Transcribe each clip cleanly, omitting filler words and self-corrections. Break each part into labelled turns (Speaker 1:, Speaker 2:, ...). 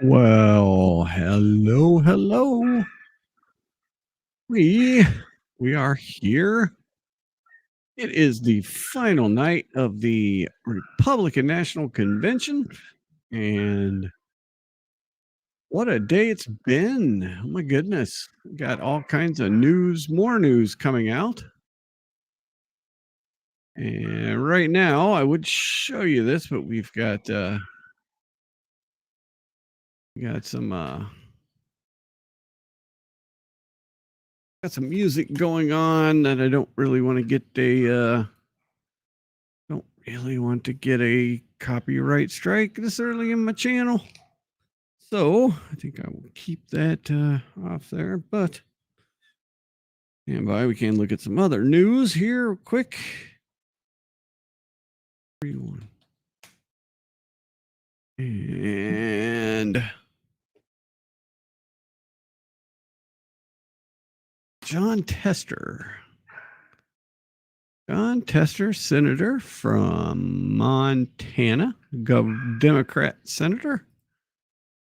Speaker 1: Well, hello, hello. We we are here. It is the final night of the Republican National Convention, and what a day it's been. Oh my goodness. We got all kinds of news, more news coming out. And right now, I would show you this, but we got some music going on that I don't really want to get a copyright strike this early in my channel. So I think I will keep that off there. But stand by, we can look at some other news here real quick. And John Tester, senator from Montana, Democrat senator,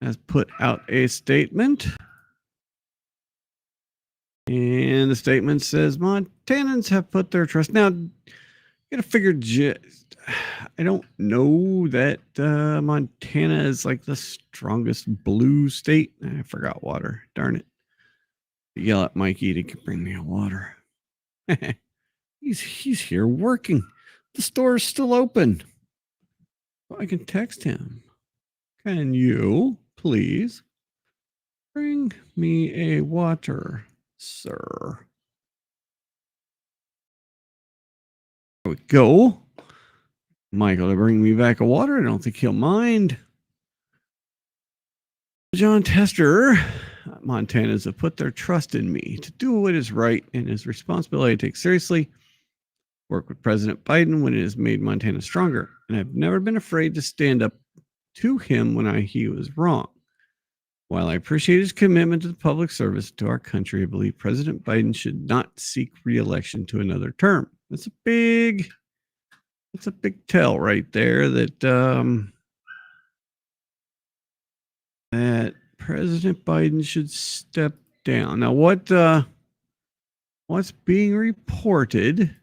Speaker 1: has put out a statement. And the statement says Montanans have put their trust. Now, you gotta figure, I don't know that Montana is like the strongest blue state. I forgot water. Darn it. Yell at Mikey to bring me a water. He's here working. The store is still open. I can text him. Can you please bring me a water, sir? There we go. Michael to bring me back a water. I don't think he'll mind. John Tester, Montanans have put their trust in me to do what is right and is responsibility to take seriously. Work with President Biden when it has made Montana stronger, and I've never been afraid to stand up to him when he was wrong. While I appreciate his commitment to the public service to our country, I believe President Biden should not seek re-election to another term. That's a big tell right there that that President Biden should step down. Now, what's being reported,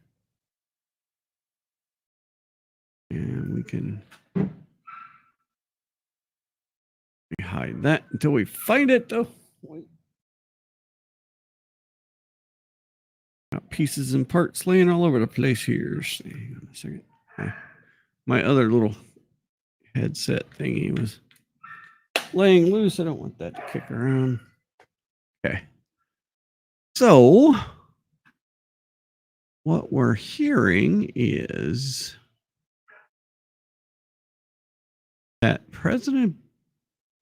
Speaker 1: and we can hide that until we find it, though. Got pieces and parts laying all over the place here. Hang on a second. My other little headset thingy was laying loose. I don't want that to kick around. Okay. So what we're hearing is that President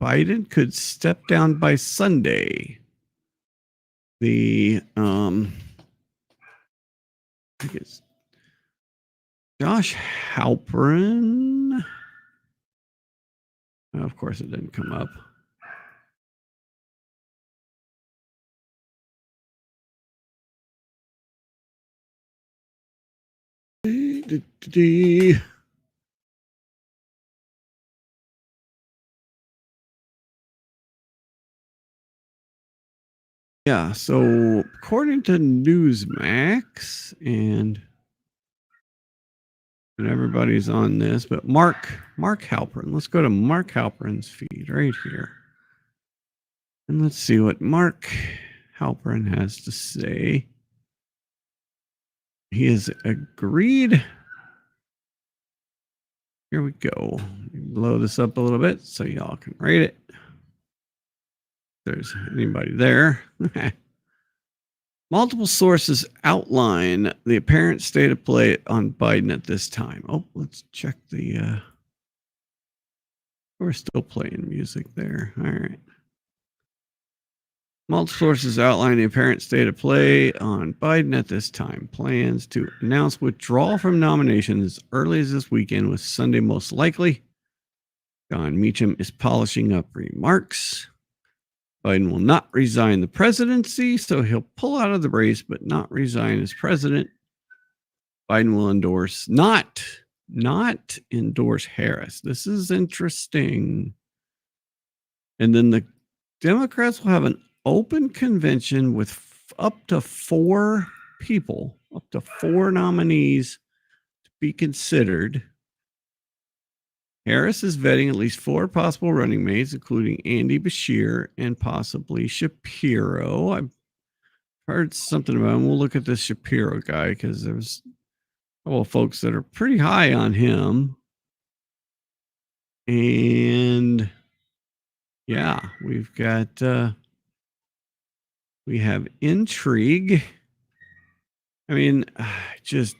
Speaker 1: Biden could step down by Sunday. I think it's Josh Halperin. Of course, it didn't come up. Yeah, so according to Newsmax, and everybody's on this, but Mark Halperin. Let's go to Mark Halperin's feed right here. And let's see what Mark Halperin has to say. He has agreed. Here we go. Blow this up a little bit so y'all can read it. If there's anybody there. Multiple sources outline the apparent state of play on Biden at this time. Oh, let's check the. We're still playing music there. All right. Multiple sources outline the apparent state of play on Biden at this time. Plans to announce withdrawal from nominations as early as this weekend, with Sunday most likely. John Meacham is polishing up remarks. Biden will not resign the presidency, so he'll pull out of the race, but not resign as president. Biden will not endorse Harris. This is interesting. And then the Democrats will have an open convention with up to 4 people, up to 4 nominees to be considered. Harris is vetting at least 4 possible running mates, including Andy Beshear and possibly Shapiro. I've heard something about him. We'll look at this Shapiro guy because there's a couple of folks that are pretty high on him. And yeah, we've got we have intrigue. I mean, just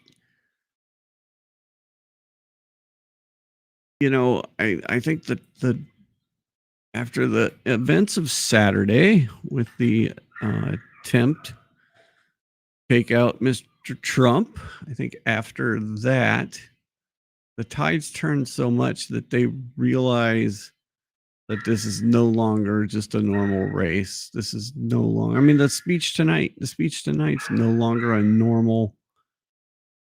Speaker 1: I think that after the events of Saturday with the attempt to take out Mr. Trump, I think after that, the tides turned so much that they realize that this is no longer just a normal race. This is no longer, I mean, the speech tonight's no longer a normal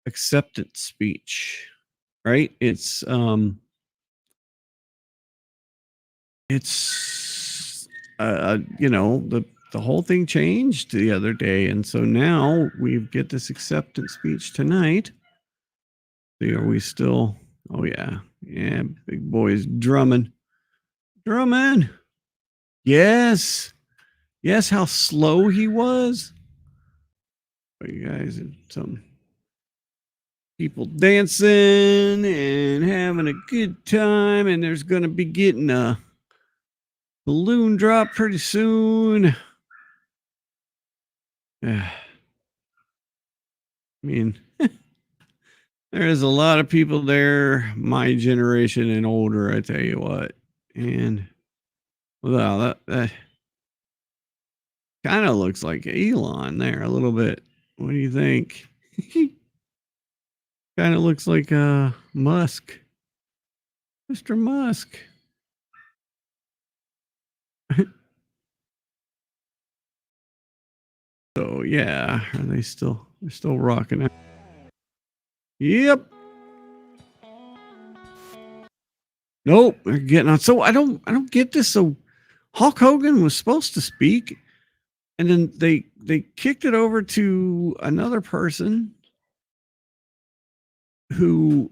Speaker 1: acceptance speech, right? It's the whole thing changed the other day, and so now we get this acceptance speech tonight. Are we still? Oh yeah, big boys drumming. Yes. How slow he was. But you guys, some people dancing and having a good time, and there's going to be getting a balloon drop pretty soon. I mean, there is a lot of people there, my generation and older, I tell you what. And well, that kind of looks like Elon there a little bit. What do you think? Kind of looks like Musk. Mr. Musk. So yeah, they're still rocking it. Yep. Nope, they're getting on. So I don't get this. So Hulk Hogan was supposed to speak, and then they kicked it over to another person who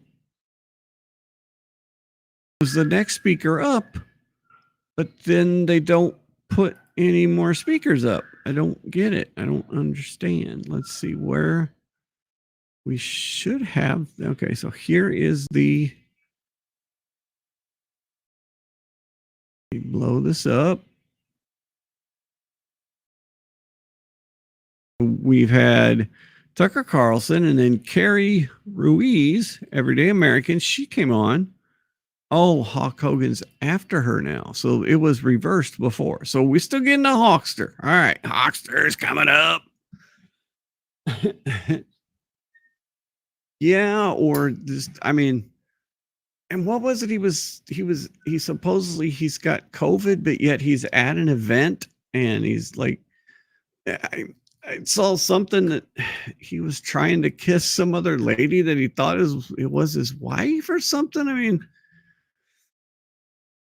Speaker 1: was the next speaker up, but then they don't put any more speakers up. I don't get it. I don't understand. Let's see where we should have. Okay, so here is the. Blow this up. We've had Tucker Carlson and then Carrie Ruiz, Everyday American. She came on. Oh, Hulk Hogan's after her now. So it was reversed before. So we're still getting a Hawkster. All right, Hawkster's coming up. Yeah, or just, I mean, and what was it? He supposedly he's got COVID, but yet he's at an event and he's like, I saw something that he was trying to kiss some other lady that he thought it was his wife or something. I mean,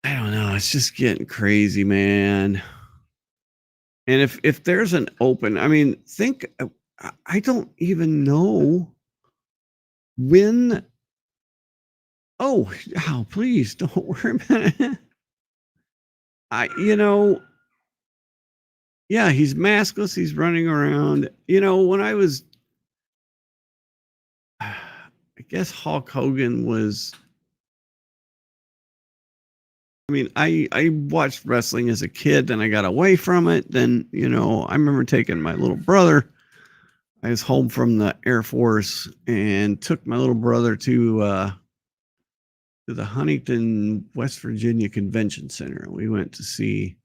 Speaker 1: I don't know. It's just getting crazy, man. And if there's an open, I mean, I don't even know when. Oh, please don't worry about it. Yeah, he's maskless. He's running around. When I was, I guess Hulk Hogan was. I mean, I watched wrestling as a kid, then I got away from it. Then, I remember taking my little brother. I was home from the Air Force and took my little brother to the Huntington, West Virginia Convention Center. We went to see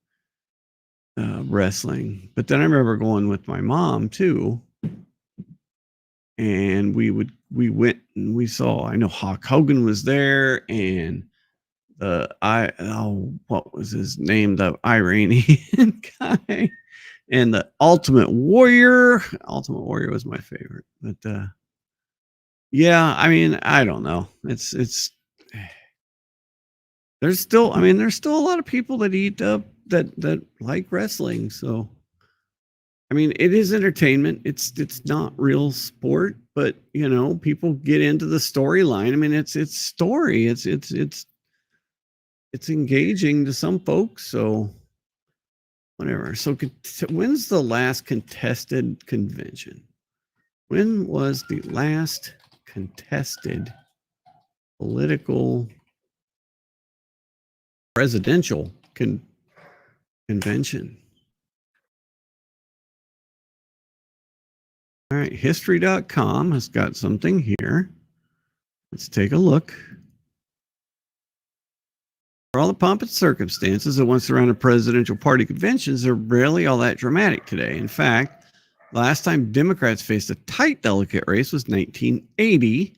Speaker 1: wrestling. But then I remember going with my mom too. And we went and we saw, I know Hulk Hogan was there, and what was his name? The Iranian guy, and the Ultimate Warrior. Ultimate Warrior was my favorite, but yeah, I mean, I don't know. It's there's still a lot of people that eat that like wrestling. So, I mean, it is entertainment. It's not real sport, but you know, people get into the storyline. I mean, it's story. It's engaging to some folks. So, whatever. So, when's the last contested convention? When was the last contested political presidential convention? All right, history.com has got something here. Let's take a look. For all the pomp and circumstances that once surrounded presidential party conventions, they're rarely all that dramatic today. In fact, last time Democrats faced a tight delegate race was 1980,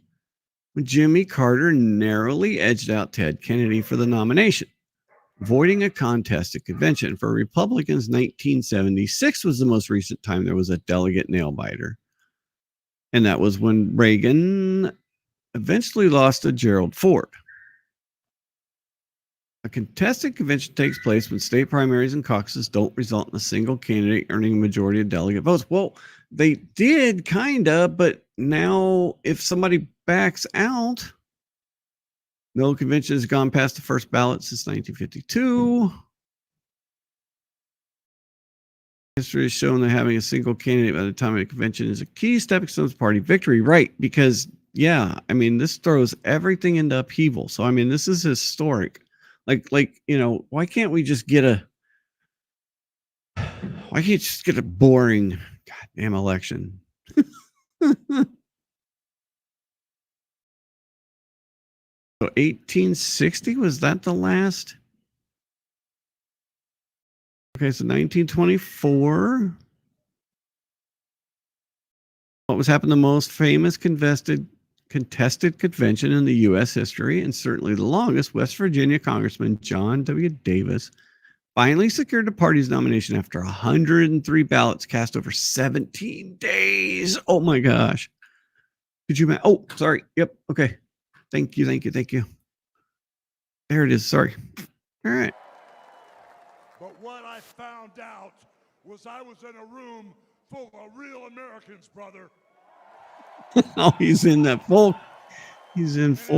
Speaker 1: when Jimmy Carter narrowly edged out Ted Kennedy for the nomination, avoiding a contested convention. For Republicans, 1976 was the most recent time there was a delegate nail-biter. And that was when Reagan eventually lost to Gerald Ford. A contested convention takes place when state primaries and caucuses don't result in a single candidate earning a majority of delegate votes. Well, they did kind of, but now if somebody backs out, no convention has gone past the first ballot since 1952. History has shown that having a single candidate by the time of the convention is a key stepping stone to party victory, right? Because, yeah, I mean, this throws everything into upheaval. So, I mean, this is historic. Like, you know, why can't we just get a boring goddamn election? So 1860, was that the last? Okay, so 1924. What was happened the most famous contested convention in the U.S. history, and certainly the longest, West Virginia Congressman John W. Davis finally secured the party's nomination after 103 ballots cast over 17 days. Oh my gosh. Could you imagine? Oh, sorry. Yep. Okay. Thank you. There it is. Sorry. All right.
Speaker 2: But what I found out was I was in a room full of real Americans, brother.
Speaker 1: Oh, he's in full
Speaker 2: With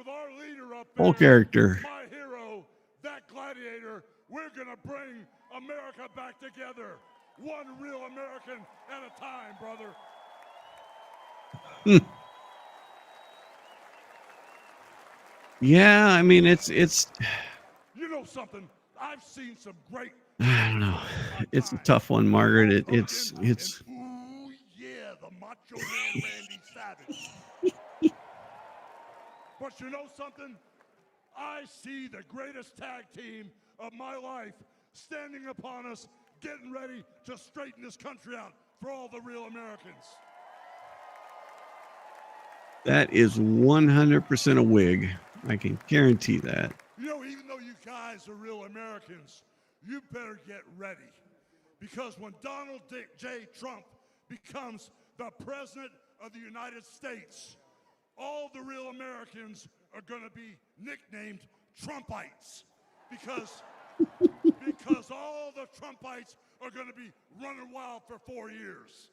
Speaker 2: our leader up
Speaker 1: full
Speaker 2: there,
Speaker 1: character.
Speaker 2: my hero, that gladiator, we're gonna bring America back together, one real American at a time, brother.
Speaker 1: Yeah, I mean it's
Speaker 2: You know something? I've seen some great.
Speaker 1: I don't know. It's a tough one, Margaret. It's
Speaker 2: ooh yeah, the Macho Man Randy Savage. But you know something? I see the greatest tag team of my life standing upon us, getting ready to straighten this country out for all the real Americans.
Speaker 1: That is 100% a wig. I can guarantee that.
Speaker 2: You know, even though you guys are real Americans, you better get ready. Because when Donald J. Trump becomes the President of the United States, all the real Americans are going to be nicknamed Trumpites. Because all the Trumpites are going to be running wild for 4 years.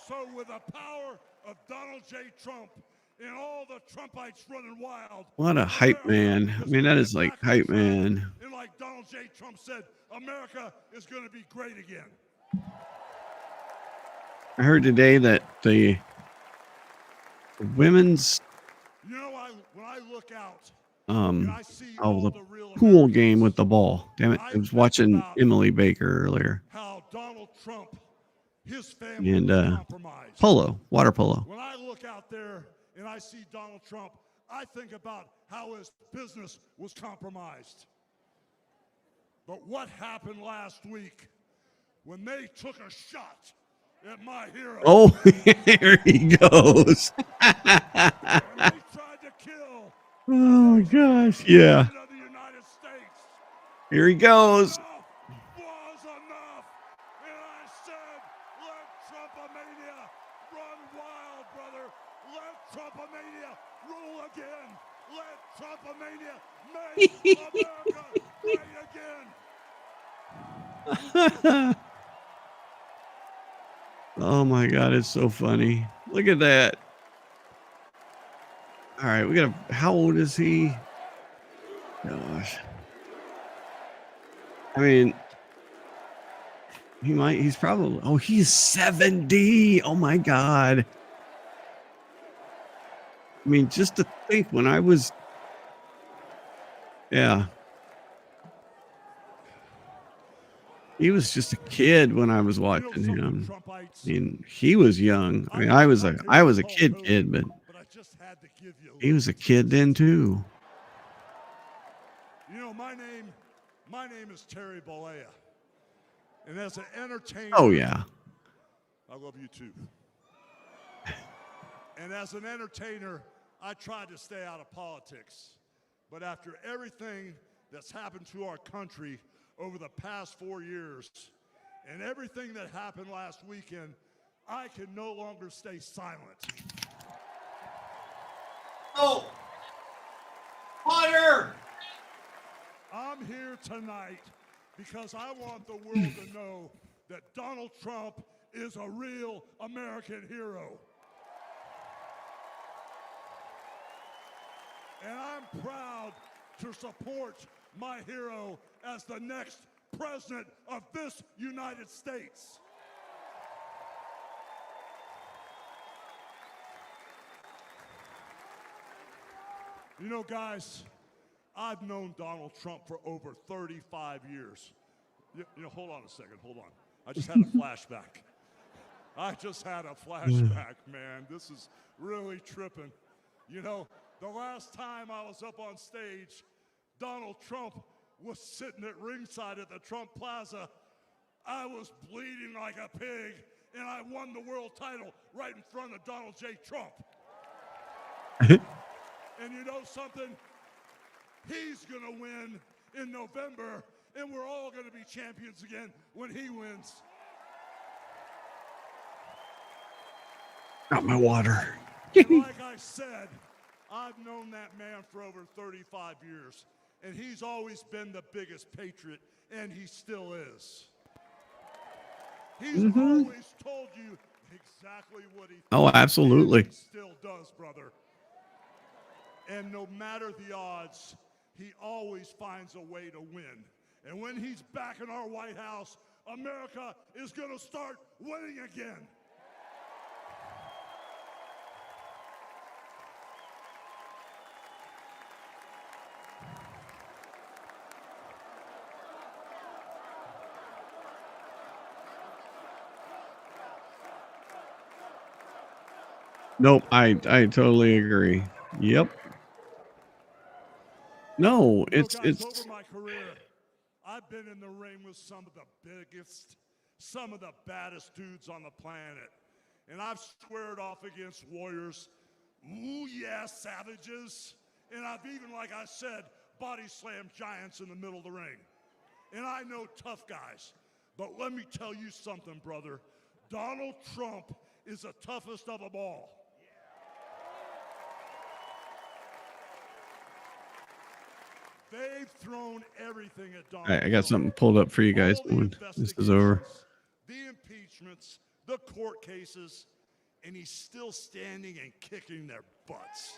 Speaker 2: So with the power of Donald J. Trump and all the Trumpites running wild.
Speaker 1: What a hype man. I mean, that is like hype man.
Speaker 2: And like Donald J. Trump said, America is going to be great again.
Speaker 1: I heard today that the women's
Speaker 2: when I look out,
Speaker 1: the pool game with the ball. Damn it. I was watching Emily Baker earlier.
Speaker 2: How Donald Trump, his family
Speaker 1: and
Speaker 2: compromised.
Speaker 1: Water polo.
Speaker 2: When I look out there and I see Donald Trump, I think about how his business was compromised. But what happened last week when they took a shot at my hero?
Speaker 1: Oh, here he goes.
Speaker 2: And they tried to kill.
Speaker 1: Oh gosh, yeah.
Speaker 2: The United States.
Speaker 1: Here he goes.
Speaker 2: Enough was enough. And I said, let Trumpomania run wild, brother. Let Trumpomania rule again. Let Trumpomania Hulkamania make America great again.
Speaker 1: Oh my God, it's so funny. Look at that. All right, we got how old is he? Gosh. I mean, he's probably, oh, he's 70. Oh my God. I mean, just to think when I was, yeah. He was just a kid when I was watching him. I mean, he was young. I mean, I was a kid, but he was a kid then too.
Speaker 2: You know, my name is Terry Bollea. And as an entertainer,
Speaker 1: Oh yeah.
Speaker 2: I love you too. And as an entertainer, I tried to stay out of politics. But after everything that's happened to our country over the past 4 years and everything that happened last weekend, I can no longer stay silent.
Speaker 1: Oh, water!
Speaker 2: I'm here tonight because I want the world to know that Donald Trump is a real American hero. And I'm proud to support my hero as the next president of this United States. You know, guys, I've known Donald Trump for over 35 years. You know, hold on a second, hold on. I just had a flashback. Man. This is really tripping. You know, the last time I was up on stage, Donald Trump was sitting at ringside at the Trump Plaza. I was bleeding like a pig, and I won the world title right in front of Donald J. Trump. And you know something? He's gonna win in November, and we're all gonna be champions again when he wins.
Speaker 1: Got my water.
Speaker 2: And like I said, I've known that man for over 35 years, and he's always been the biggest patriot, and he still is. He's always told you exactly what he thinks.
Speaker 1: Oh, absolutely.
Speaker 2: And he still does, brother. And no matter the odds, he always finds a way to win. And when he's back in our White House, America is going to start winning again.
Speaker 1: Nope, I totally agree. Yep. No, it's
Speaker 2: over my career, I've been in the ring with some of the biggest, some of the baddest dudes on the planet. And I've squared off against warriors, ooh yeah, savages. And I've even, like I said, body slammed giants in the middle of the ring. And I know tough guys. But let me tell you something, brother. Donald Trump is the toughest of them all. They've thrown everything at Donald Trump.
Speaker 1: I got something pulled up for you guys when this is over.
Speaker 2: The impeachments, the court cases, and he's still standing and kicking their butts.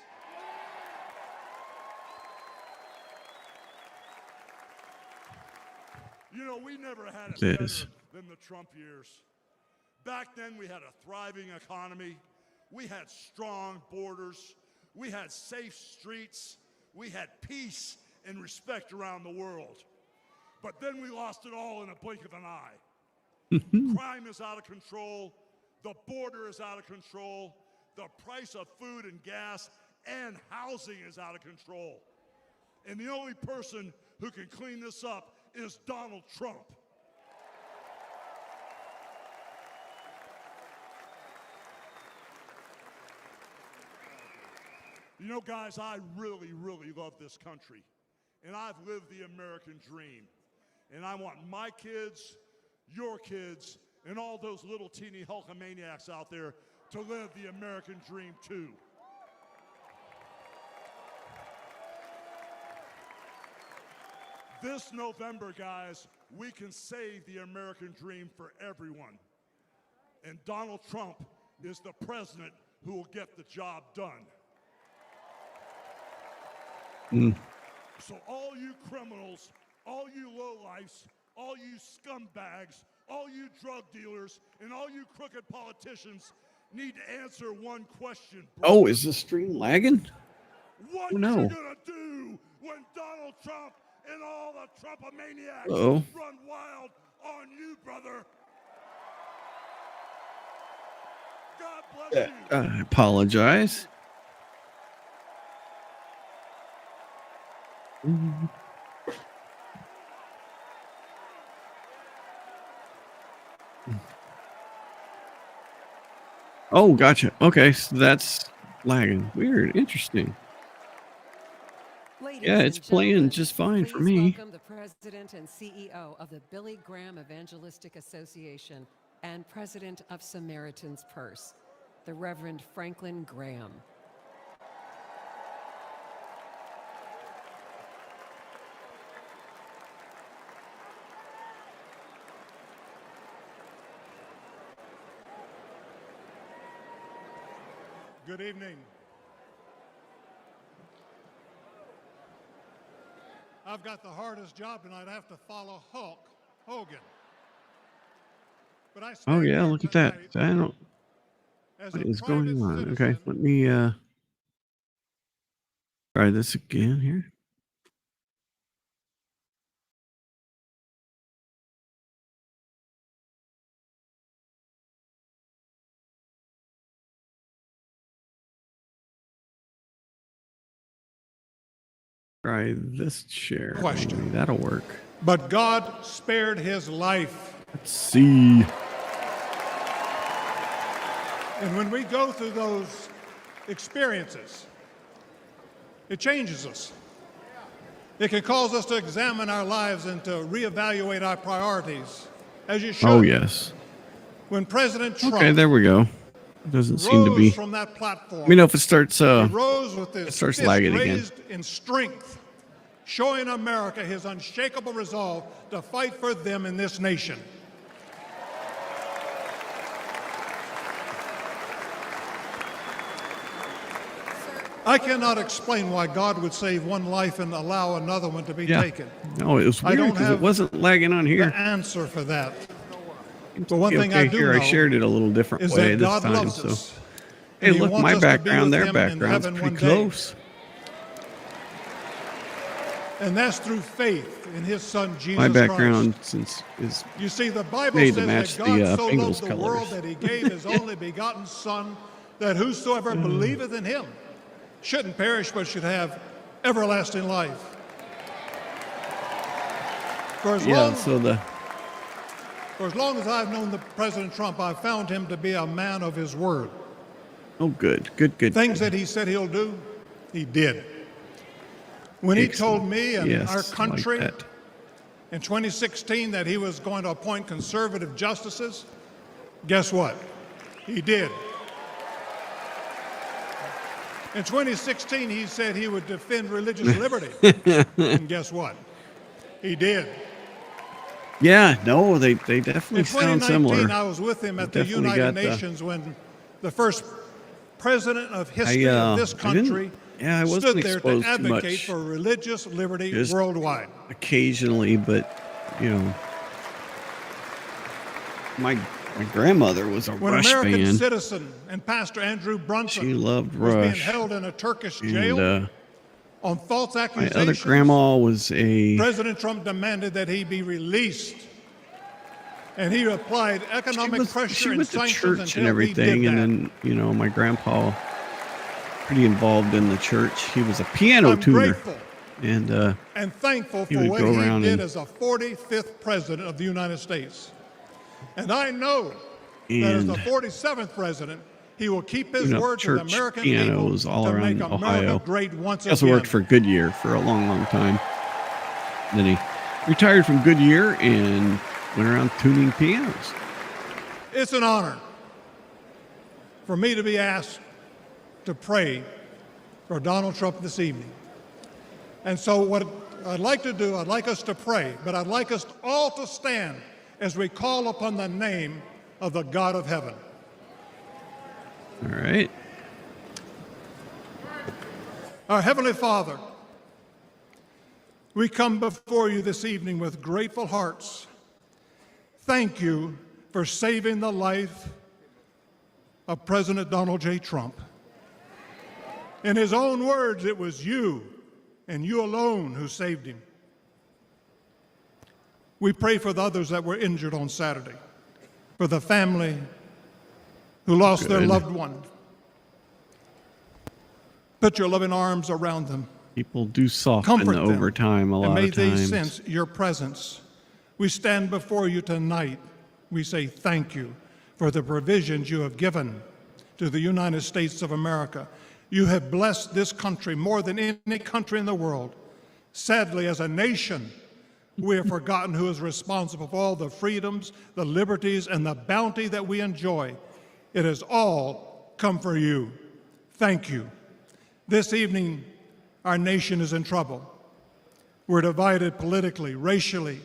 Speaker 2: You know, we never had it better than the Trump years. Back then, we had a thriving economy. We had strong borders. We had safe streets. We had peace and respect around the world. But then we lost it all in a blink of an eye. Crime is out of control. The border is out of control. The price of food and gas and housing is out of control. And the only person who can clean this up is Donald Trump. You know, guys, I really, really love this country. And I've lived the American dream. And I want my kids, your kids, and all those little teeny Hulkamaniacs out there to live the American dream too. This November, guys, we can save the American dream for everyone. And Donald Trump is the president who will get the job done. So all you criminals, all you lowlifes, all you scumbags, all you drug dealers, and all you crooked politicians need to answer one question. Brother.
Speaker 1: Oh, is the stream lagging?
Speaker 2: What
Speaker 1: Oh, no.
Speaker 2: you gonna do when Donald Trump and all the Trumpomaniacs
Speaker 1: Uh-oh.
Speaker 2: run wild on you, brother? God bless you.
Speaker 1: I apologize. Oh, gotcha. Okay, so that's lagging. Weird. Interesting. Yeah, it's playing just fine for me.
Speaker 3: Welcome the President and CEO of the Billy Graham Evangelistic Association and President of Samaritan's Purse, the Reverend Franklin Graham.
Speaker 4: Good evening. I've got the hardest job tonight. I have to follow Hulk Hogan. But I
Speaker 1: Oh,
Speaker 4: stand
Speaker 1: yeah,
Speaker 4: here
Speaker 1: look at that.
Speaker 4: tonight
Speaker 1: I don't.
Speaker 4: as
Speaker 1: What
Speaker 4: a
Speaker 1: is
Speaker 4: private
Speaker 1: going on?
Speaker 4: citizen
Speaker 1: Okay, let me try this again here. Try this share.
Speaker 4: Question.
Speaker 1: Maybe that'll work.
Speaker 4: But God spared his life.
Speaker 1: Let's see.
Speaker 4: And when we go through those experiences, it changes us. It can cause us to examine our lives and to reevaluate our priorities, as you should.
Speaker 1: Oh, yes.
Speaker 4: When President Trump
Speaker 1: Okay, there we go. It doesn't seem to
Speaker 4: rose
Speaker 1: be.
Speaker 4: from that platform,
Speaker 1: Let me know if it starts.
Speaker 4: he rose with his
Speaker 1: starts
Speaker 4: fist
Speaker 1: lagging again.
Speaker 4: raised in strength, showing America his unshakable resolve to fight for them in this nation. I cannot explain why God would save one life and allow another one to be
Speaker 1: Yeah.
Speaker 4: taken.
Speaker 1: No, it was
Speaker 4: I
Speaker 1: weird
Speaker 4: don't
Speaker 1: because
Speaker 4: have
Speaker 1: it wasn't lagging on here.
Speaker 4: The answer for that. But one thing
Speaker 1: Okay,
Speaker 4: I do
Speaker 1: here I
Speaker 4: know
Speaker 1: shared it a little different
Speaker 4: is
Speaker 1: way
Speaker 4: that
Speaker 1: this
Speaker 4: God
Speaker 1: time.
Speaker 4: loves
Speaker 1: So,
Speaker 4: us.
Speaker 1: hey,
Speaker 4: and he
Speaker 1: look,
Speaker 4: wants
Speaker 1: my
Speaker 4: us to be
Speaker 1: background,
Speaker 4: with
Speaker 1: their
Speaker 4: him in
Speaker 1: background's
Speaker 4: heaven
Speaker 1: pretty
Speaker 4: one day.
Speaker 1: close.
Speaker 4: And that's through faith in his son Jesus
Speaker 1: My
Speaker 4: Christ.
Speaker 1: background since is
Speaker 4: You see, the Bible
Speaker 1: made to
Speaker 4: says
Speaker 1: match
Speaker 4: that
Speaker 1: the,
Speaker 4: God so
Speaker 1: Bengals
Speaker 4: loved the world
Speaker 1: colors.
Speaker 4: that he gave his only begotten Son, that whosoever believeth in him shouldn't perish but should have everlasting life. For as, long, for as long as I've known the President Trump, I've found him to be a man of his word.
Speaker 1: Oh, good.
Speaker 4: Things that he said he'll do, he did. When he told me and
Speaker 1: Yes,
Speaker 4: our
Speaker 1: like
Speaker 4: country
Speaker 1: that.
Speaker 4: in 2016 that he was going to appoint conservative justices, guess what? He did. In 2016, he said he would defend religious liberty. And guess what? He did.
Speaker 1: Yeah, no, they definitely
Speaker 4: In
Speaker 1: sound
Speaker 4: 2019,
Speaker 1: similar.
Speaker 4: I was with him at the
Speaker 1: Definitely
Speaker 4: United
Speaker 1: got the-
Speaker 4: Nations when the first president of history
Speaker 1: I,
Speaker 4: of this country
Speaker 1: I wasn't
Speaker 4: stood there to
Speaker 1: exposed too
Speaker 4: advocate
Speaker 1: much.
Speaker 4: for religious liberty
Speaker 1: Just-
Speaker 4: worldwide.
Speaker 1: Occasionally, but you know, my grandmother was a
Speaker 4: When
Speaker 1: Rush
Speaker 4: American
Speaker 1: fan.
Speaker 4: citizen and Pastor Andrew Brunson
Speaker 1: She loved
Speaker 4: was being
Speaker 1: Rush.
Speaker 4: held in a Turkish
Speaker 1: And
Speaker 4: jail on false
Speaker 1: my
Speaker 4: accusations,
Speaker 1: other grandma was a.
Speaker 4: President Trump demanded that he be released. And he applied economic pressure
Speaker 1: She
Speaker 4: and
Speaker 1: went to
Speaker 4: sanctions
Speaker 1: church
Speaker 4: until
Speaker 1: and everything,
Speaker 4: he did
Speaker 1: and
Speaker 4: that.
Speaker 1: then my grandpa, pretty involved in the church. He was a piano
Speaker 4: I'm
Speaker 1: tuner,
Speaker 4: grateful
Speaker 1: and
Speaker 4: and thankful
Speaker 1: he
Speaker 4: for
Speaker 1: would
Speaker 4: what
Speaker 1: go
Speaker 4: he
Speaker 1: around
Speaker 4: did
Speaker 1: and-
Speaker 4: as a 45th president of the United States. And I know that as the
Speaker 1: and
Speaker 4: 47th president, he will keep his word to the
Speaker 1: church
Speaker 4: American people
Speaker 1: pianos all
Speaker 4: to
Speaker 1: around
Speaker 4: make America
Speaker 1: Ohio.
Speaker 4: great once
Speaker 1: He also
Speaker 4: again.
Speaker 1: worked for Goodyear for a long, long time. Then he retired from Goodyear and went around tuning pianos.
Speaker 4: It's an honor for me to be asked to pray for Donald Trump this evening. And so what I'd like us to pray, but I'd like us all to stand as we call upon the name of the God of heaven.
Speaker 1: All right.
Speaker 4: Our Heavenly Father, we come before you this evening with grateful hearts. Thank you for saving the life of President Donald J. Trump. In his own words, it was you and you alone who saved him. We pray for the others that were injured on Saturday, for the family who lost their loved one. Put your loving arms around them.
Speaker 1: People do soften
Speaker 4: Comfort
Speaker 1: the
Speaker 4: them,
Speaker 1: overtime a lot
Speaker 4: and may
Speaker 1: of times.
Speaker 4: they sense your presence. We stand before you tonight. We say thank you for the provisions you have given to the United States of America. You have blessed this country more than any country in the world. Sadly, as a nation, we have forgotten who is responsible for all the freedoms, the liberties, and the bounty that we enjoy. It has all come for you. Thank you. This evening, our nation is in trouble. We're divided politically, racially,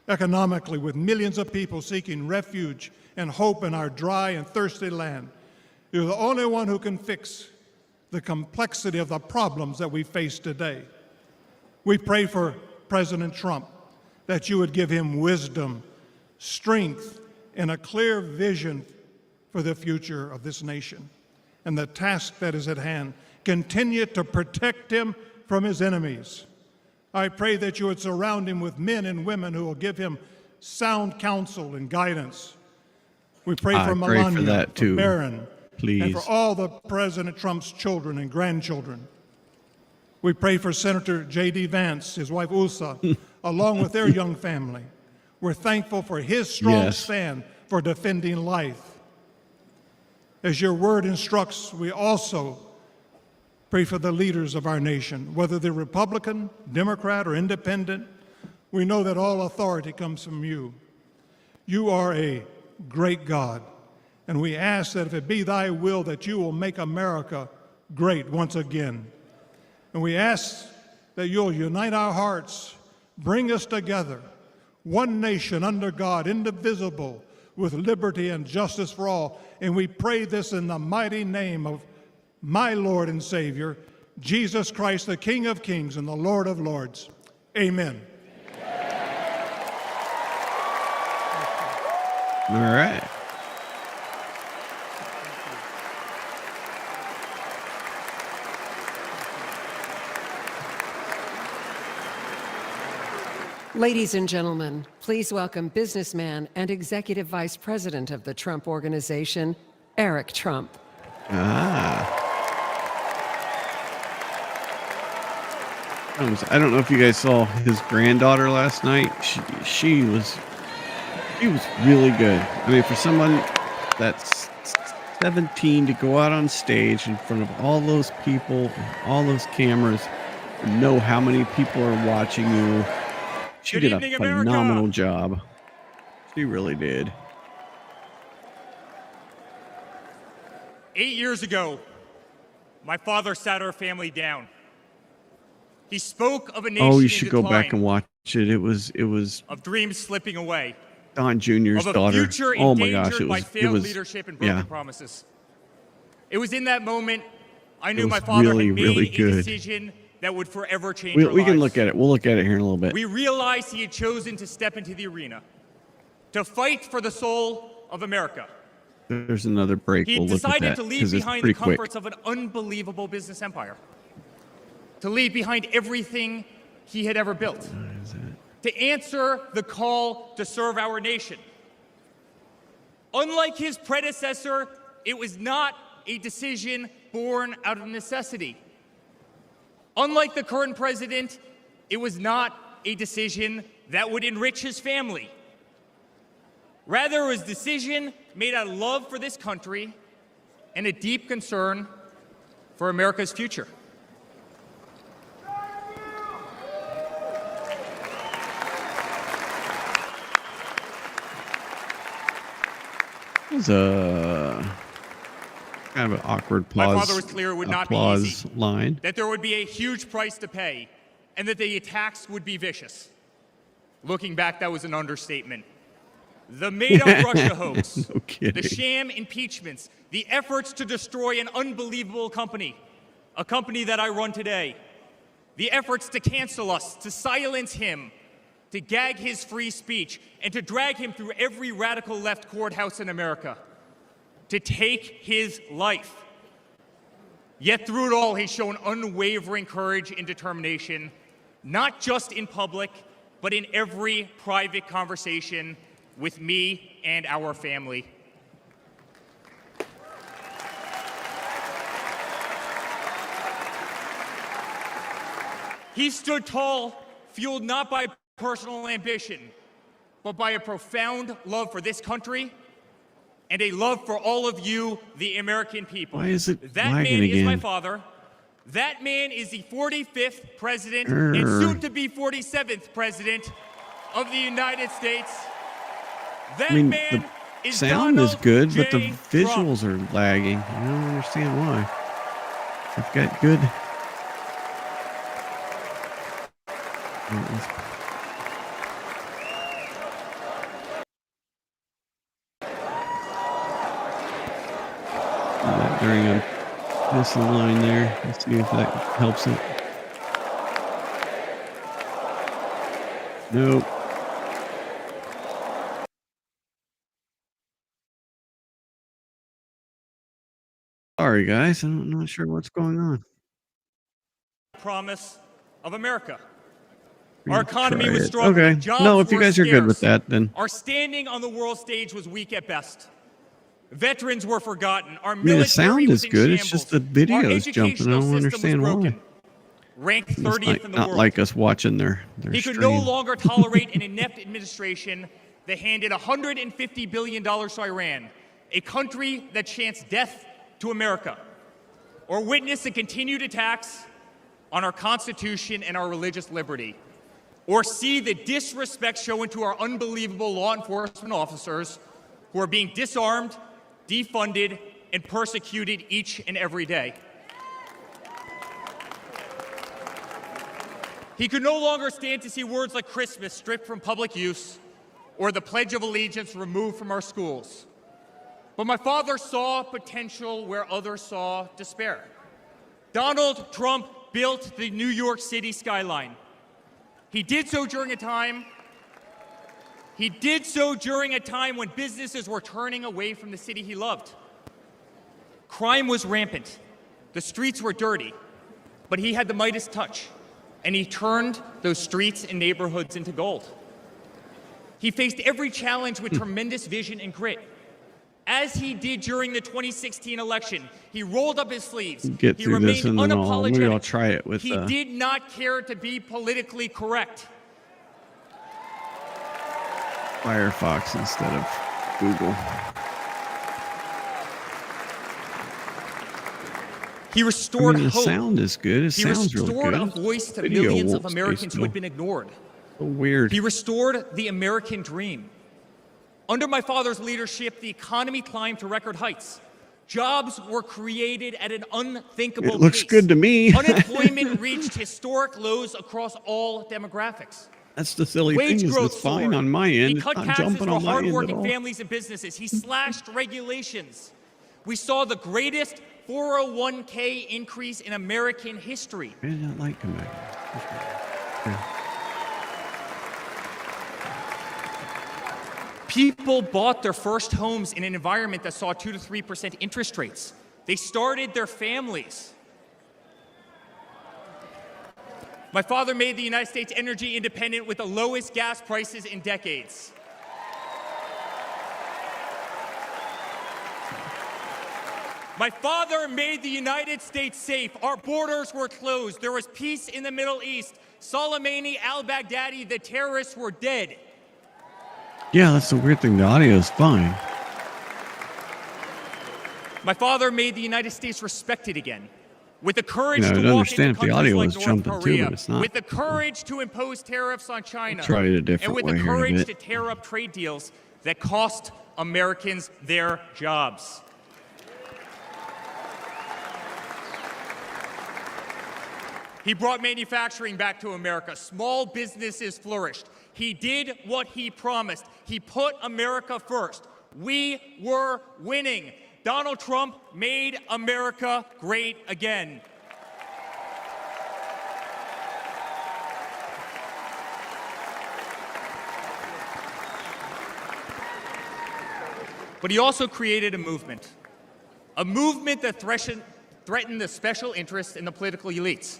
Speaker 4: economically, with millions of people seeking refuge and hope in our dry and thirsty land. You're the only one who can fix the complexity of the problems that we face today. We pray for President Trump that you would give him wisdom, strength, and a clear vision for the future of this nation and the task that is at hand. Continue to protect him from his enemies. I pray that you would surround him with men and women who will give him sound counsel and guidance. We pray for Melania,
Speaker 1: for that too.
Speaker 4: for Barron,
Speaker 1: Please.
Speaker 4: and for all the President Trump's children and grandchildren. We pray for Senator J.D. Vance, his wife Ulsa, along with their young family. We're thankful for his strong stand for defending life. As your word instructs, we also pray for the leaders of our nation, whether they're Republican, Democrat, or Independent. We know that all authority comes from you. You are a great God, and we ask that if it be thy will that you will make America great once again. And we ask that you'll unite our hearts, bring us together, one nation under God, indivisible, with liberty and justice for all. And we pray this in the mighty name of my Lord and Savior, Jesus Christ, the King of Kings and the Lord of Lords. Amen.
Speaker 1: All right.
Speaker 3: Ladies and gentlemen, please welcome businessman and executive vice president of the Trump Organization, Eric Trump.
Speaker 1: I don't know if you guys saw his granddaughter last night. She was really good. I mean, for someone that's 17 to go out on stage in front of all those people, all those cameras, and know how many people are watching you. She did a phenomenal job. She really did.
Speaker 5: 8 years ago, my father sat our family down. He spoke of a nation
Speaker 1: Oh, you
Speaker 5: in
Speaker 1: should go back and watch it. It was
Speaker 5: of dreams slipping away,
Speaker 1: Don Jr.'s
Speaker 5: of a
Speaker 1: daughter.
Speaker 5: future
Speaker 1: Oh my gosh,
Speaker 5: endangered by failed
Speaker 1: it
Speaker 5: leadership and broken
Speaker 1: yeah.
Speaker 5: promises. It was in that moment I knew
Speaker 1: was
Speaker 5: my father
Speaker 1: really,
Speaker 5: had made
Speaker 1: really
Speaker 5: a
Speaker 1: good.
Speaker 5: decision that would forever change our
Speaker 1: We can
Speaker 5: lives.
Speaker 1: look at it. We'll look at it here in a little bit.
Speaker 5: We realized he had chosen to step into the arena, to fight for the soul of America.
Speaker 1: There's another break.
Speaker 5: He
Speaker 1: We'll look at
Speaker 5: decided
Speaker 1: that
Speaker 5: to leave
Speaker 1: because it's
Speaker 5: behind the
Speaker 1: pretty quick.
Speaker 5: comforts of an unbelievable business empire, to leave behind everything he had ever built, to answer the call to serve our nation. Unlike his predecessor, it was not a decision born out of necessity. Unlike the current president, it was not a decision that would enrich his family. Rather, it was a decision made out of love for this country and a deep concern for America's future.
Speaker 1: It was a kind of an awkward
Speaker 5: My
Speaker 1: applause,
Speaker 5: father was clear it would not be easy,
Speaker 1: line.
Speaker 5: that there would be a huge price to pay, and that the attacks would be vicious. Looking back, that was an understatement. The made-up Russia hoax,
Speaker 1: No kidding.
Speaker 5: the sham impeachments, the efforts to destroy an unbelievable company, a company that I run today, the efforts to cancel us, to silence him, to gag his free speech, and to drag him through every radical left courthouse in America, to take his life. Yet through it all, he's shown unwavering courage and determination, not just in public, but in every private conversation with me and our family. He stood tall, fueled not by personal ambition, but by a profound love for this country and a love for all of you, the American people.
Speaker 1: Why is it
Speaker 5: that
Speaker 1: lagging
Speaker 5: man is my
Speaker 1: again?
Speaker 5: father. That man is the 45th president and soon to be 47th president of the United States. That
Speaker 1: I mean,
Speaker 5: man
Speaker 1: the
Speaker 5: is
Speaker 1: sound is
Speaker 5: Donald
Speaker 1: good, but the
Speaker 5: J.
Speaker 1: visuals
Speaker 5: Trump.
Speaker 1: are lagging. I don't understand why. I've got good. During a missile line there. Let's see if that helps it. Nope. Sorry, guys. I'm not sure what's going on.
Speaker 5: Promise of America. Our economy
Speaker 1: Try
Speaker 5: was
Speaker 1: it.
Speaker 5: struggling.
Speaker 1: Okay.
Speaker 5: Jobs
Speaker 1: No, if you
Speaker 5: were
Speaker 1: guys are good with
Speaker 5: scarce.
Speaker 1: that, then.
Speaker 5: Our standing on the world stage was weak at best. Veterans were forgotten. Our
Speaker 1: the
Speaker 5: military
Speaker 1: sound
Speaker 5: was
Speaker 1: is
Speaker 5: in
Speaker 1: good. It's
Speaker 5: shambles.
Speaker 1: just the video
Speaker 5: Our
Speaker 1: is jumping. I
Speaker 5: educational
Speaker 1: don't
Speaker 5: system was
Speaker 1: understand why.
Speaker 5: broken. Ranked
Speaker 1: It's
Speaker 5: 30th in the
Speaker 1: not
Speaker 5: world.
Speaker 1: like us watching their
Speaker 5: He
Speaker 1: stream.
Speaker 5: could no longer tolerate an inept administration that handed $150 billion to Iran, a country that chants death to America, or witness the continued attacks on our Constitution and our religious liberty, or see the disrespect shown to our unbelievable law enforcement officers who are being disarmed, defunded, and persecuted each and every day. He could no longer stand to see words like Christmas stripped from public use or the Pledge of Allegiance removed from our schools. But my father saw potential where others saw despair. Donald Trump built the New York City skyline. He did so during a time when businesses were turning away from the city he loved. Crime was rampant. The streets were dirty. But he had the Midas touch, and he turned those streets and neighborhoods into gold. He faced every challenge with tremendous vision and grit. As he did during the 2016 election, he rolled up his sleeves.
Speaker 1: Get
Speaker 5: He
Speaker 1: through this
Speaker 5: remained
Speaker 1: and then
Speaker 5: unapologetic.
Speaker 1: maybe I'll try it with.
Speaker 5: He did not care to be politically correct.
Speaker 1: Firefox instead of Google.
Speaker 5: He restored
Speaker 1: the
Speaker 5: hope.
Speaker 1: sound is good. It
Speaker 5: He
Speaker 1: sounds really
Speaker 5: restored
Speaker 1: good.
Speaker 5: a voice to
Speaker 1: Video
Speaker 5: millions of
Speaker 1: won't stay
Speaker 5: Americans who had
Speaker 1: still.
Speaker 5: been ignored.
Speaker 1: So weird.
Speaker 5: He restored the American dream. Under my father's leadership, the economy climbed to record heights. Jobs were created at an unthinkable
Speaker 1: It looks
Speaker 5: pace.
Speaker 1: good to me.
Speaker 5: Unemployment reached historic lows across all demographics.
Speaker 1: That's the silly
Speaker 5: Wage
Speaker 1: thing. Is
Speaker 5: growth
Speaker 1: it's fine
Speaker 5: soared.
Speaker 1: on my end.
Speaker 5: He
Speaker 1: It's
Speaker 5: cut
Speaker 1: not
Speaker 5: taxes
Speaker 1: jumping
Speaker 5: for
Speaker 1: on my end at
Speaker 5: hardworking
Speaker 1: all.
Speaker 5: families and businesses. He slashed regulations. We saw the greatest 401k increase in American history.
Speaker 1: I did not like him back then.
Speaker 5: People bought their first homes in an environment that saw 2 to 3% interest rates. They started their families. My father made the United States energy independent with the lowest gas prices in decades. My father made the United States safe. Our borders were closed. There was peace in the Middle East. Soleimani, al-Baghdadi, the terrorists were dead.
Speaker 1: Yeah, that's the weird thing. The audio is fine.
Speaker 5: My father made the United States respected again. With the courage
Speaker 1: You know,
Speaker 5: to
Speaker 1: I'd
Speaker 5: walk
Speaker 1: understand
Speaker 5: into
Speaker 1: if the
Speaker 5: countries
Speaker 1: audio
Speaker 5: like
Speaker 1: was
Speaker 5: North
Speaker 1: jumping too,
Speaker 5: Korea,
Speaker 1: but it's not.
Speaker 5: with the courage to impose tariffs on China,
Speaker 1: Try it a different
Speaker 5: and with
Speaker 1: way
Speaker 5: the
Speaker 1: here in a
Speaker 5: courage
Speaker 1: bit.
Speaker 5: to tear up trade deals that cost Americans their jobs. He brought manufacturing back to America. Small businesses flourished. He did what he promised. He put America first. We were winning. Donald Trump made America great again. But he also created a movement that threatened the special interests in the political elites,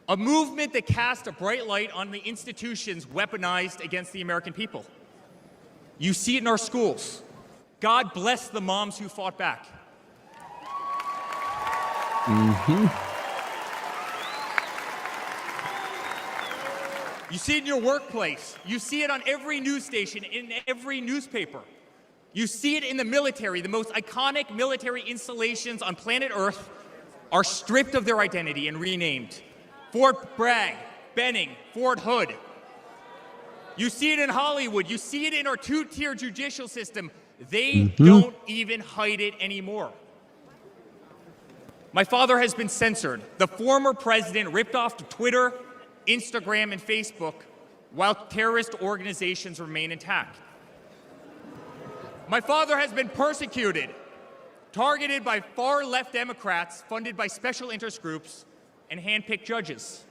Speaker 5: a movement that cast a bright light on the institutions weaponized against the American people. You see it in our schools. God bless the moms who fought back. You see it in your workplace. You see it on every news station, in every newspaper. You see it in the military. The most iconic military installations on planet Earth are stripped of their identity and renamed. Fort Bragg, Benning, Fort Hood. You see it in Hollywood. You see it in our two-tier judicial system. They don't even hide it anymore. My father has been censored. The former president ripped off Twitter, Instagram, and Facebook while terrorist organizations remain intact. My father has been persecuted, targeted by far-left Democrats funded by special interest groups and hand-picked judges.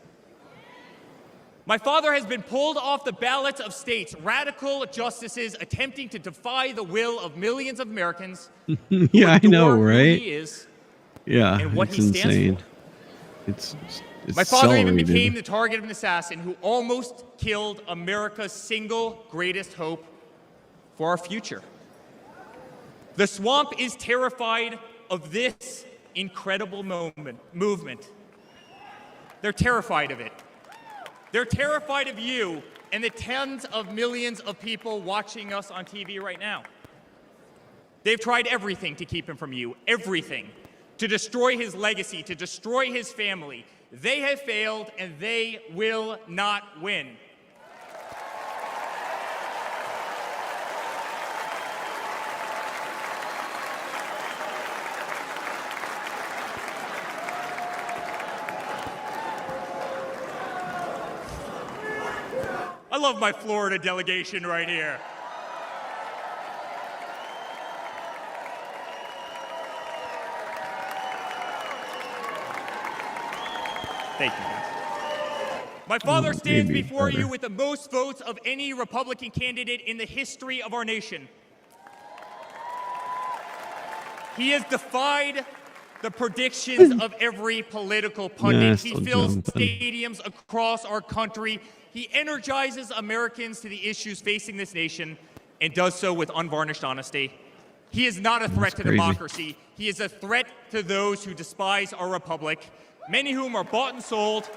Speaker 5: My father has been pulled off the ballots of states, radical justices attempting to defy the will of millions of Americans.
Speaker 1: Yeah, I know,
Speaker 5: who
Speaker 1: right?
Speaker 5: he is
Speaker 1: Yeah,
Speaker 5: and what
Speaker 1: it's
Speaker 5: he stands
Speaker 1: insane.
Speaker 5: for.
Speaker 1: It's
Speaker 5: My father even
Speaker 1: accelerated.
Speaker 5: became the target of an assassin who almost killed America's single greatest hope for our future. The swamp is terrified of this incredible movement. They're terrified of it. They're terrified of you and the tens of millions of people watching us on TV right now. They've tried everything to keep him from you, everything, to destroy his legacy, to destroy his family. They have failed, and they will not win. I love my Florida delegation right here. Thank you, guys. My father stands
Speaker 1: maybe
Speaker 5: before you
Speaker 1: better.
Speaker 5: with the most votes of any Republican candidate in the history of our nation. He has defied the predictions of every political pundit.
Speaker 1: Nah,
Speaker 5: He
Speaker 1: still
Speaker 5: fills
Speaker 1: jumping.
Speaker 5: stadiums across our country. He energizes Americans to the issues facing this nation and does so with unvarnished honesty. He is not a threat
Speaker 1: That's
Speaker 5: to
Speaker 1: crazy.
Speaker 5: democracy. He is a threat to those who despise our republic, many whom are bought and sold,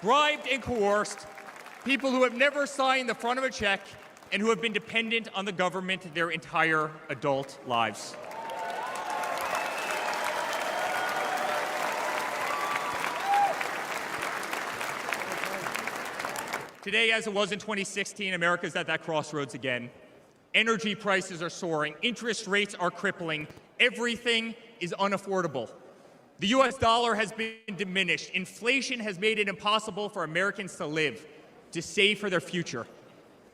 Speaker 5: bribed and coerced, people who have never signed the front of a check and who have been dependent on the government their entire adult lives. Today, as it was in 2016, America's at that crossroads again. Energy prices are soaring. Interest rates are crippling. Everything is unaffordable. The US dollar has been diminished. Inflation has made it impossible for Americans to live, to save for their future.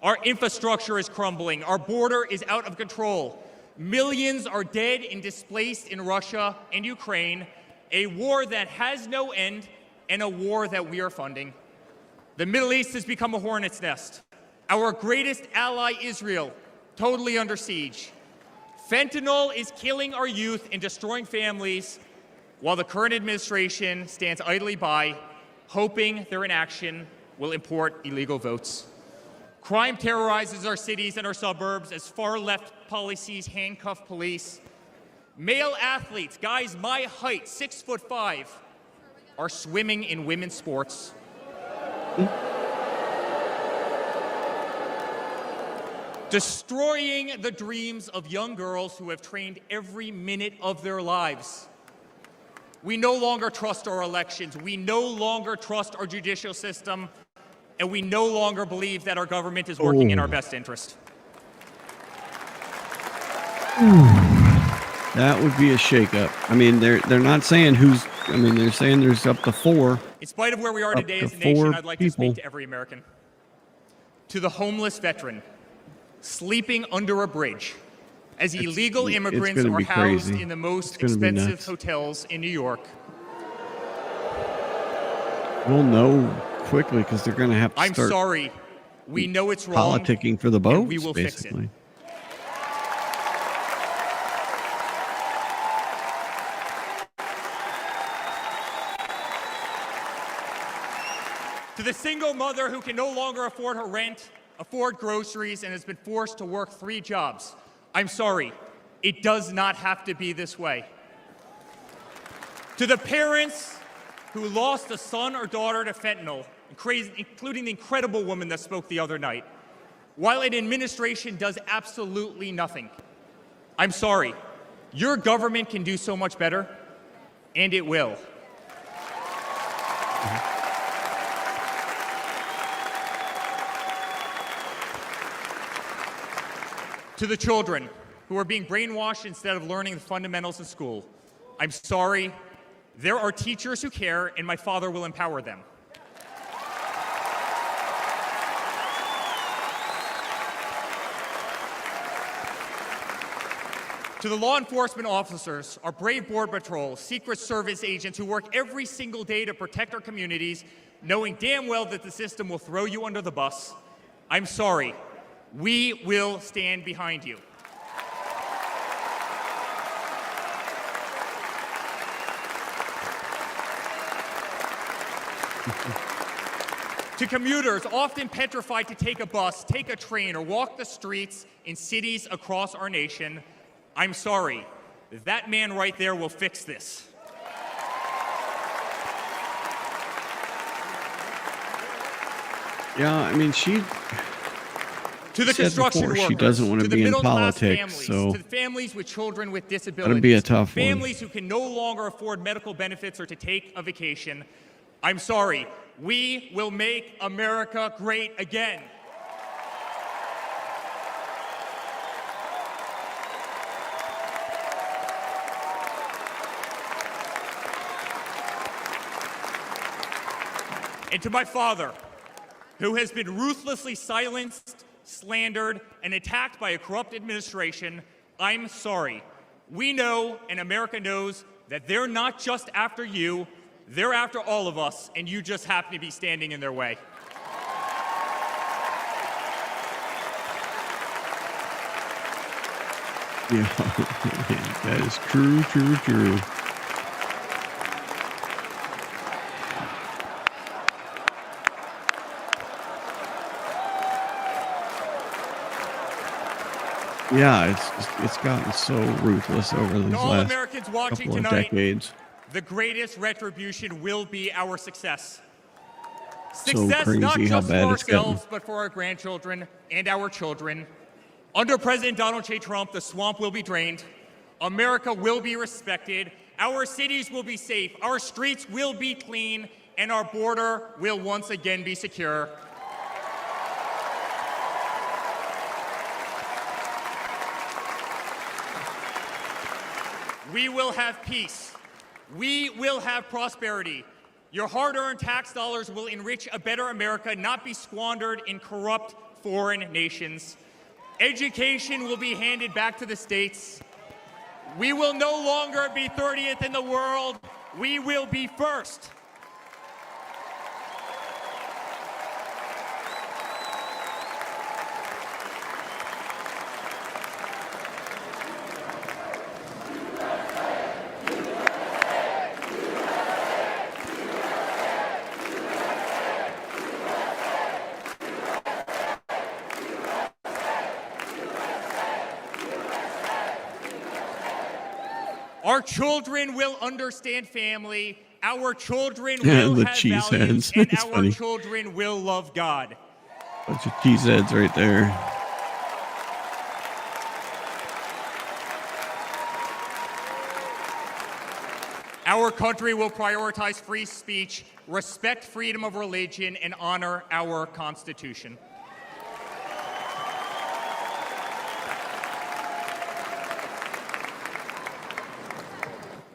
Speaker 5: Our infrastructure is crumbling. Our border is out of control. Millions are dead and displaced in Russia and Ukraine, a war that has no end and a war that we are funding. The Middle East has become a hornet's nest. Our greatest ally, Israel, totally under siege. Fentanyl is killing our youth and destroying families, while the current administration stands idly by, hoping their inaction will import illegal votes. Crime terrorizes our cities and our suburbs as far-left policies handcuff police. Male athletes, guys my height, 6'5", are swimming in women's sports. Destroying the dreams of young girls who have trained every minute of their lives. We no longer trust our elections. We no longer trust our judicial system. And we no longer believe that our government is working in our best interest.
Speaker 1: That would be a shakeup. I mean, they're not saying who's. I mean, they're saying there's up to 4
Speaker 5: In spite of where we are
Speaker 1: Up
Speaker 5: today
Speaker 1: to
Speaker 5: as a nation,
Speaker 1: 4
Speaker 5: I'd like to speak
Speaker 1: people.
Speaker 5: to every American. To the homeless veteran sleeping under a bridge as illegal
Speaker 1: it's
Speaker 5: immigrants
Speaker 1: gonna
Speaker 5: are
Speaker 1: be
Speaker 5: housed
Speaker 1: crazy.
Speaker 5: in the most
Speaker 1: It's gonna be
Speaker 5: expensive
Speaker 1: nuts.
Speaker 5: hotels in New York.
Speaker 1: We'll know quickly because they're going to have to
Speaker 5: I'm
Speaker 1: start
Speaker 5: sorry. We know it's wrong.
Speaker 1: politicking for the votes,
Speaker 5: and we will
Speaker 1: basically.
Speaker 5: fix it. To the single mother who can no longer afford her rent, afford groceries, and has been forced to work 3 jobs, I'm sorry. It does not have to be this way. To the parents who lost a son or daughter to fentanyl, including the incredible woman that spoke the other night, while an administration does absolutely nothing, I'm sorry. Your government can do so much better, and it will. To the children who are being brainwashed instead of learning the fundamentals in school, I'm sorry. There are teachers who care, and my father will empower them. To the law enforcement officers, our brave Border Patrol, Secret Service agents who work every single day to protect our communities, knowing damn well that the system will throw you under the bus, I'm sorry. We will stand behind you. To commuters often petrified to take a bus, take a train, or walk the streets in cities across our nation, I'm sorry. That man right there will fix this.
Speaker 1: Yeah, I mean, she
Speaker 5: To the
Speaker 1: said
Speaker 5: construction
Speaker 1: before,
Speaker 5: workers,
Speaker 1: she doesn't want
Speaker 5: to
Speaker 1: to
Speaker 5: the
Speaker 1: be in
Speaker 5: middle-class
Speaker 1: politics,
Speaker 5: families,
Speaker 1: so
Speaker 5: to the families with children with disabilities,
Speaker 1: that'd be a tough one.
Speaker 5: families who can no longer afford medical benefits or to take a vacation, I'm sorry. We will make America great again. And to my father, who has been ruthlessly silenced, slandered, and attacked by a corrupt administration, I'm sorry. We know, and America knows, that they're not just after you, they're after all of us, and you just happen to be standing in their way.
Speaker 1: Yeah, that is true, true, true. Yeah, it's gotten so ruthless over these
Speaker 5: To all
Speaker 1: last
Speaker 5: Americans watching
Speaker 1: couple of
Speaker 5: tonight,
Speaker 1: decades.
Speaker 5: the greatest retribution will be our success.
Speaker 1: So
Speaker 5: Success not
Speaker 1: crazy how
Speaker 5: just for
Speaker 1: bad it's getting.
Speaker 5: ourselves, but for our grandchildren and our children. Under President Donald J. Trump, the swamp will be drained. America will be respected. Our cities will be safe. Our streets will be clean. And our border will once again be secure. We will have peace. We will have prosperity. Your hard-earned tax dollars will enrich a better America, not be squandered in corrupt foreign nations. Education will be handed back to the states. We will no longer be 30th in the world. We will be first. Our children will understand family. Our children will
Speaker 1: The
Speaker 5: have
Speaker 1: cheese
Speaker 5: values,
Speaker 1: heads.
Speaker 5: and
Speaker 1: It's
Speaker 5: our
Speaker 1: funny.
Speaker 5: children will love God.
Speaker 1: Bunch of cheese heads right there.
Speaker 5: Our country will prioritize free speech, respect freedom of religion, and honor our Constitution.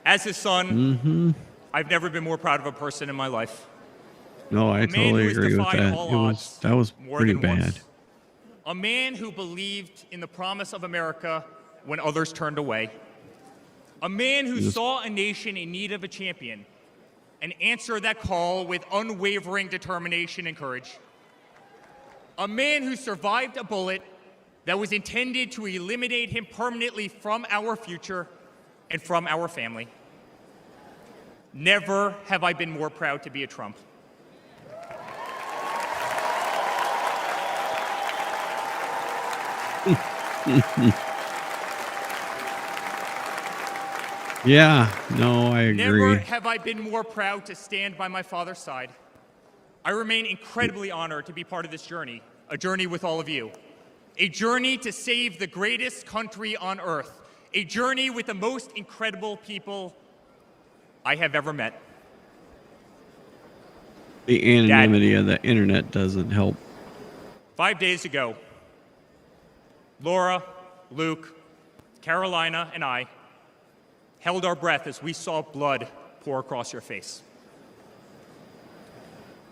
Speaker 5: As his son, I've never been more proud of a person in my life.
Speaker 1: No, I
Speaker 5: A man who
Speaker 1: totally
Speaker 5: has
Speaker 1: agree with
Speaker 5: defied
Speaker 1: that.
Speaker 5: all
Speaker 1: That was
Speaker 5: odds more
Speaker 1: pretty
Speaker 5: than
Speaker 1: bad.
Speaker 5: once. A man who believed in the promise of America when others turned away. A man who saw a nation in need of a champion and answered that call with unwavering determination and courage. A man who survived a bullet that was intended to eliminate him permanently from our future and from our family. Never have I been more proud to be a Trump.
Speaker 1: Yeah, no, I agree.
Speaker 5: Never have I been more proud to stand by my father's side. I remain incredibly honored to be part of this journey, a journey with all of you, a journey to save the greatest country on earth, a journey with the most incredible people I have ever met.
Speaker 1: The anonymity of the internet doesn't help.
Speaker 5: 5 days ago, Laura, Luke, Carolina, and I held our breath as we saw blood pour across your face.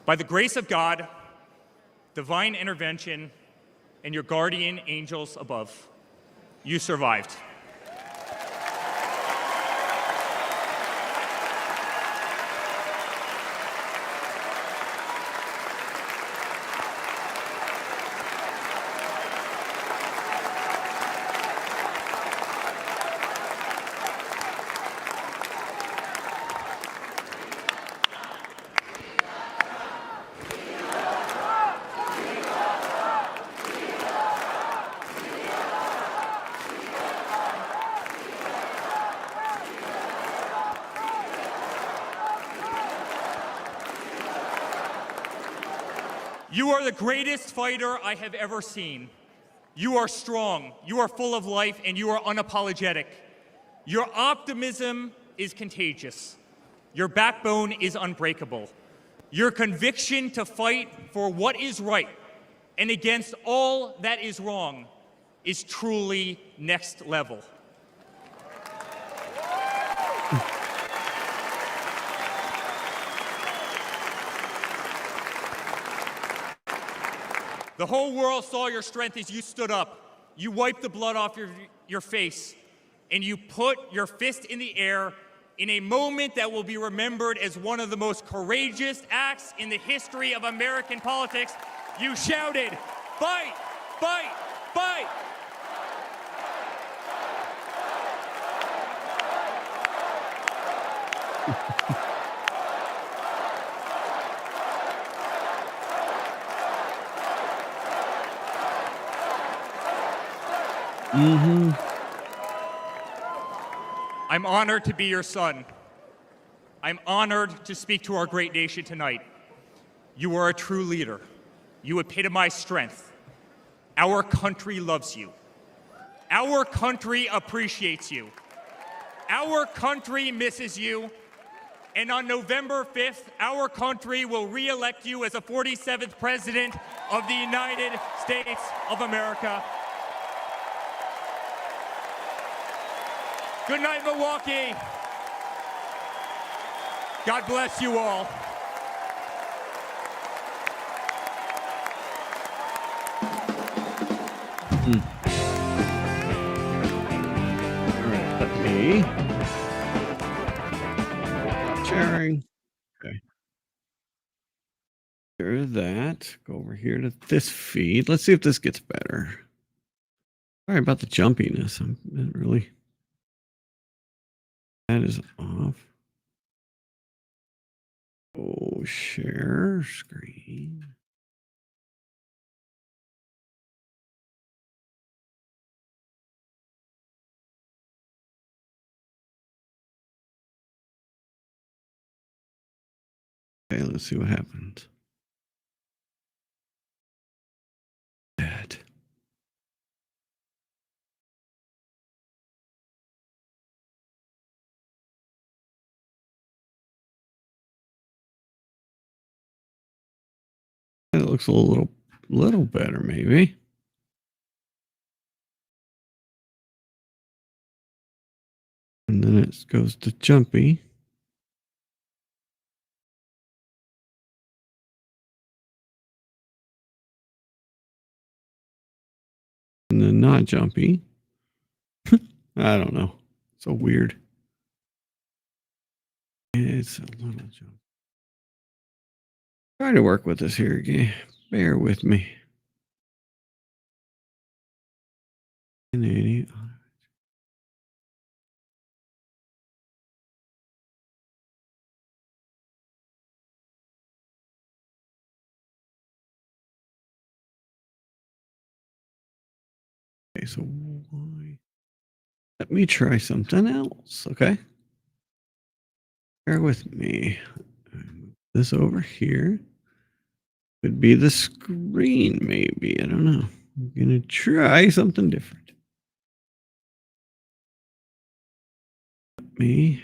Speaker 5: By the grace of God, divine intervention, and your guardian angels above, you survived. You are the greatest fighter I have ever seen. You are strong, you are full of life, and you are unapologetic. Your optimism is contagious. Your backbone is unbreakable. Your conviction to fight for what is right and against all that is wrong is truly next level. The whole world saw your strength as you stood up. You wiped the blood off your face, and you put your fist in the air in a moment that will be remembered as one of the most courageous acts in the history of American politics. You shouted, "Fight! Fight! Fight!" I'm honored to be your son. I'm honored to speak to our great nation tonight. You are a true leader. You epitomize strength. Our country loves you. Our country appreciates you. Our country misses you. And on November 5th, our country will re-elect you as the 47th President of the United States of America. Good night, Milwaukee. God bless you all.
Speaker 1: All right, let me sharing. Okay. Share that. Go over here to this feed. Let's see if this gets better. Sorry about the jumpiness. I'm really. That is off. Oh, share screen. Okay, let's see what happens. That. It looks a little better, maybe. And then it goes to jumpy. not jumpy. I don't know. So weird. It's a little jumpy. Trying to work with this here again. Bear with me. 180. Okay, so why? Let me try something else, okay? Bear with me. Move this over here. Could be the screen, maybe. I don't know. I'm going to try something different. Let me.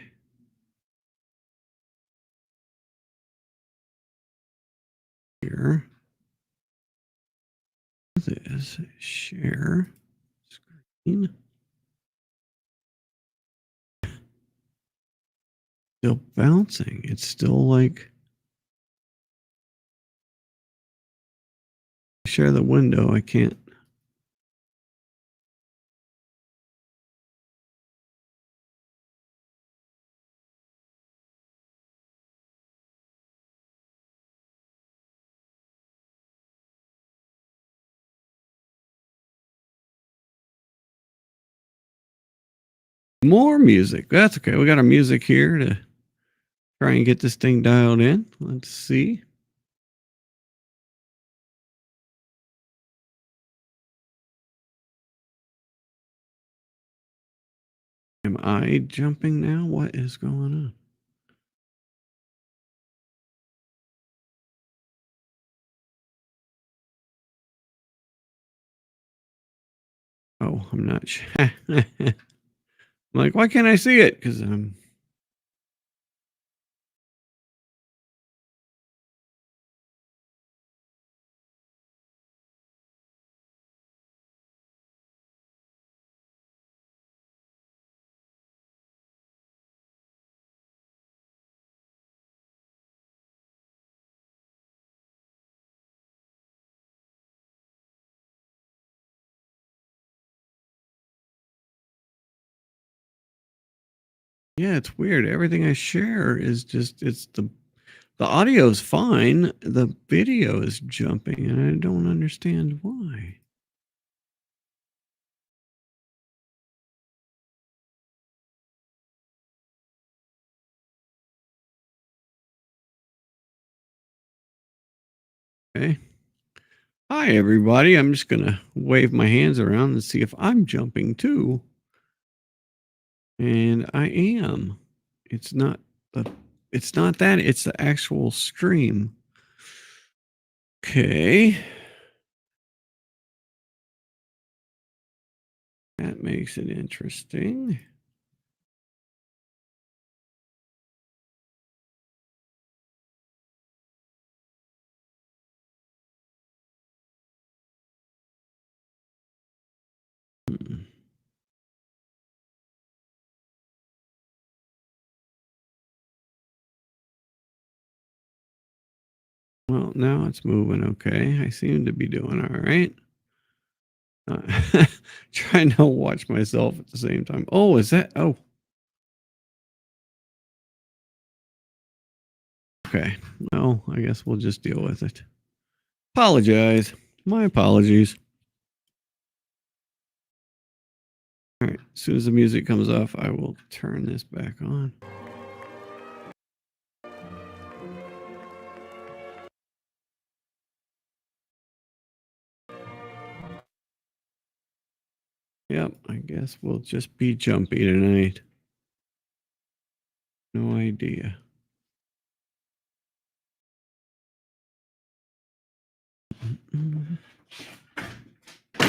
Speaker 1: Here. This. Share. Screen. Still bouncing. It's still like. Share the window. I can't. More music. That's okay. We got our music here to try and get this thing dialed in. Let's see. Am I jumping now? What is going on? Oh, I'm not sure. I'm like, why can't I see it? Because I'm. Yeah, it's weird. Everything I share is just it's the audio is fine. The video is jumping, and I don't understand why. Okay. Hi, everybody. I'm just gonna wave my hands around and see if I'm jumping too. And I am. It's not the. It's not that. It's the actual stream. Okay. That makes it interesting. Hmm. Well, now it's moving okay. I seem to be doing all right. Trying to watch myself at the same time. Oh, is that? Oh. Okay. Well, I guess we'll just deal with it. Apologize. My apologies. All right. As soon as the music comes off, I will turn this back on. Yep. I guess we'll just be jumpy tonight. No idea.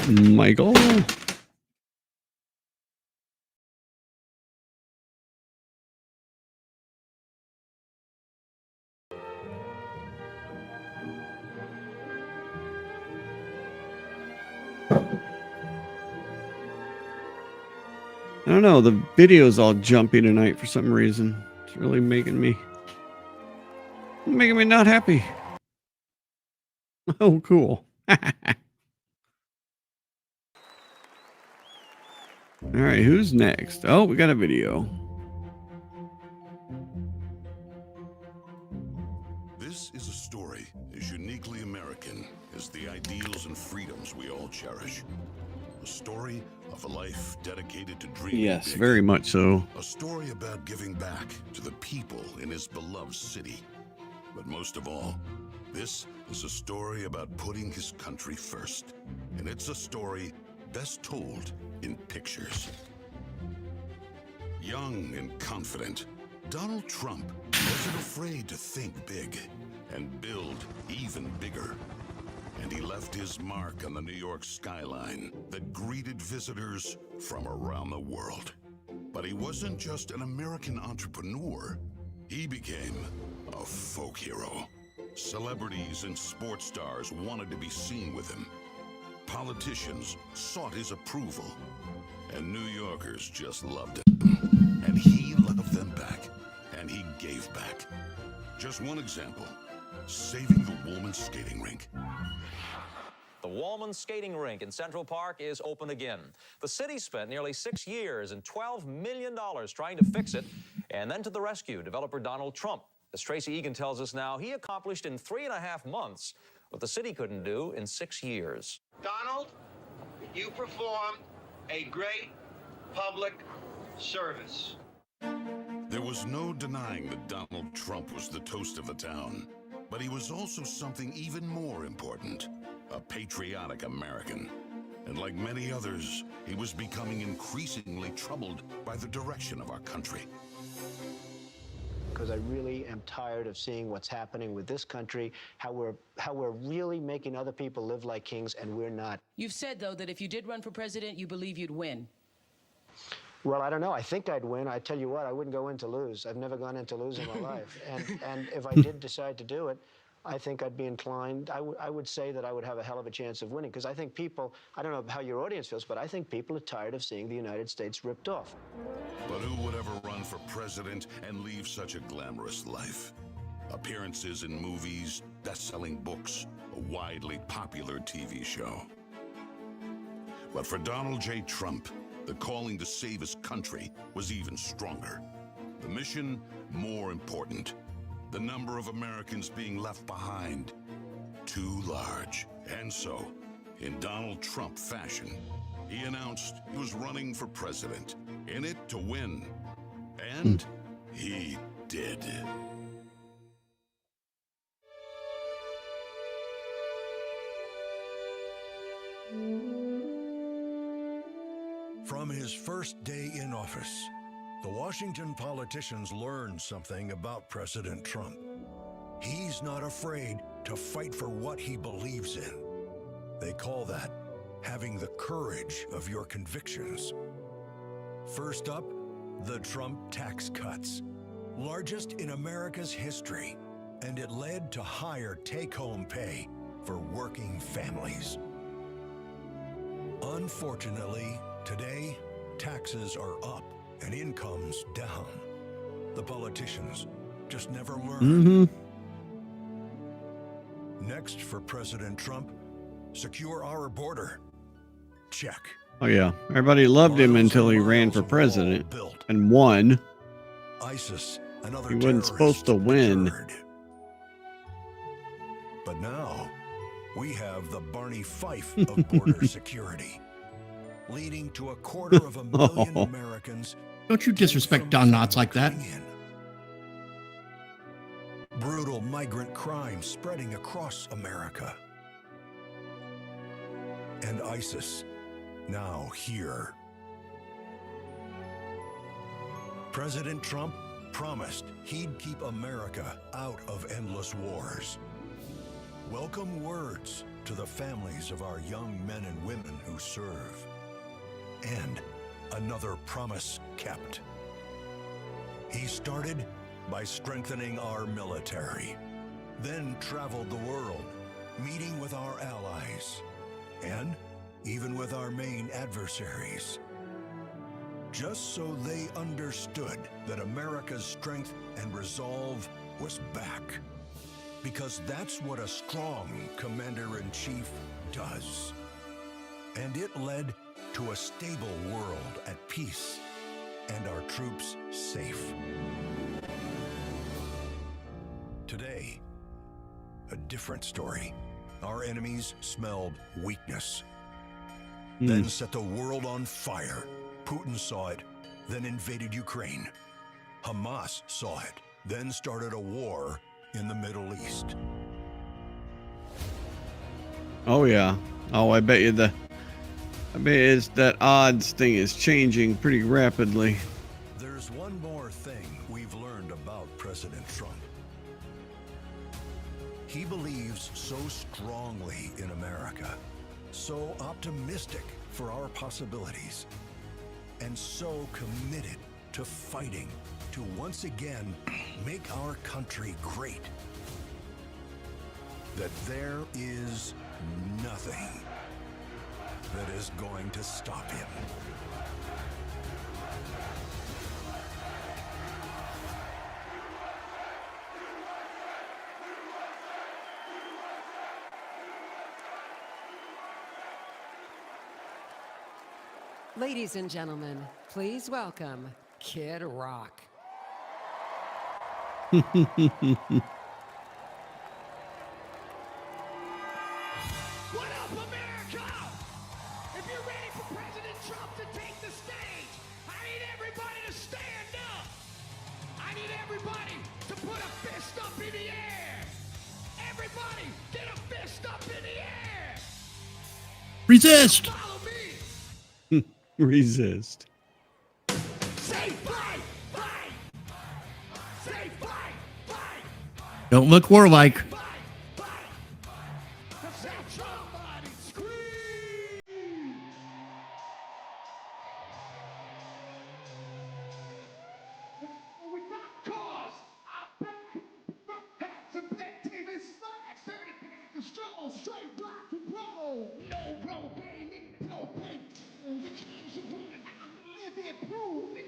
Speaker 1: Michael. I don't know. The video's all jumpy tonight for some reason. It's really making me not happy. Oh, cool. All right, who's next? Oh, we got a video.
Speaker 6: This is a story as uniquely American as the ideals and freedoms we all cherish. A story of a life dedicated to dreaming
Speaker 1: Yes,
Speaker 6: big.
Speaker 1: very much so.
Speaker 6: A story about giving back to the people in his beloved city. But most of all, this is a story about putting his country first. And it's a story best told in pictures. Young and confident, Donald Trump wasn't afraid to think big and build even bigger. And he left his mark on the New York skyline that greeted visitors from around the world. But he wasn't just an American entrepreneur. He became a folk hero. Celebrities and sports stars wanted to be seen with him. Politicians sought his approval. And New Yorkers just loved him. And he loved them back. And he gave back. Just one example. Saving the Woolman skating rink.
Speaker 7: The Woolman skating rink in Central Park is open again. The city spent nearly 6 years and $12 million trying to fix it. And then to the rescue, developer Donald Trump. As Tracy Egan tells us now, he accomplished in 3.5 months what the city couldn't do in 6 years.
Speaker 8: Donald, you performed a great public service.
Speaker 6: There was no denying that Donald Trump was the toast of the town. But he was also something even more important, a patriotic American. And like many others, he was becoming increasingly troubled by the direction of our country.
Speaker 9: Because I really am tired of seeing what's happening with this country, how we're really making other people live like kings, and we're not.
Speaker 10: You've said, though, that if you did run for president, you believe you'd win.
Speaker 9: Well, I don't know. I think I'd win. I tell you what, I wouldn't go in to lose. I've never gone in to lose in my life. And if I did decide to do it, I think I'd be inclined. I would say that I would have a hell of a chance of winning, because I think people, I don't know how your audience feels, but I think people are tired of seeing the United States ripped off.
Speaker 6: But who would ever run for president and leave such a glamorous life? Appearances in movies, best-selling books, a widely popular TV show. But for Donald J. Trump, the calling to save his country was even stronger. The mission, more important. The number of Americans being left behind, too large. And so, in Donald Trump fashion, he announced he was running for president, in it to win. And he did.
Speaker 11: From his first day in office, the Washington politicians learned something about President Trump. He's not afraid to fight for what he believes in. They call that having the courage of your convictions. First up, the Trump tax cuts, largest in America's history, and it led to higher take-home pay for working families. Unfortunately, today, taxes are up and incomes down. The politicians just never learn. Next for President Trump, secure our border. Check.
Speaker 1: Oh yeah, everybody loved him until he ran for president and won.
Speaker 11: ISIS and other
Speaker 1: He wasn't supposed to win.
Speaker 11: deterred. But now, we have the Barney Fife of border security, leading to 250,000 Americans.
Speaker 12: Don't you disrespect Don Knotts like that.
Speaker 11: Brutal migrant crime spreading across America. And ISIS, now here. President Trump promised he'd keep America out of endless wars. Welcome words to the families of our young men and women who serve. And another promise kept. He started by strengthening our military, then traveled the world, meeting with our allies, and even with our main adversaries, just so they understood that America's strength and resolve was back. Because that's what a strong commander-in-chief does. And it led to a stable world at peace and our troops safe. Today, a different story. Our enemies smelled weakness, then set the world on fire. Putin saw it, then invaded Ukraine. Hamas saw it, then started a war in the Middle East.
Speaker 1: Oh yeah. Oh, I bet you that odds thing is changing pretty rapidly.
Speaker 11: There's one more thing we've learned about President Trump. He believes so strongly in America, so optimistic for our possibilities, and so committed to fighting to once again make our country great, that there is nothing that is going to stop him.
Speaker 3: Ladies and gentlemen, please welcome Kid Rock.
Speaker 2: What up, America? If you're ready for President Trump to take the stage, I need everybody to stand up. I need everybody to put a fist up in the air. Everybody, get a fist up in the air.
Speaker 12: Resist!
Speaker 2: Follow me.
Speaker 1: Resist.
Speaker 2: Say fight, fight. Say fight, fight.
Speaker 12: Don't look warlike.
Speaker 2: Fight, fight. Say somebody scream. We got cause. I hats and black Davis flags. The strong, straight black and roll. No propane, no pain. Live it, prove it.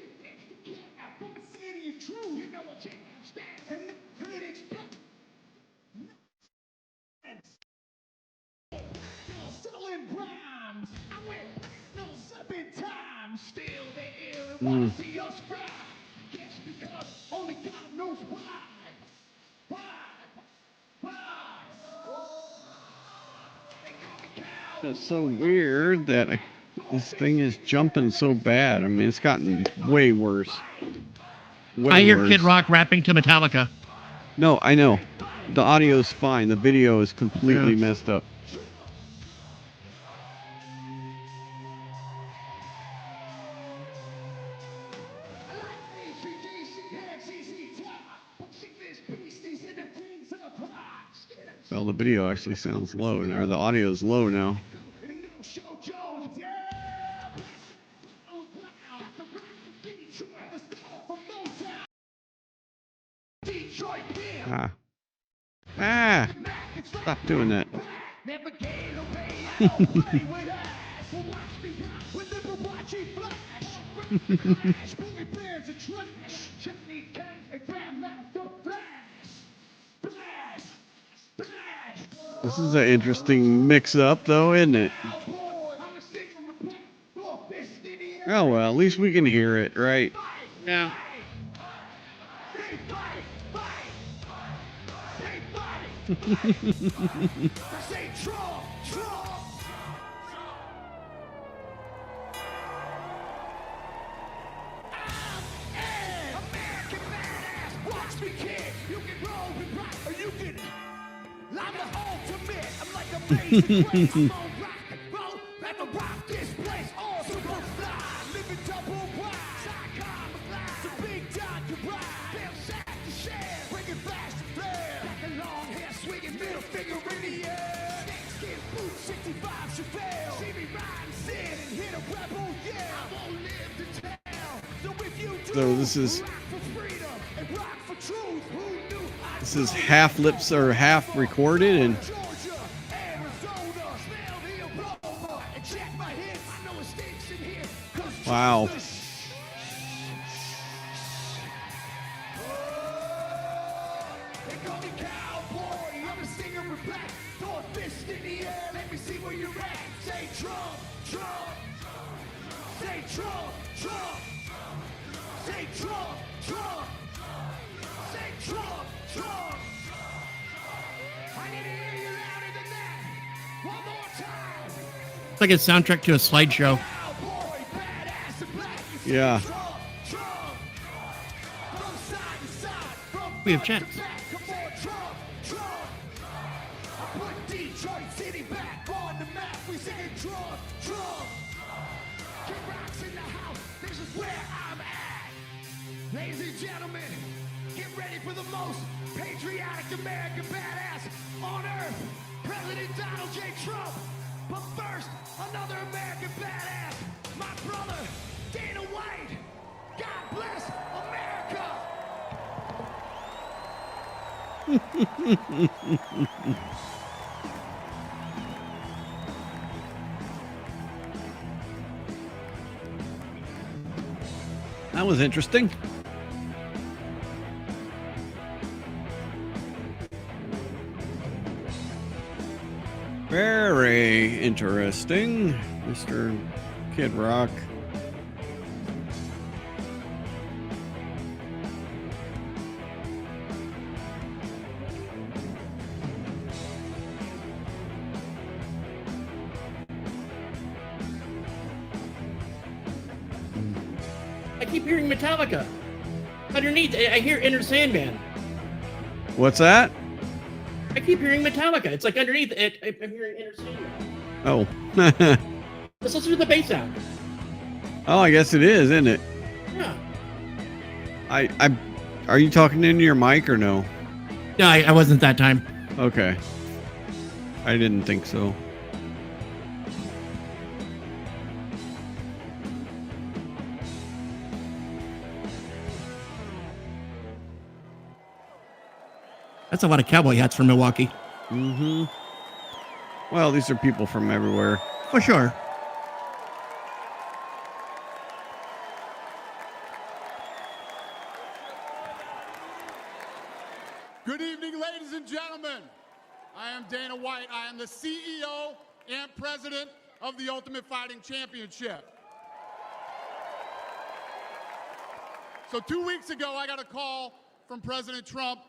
Speaker 2: From the city of truth. You know what you stand and critics. Selling rhymes. I went no 7 times. Still there and wanna see us fry. Yes, because only God knows why. Why?
Speaker 1: It's so weird that this thing is jumping so bad. I mean, it's gotten way worse.
Speaker 12: I hear Kid Rock rapping to Metallica.
Speaker 1: No, I know. The audio's fine. The video is completely messed up. Well, the video actually sounds low, or the audio's low now. Stop doing that. This is an interesting mix-up, though, isn't it? Oh, well, at least we can hear it, right?
Speaker 12: Yeah.
Speaker 1: So this is half lips or half recorded, and wow.
Speaker 2: Say Trump, Trump. Say Trump, Trump. Say Trump, Trump. I need to hear you louder than that. One more time.
Speaker 12: It's like a soundtrack to a slideshow.
Speaker 2: Cowboy, badass, and black.
Speaker 1: Yeah.
Speaker 2: Trump, Trump. From side to side, from
Speaker 12: We have
Speaker 2: front to
Speaker 12: chats.
Speaker 2: back. Come on, Trump, Trump. I put Detroit City back on the map. We singing Trump, Trump. Kid Rock's in the house. This is where I'm at. Ladies and gentlemen, get ready for the most patriotic American badass on earth, President Donald J. Trump. But first, another American badass, my brother, Dana White. God bless America.
Speaker 1: That was interesting. Very interesting, Mr. Kid Rock.
Speaker 12: I keep hearing Metallica. Underneath, I hear Enter Sandman.
Speaker 1: What's that?
Speaker 12: I keep hearing Metallica. It's like underneath it, I'm hearing Enter Sandman.
Speaker 1: Oh.
Speaker 12: Let's listen to the bass sound.
Speaker 1: Oh, I guess it is, isn't it?
Speaker 12: Yeah.
Speaker 1: Are you talking into your mic or no?
Speaker 12: No, I wasn't that time.
Speaker 1: Okay. I didn't think so.
Speaker 12: That's a lot of cowboy hats from Milwaukee.
Speaker 1: Mm-hmm. Well, these are people from everywhere.
Speaker 12: For sure.
Speaker 2: Good evening, ladies and gentlemen. I am Dana White. I am the CEO and president of the Ultimate Fighting Championship. So 2 weeks ago, I got a call from President Trump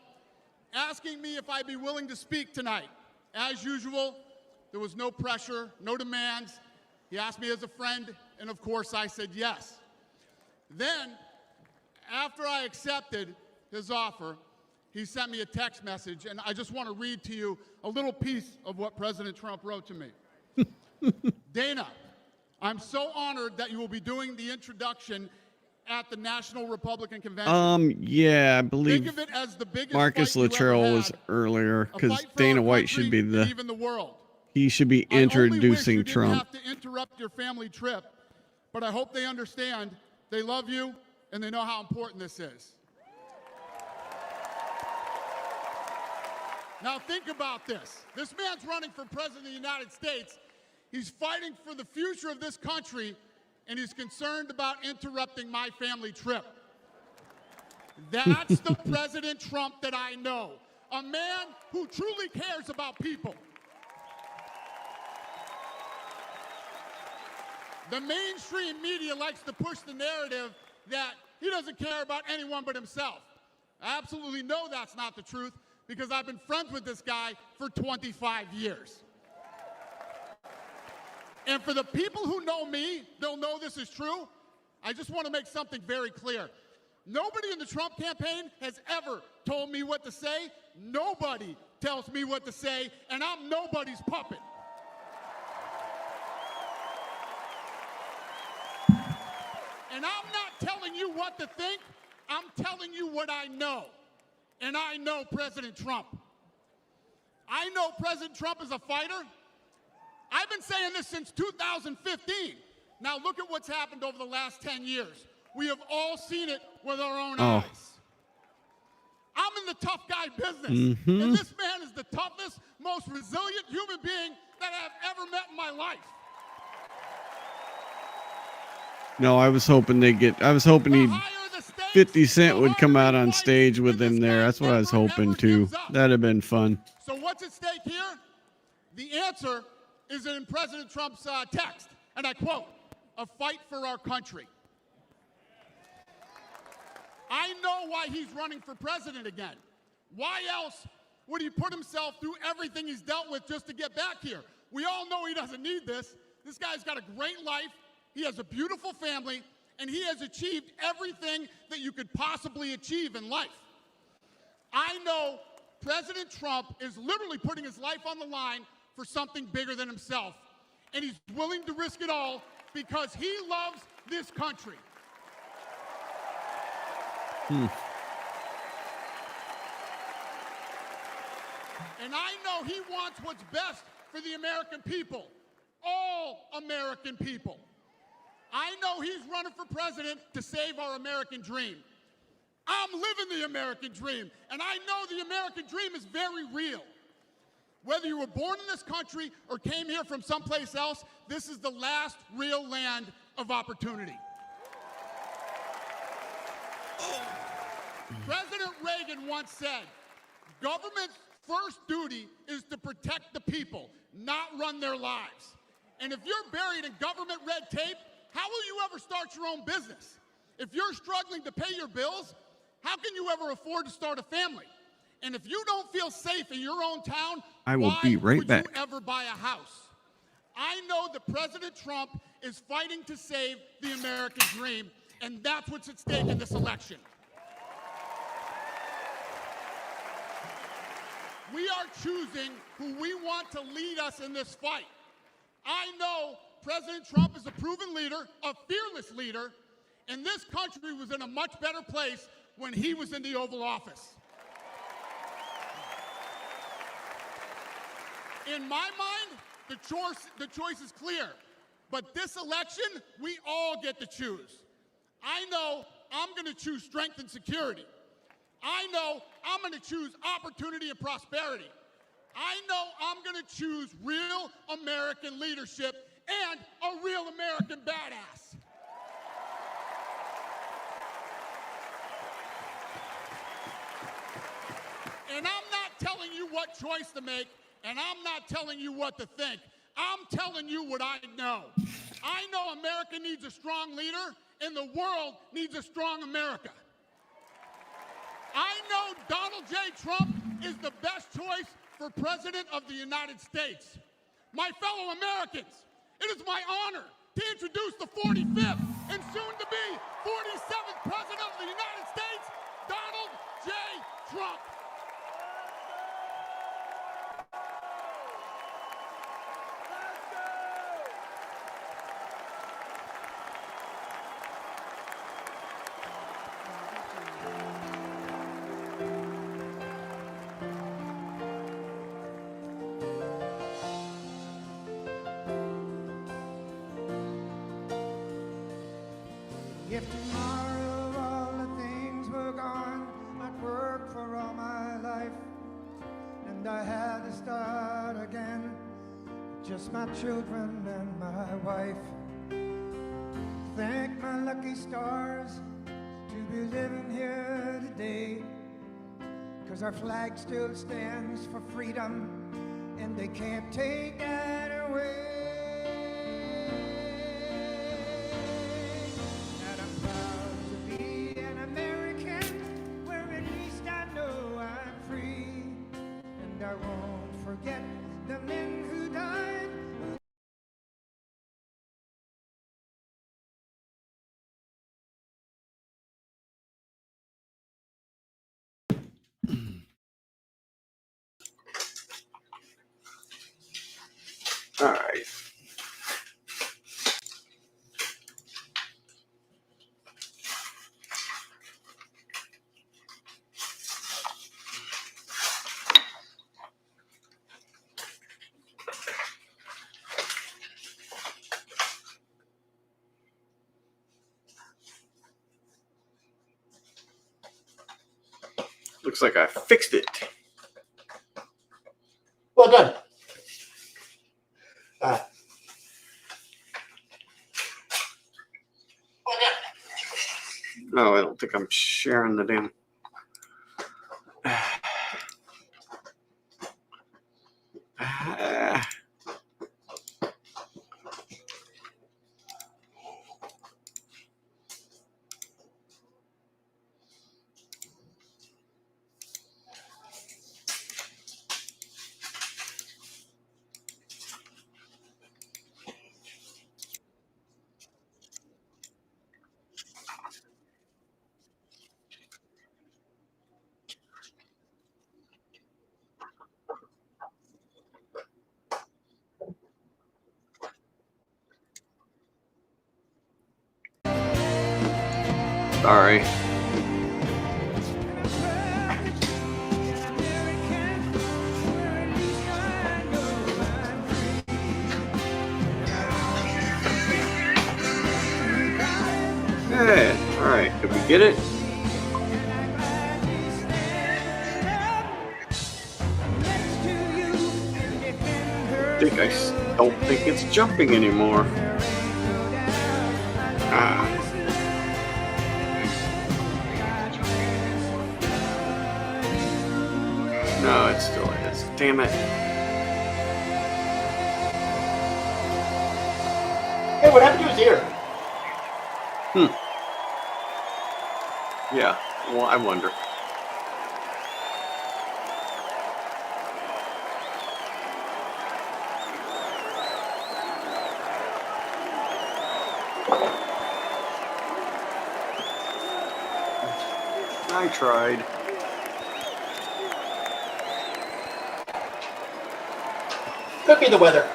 Speaker 2: asking me if I'd be willing to speak tonight. As usual, there was no pressure, no demands. He asked me as a friend, and of course I said yes. Then, after I accepted his offer, he sent me a text message, and I just want to read to you a little piece of what President Trump wrote to me. Dana, I'm so honored that you will be doing the introduction at the National Republican Convention.
Speaker 1: Yeah, I believe
Speaker 2: Think of it as the biggest
Speaker 1: Marcus
Speaker 2: fight you ever
Speaker 1: Luttrell was
Speaker 2: had,
Speaker 1: earlier,
Speaker 2: a
Speaker 1: because
Speaker 2: fight for
Speaker 1: Dana
Speaker 2: our
Speaker 1: White
Speaker 2: country
Speaker 1: should be
Speaker 2: and even the world.
Speaker 1: he should be
Speaker 2: I only
Speaker 1: introducing
Speaker 2: wish you
Speaker 1: Trump.
Speaker 2: didn't have to interrupt your family trip, but I hope they understand they love you and they know how important this is. Now think about this. This man's running for president of the United States. He's fighting for the future of this country, and he's concerned about interrupting my family trip. That's the President Trump that I know. A man who truly cares about people. The mainstream media likes to push the narrative that he doesn't care about anyone but himself. I absolutely know that's not the truth, because I've been friends with this guy for 25 years. And for the people who know me, they'll know this is true. I just want to make something very clear. Nobody in the Trump campaign has ever told me what to say. Nobody tells me what to say, and I'm nobody's puppet. And I'm not telling you what to think. I'm telling you what I know. And I know President Trump. I know President Trump is a fighter. I've been saying this since 2015. Now look at what's happened over the last 10 years. We have all seen it with our own eyes. I'm in the tough guy business. And this man is the toughest, most resilient human being that I've ever met in my life.
Speaker 1: No, I was hoping 50 Cent would come out on stage with him there. That's what I was hoping too. That'd have been fun.
Speaker 2: So what's at stake here? The answer is in President Trump's text, and I quote,
Speaker 13: a fight for our country. I know why he's running for president again. Why else would he put himself through everything he's dealt with just to get back here? We all know he doesn't need this. This guy's got a great life. He has a beautiful family, and he has achieved everything that you could possibly achieve in life. I know President Trump is literally putting his life on the line for something bigger than himself, and he's willing to risk it all because he loves this country. And I know he wants what's best for the American people, all American people. I know he's running for president to save our American dream. I'm living the American dream, and I know the American dream is very real. Whether you were born in this country or came here from someplace else, this is the last real land of opportunity. President Reagan once said, government's first duty is to protect the people, not run their lives. And if you're buried in government red tape, how will you ever start your own business? If you're struggling to pay your bills, how can you ever afford to start a family? And if you don't feel safe in your own town,
Speaker 1: I will be right
Speaker 13: would
Speaker 1: back.
Speaker 13: you ever buy a house? I know that President Trump is fighting to save the American dream, and that's what's at stake in this election. We are choosing who we want to lead us in this fight. I know President Trump is a proven leader, a fearless leader, and this country was in a much better place when he was in the Oval Office. In my mind, the choice is clear. But this election, we all get to choose. I know I'm going to choose strength and security. I know I'm going to choose opportunity and prosperity. I know I'm going to choose real American leadership and a real American badass. And I'm not telling you what choice to make, and I'm not telling you what to think. I'm telling you what I know. I know America needs a strong leader, and the world needs a strong America. I know Donald J. Trump is the best choice for President of the United States. My fellow Americans, it is my honor to introduce the 45th and soon-to-be 47th President of the United States, Donald J. Trump.
Speaker 14: If tomorrow all the things were gone, I'd work for all my life, and I had to start again, just my children and my wife. Thank my lucky stars to be living here today, 'cause our flag still stands for freedom, and they can't take that away. I won't forget the men who died.
Speaker 1: All right. Looks like I fixed it.
Speaker 12: Well done.
Speaker 1: Oh, I don't think I'm sharing the damn. Sorry. Hey, all right. Did we get it? I don't think it's jumping anymore. Ah. No, it still is. Damn it.
Speaker 12: Hey, what happened to his ear?
Speaker 1: Yeah, well, I wonder. I tried.
Speaker 12: Could be the weather.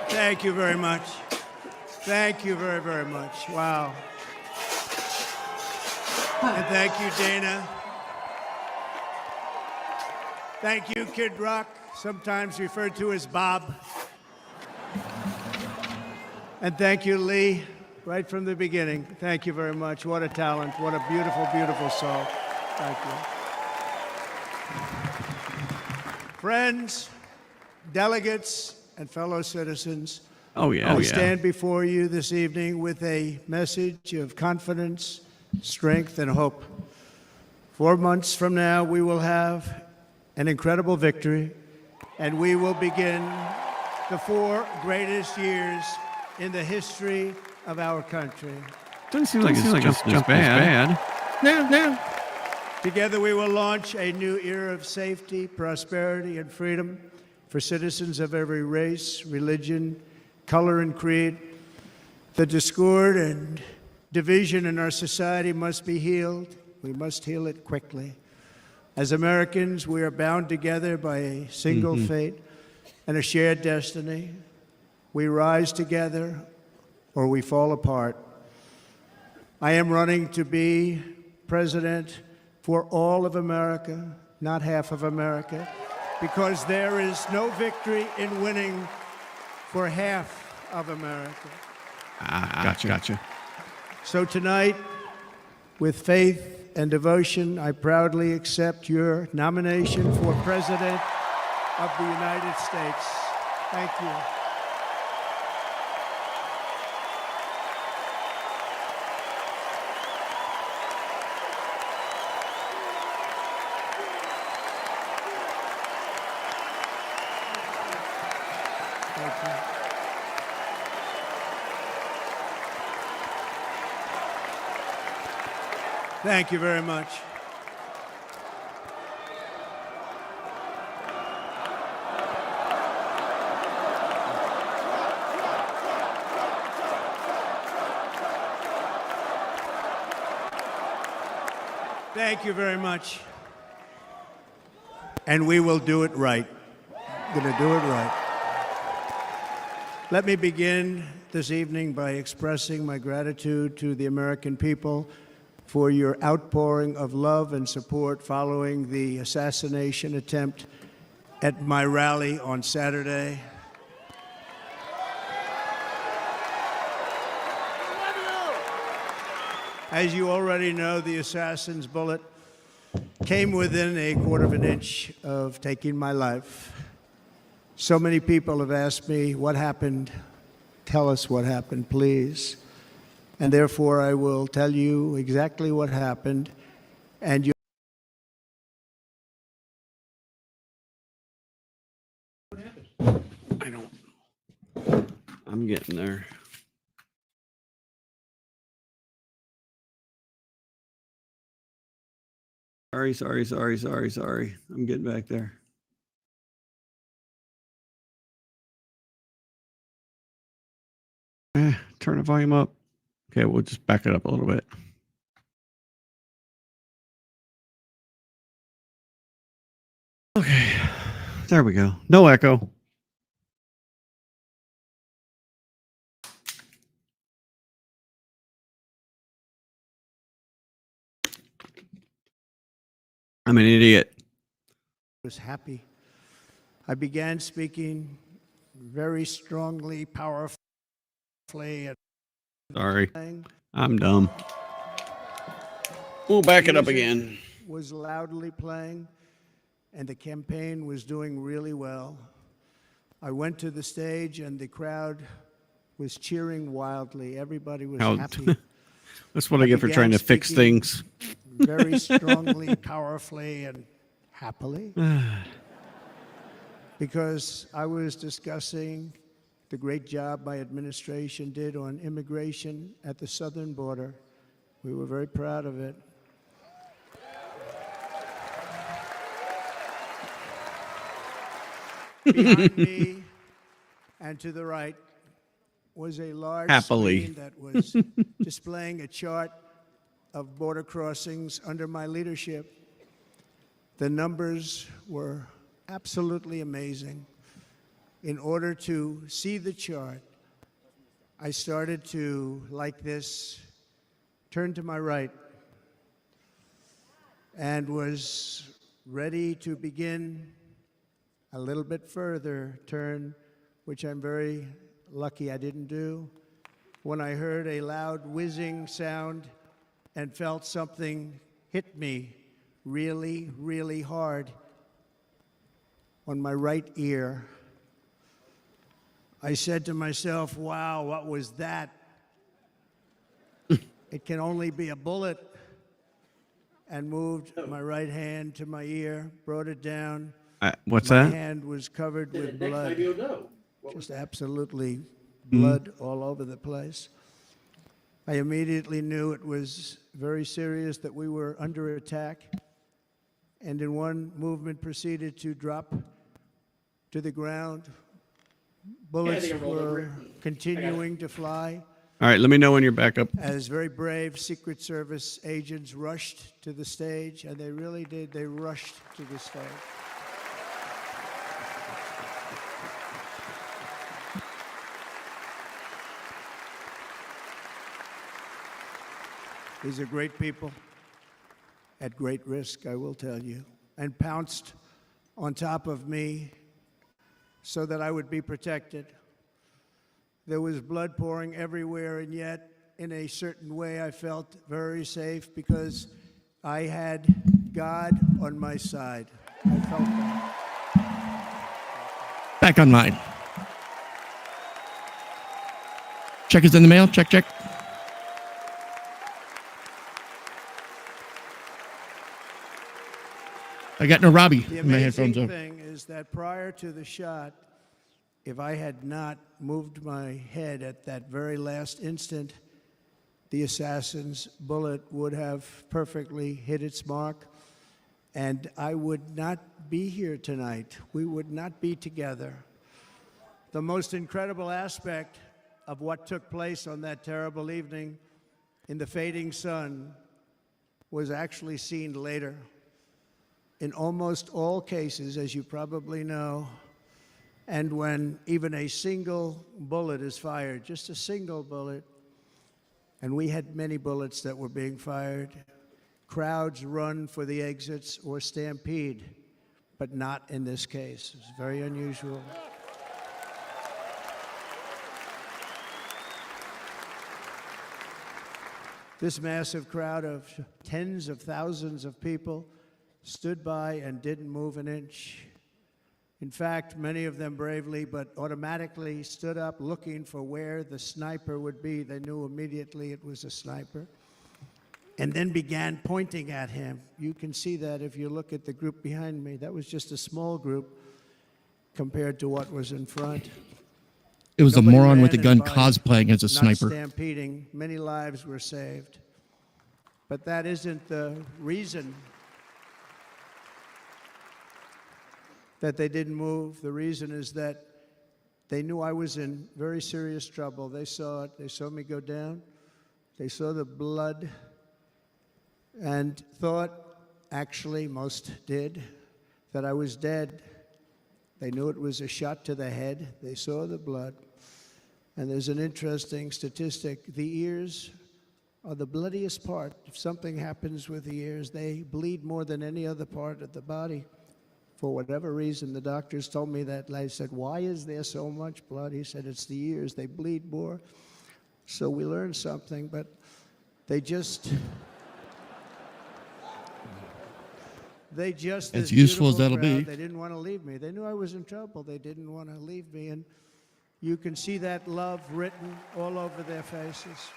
Speaker 14: Thank you very much. Thank you very, very much. Wow. And thank you, Dana. Thank you, Kid Rock, sometimes referred to as Bob. And thank you, Lee, right from the beginning. Thank you very much. What a talent. What a beautiful, beautiful soul. Thank you. Friends, delegates, and fellow citizens, I stand before you this evening with a message of confidence, strength, and hope. 4 months from now, we will have an incredible victory, and we will begin the 4 greatest years in the history of our country.
Speaker 1: Doesn't seem like it's jumping as bad.
Speaker 12: No.
Speaker 14: Together, we will launch a new era of safety, prosperity, and freedom for citizens of every race, religion, color, and creed. The discord and division in our society must be healed. We must heal it quickly. As Americans, we are bound together by a single fate and a shared destiny. We rise together or we fall apart. I am running to be president for all of America, not half of America, because there is no victory in winning for half of America.
Speaker 1: Gotcha.
Speaker 14: So tonight, with faith and devotion, I proudly accept your nomination for President of the United States. Thank you. Thank you. Thank you very much. Thank you very much. And we will do it right. Gonna do it right. Let me begin this evening by expressing my gratitude to the American people for your outpouring of love and support following the assassination attempt at my rally on Saturday. As you already know, the assassin's bullet came within a quarter of an inch of taking my life. So many people have asked me, what happened? Tell us what happened, please. And therefore, I will tell you exactly what happened. And
Speaker 1: I don't. I'm getting there. Sorry. I'm getting back there. Turn the volume up. Okay, we'll just back it up a little bit. There we go. No echo. I'm an idiot.
Speaker 14: Was happy. I began speaking very strongly, powerfully. And
Speaker 1: Sorry. I'm dumb. We'll back it up again.
Speaker 14: Was loudly playing, and the campaign was doing really well. I went to the stage, and the crowd was cheering wildly. Everybody was happy.
Speaker 1: That's what I get for trying to fix things.
Speaker 14: Very strongly, powerfully, and happily. Because I was discussing the great job my administration did on immigration at the southern border. We were very proud of it. Behind me and to the right was a large screen that was displaying a chart of border crossings under my leadership. The numbers were absolutely amazing. In order to see the chart, I started to, like this, turn to my right and was ready to begin a little bit further turn, which I'm very lucky I didn't do, when I heard a loud whizzing sound and felt something hit me really, really hard on my right ear. I said to myself, wow, what was that? It can only be a bullet. And moved my right hand to my ear, brought it down.
Speaker 1: What's
Speaker 14: my
Speaker 1: that?
Speaker 14: My hand was covered with blood. Just absolutely blood all over the place. I immediately knew it was very serious, that we were under attack. And in one movement proceeded to drop to the ground. Bullets were continuing to fly.
Speaker 1: All right, let me know when you're back up.
Speaker 14: As very brave Secret Service agents rushed to the stage, and they really did, they rushed to the stage. These are great people, at great risk, I will tell you, and pounced on top of me so that I would be protected. There was blood pouring everywhere, and yet, in a certain way, I felt very safe because I had God on my side. I felt that.
Speaker 12: Back online. Check is in the mail. Check, check. I got no Robbie in my headphones on.
Speaker 14: The amazing thing is that prior to the shot, if I had not moved my head at that very last instant, the assassin's bullet would have perfectly hit its mark, and I would not be here tonight. We would not be together. The most incredible aspect of what took place on that terrible evening in the fading sun was actually seen later. In almost all cases, as you probably know, and when even a single bullet is fired, just a single bullet, and we had many bullets that were being fired, crowds run for the exits or stampede, but not in this case. It's very unusual. This massive crowd of tens of thousands of people stood by and didn't move an inch. In fact, many of them bravely, but automatically stood up looking for where the sniper would be. They knew immediately it was a sniper. And then began pointing at him. You can see that if you look at the group behind me. That was just a small group compared to what was in front.
Speaker 12: It was
Speaker 14: Nobody
Speaker 12: a moron with a
Speaker 14: ran,
Speaker 12: gun
Speaker 14: and by
Speaker 12: cosplaying as a
Speaker 14: not
Speaker 12: sniper.
Speaker 14: Stampeding, many lives were saved. But that isn't the reason that they didn't move. The reason is that they knew I was in very serious trouble. They saw it. They saw me go down. They saw the blood and thought, actually most did, that I was dead. They knew it was a shot to the head. They saw the blood. And there's an interesting statistic. The ears are the bloodiest part. If something happens with the ears, they bleed more than any other part of the body. For whatever reason, the doctors told me that. I said, why is there so much blood? He said, it's the ears. They bleed more. So we learned something, but they just...
Speaker 12: As useful as that'll be.
Speaker 14: They didn't want to leave me. They knew I was in trouble. They didn't want to leave me. And you can see that love written all over their faces.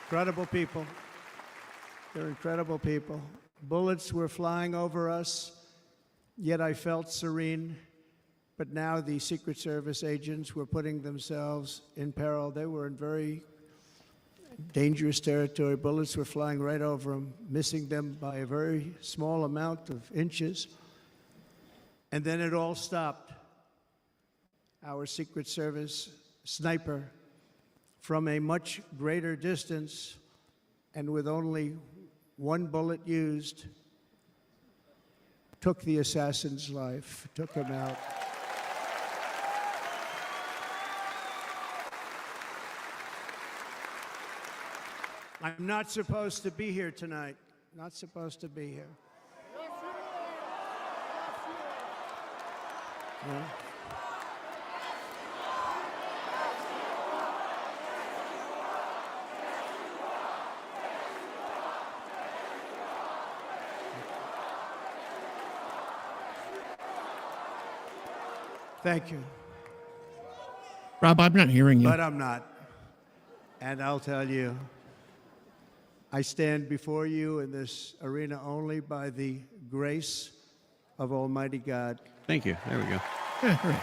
Speaker 14: Incredible people. They're incredible people. Bullets were flying over us, yet I felt serene. But now the Secret Service agents were putting themselves in peril. They were in very dangerous territory. Bullets were flying right over them, missing them by a very small amount of inches. And then it all stopped. Our Secret Service sniper, from a much greater distance and with only one bullet used, took the assassin's life, took him out. I'm not supposed to be here tonight. Not supposed to be here. Yeah. Thank you.
Speaker 12: Rob, I'm not hearing you.
Speaker 14: But I'm not. And I'll tell you, I stand before you in this arena only by the grace of Almighty God.
Speaker 1: Thank you. There we go.
Speaker 12: Yeah, great.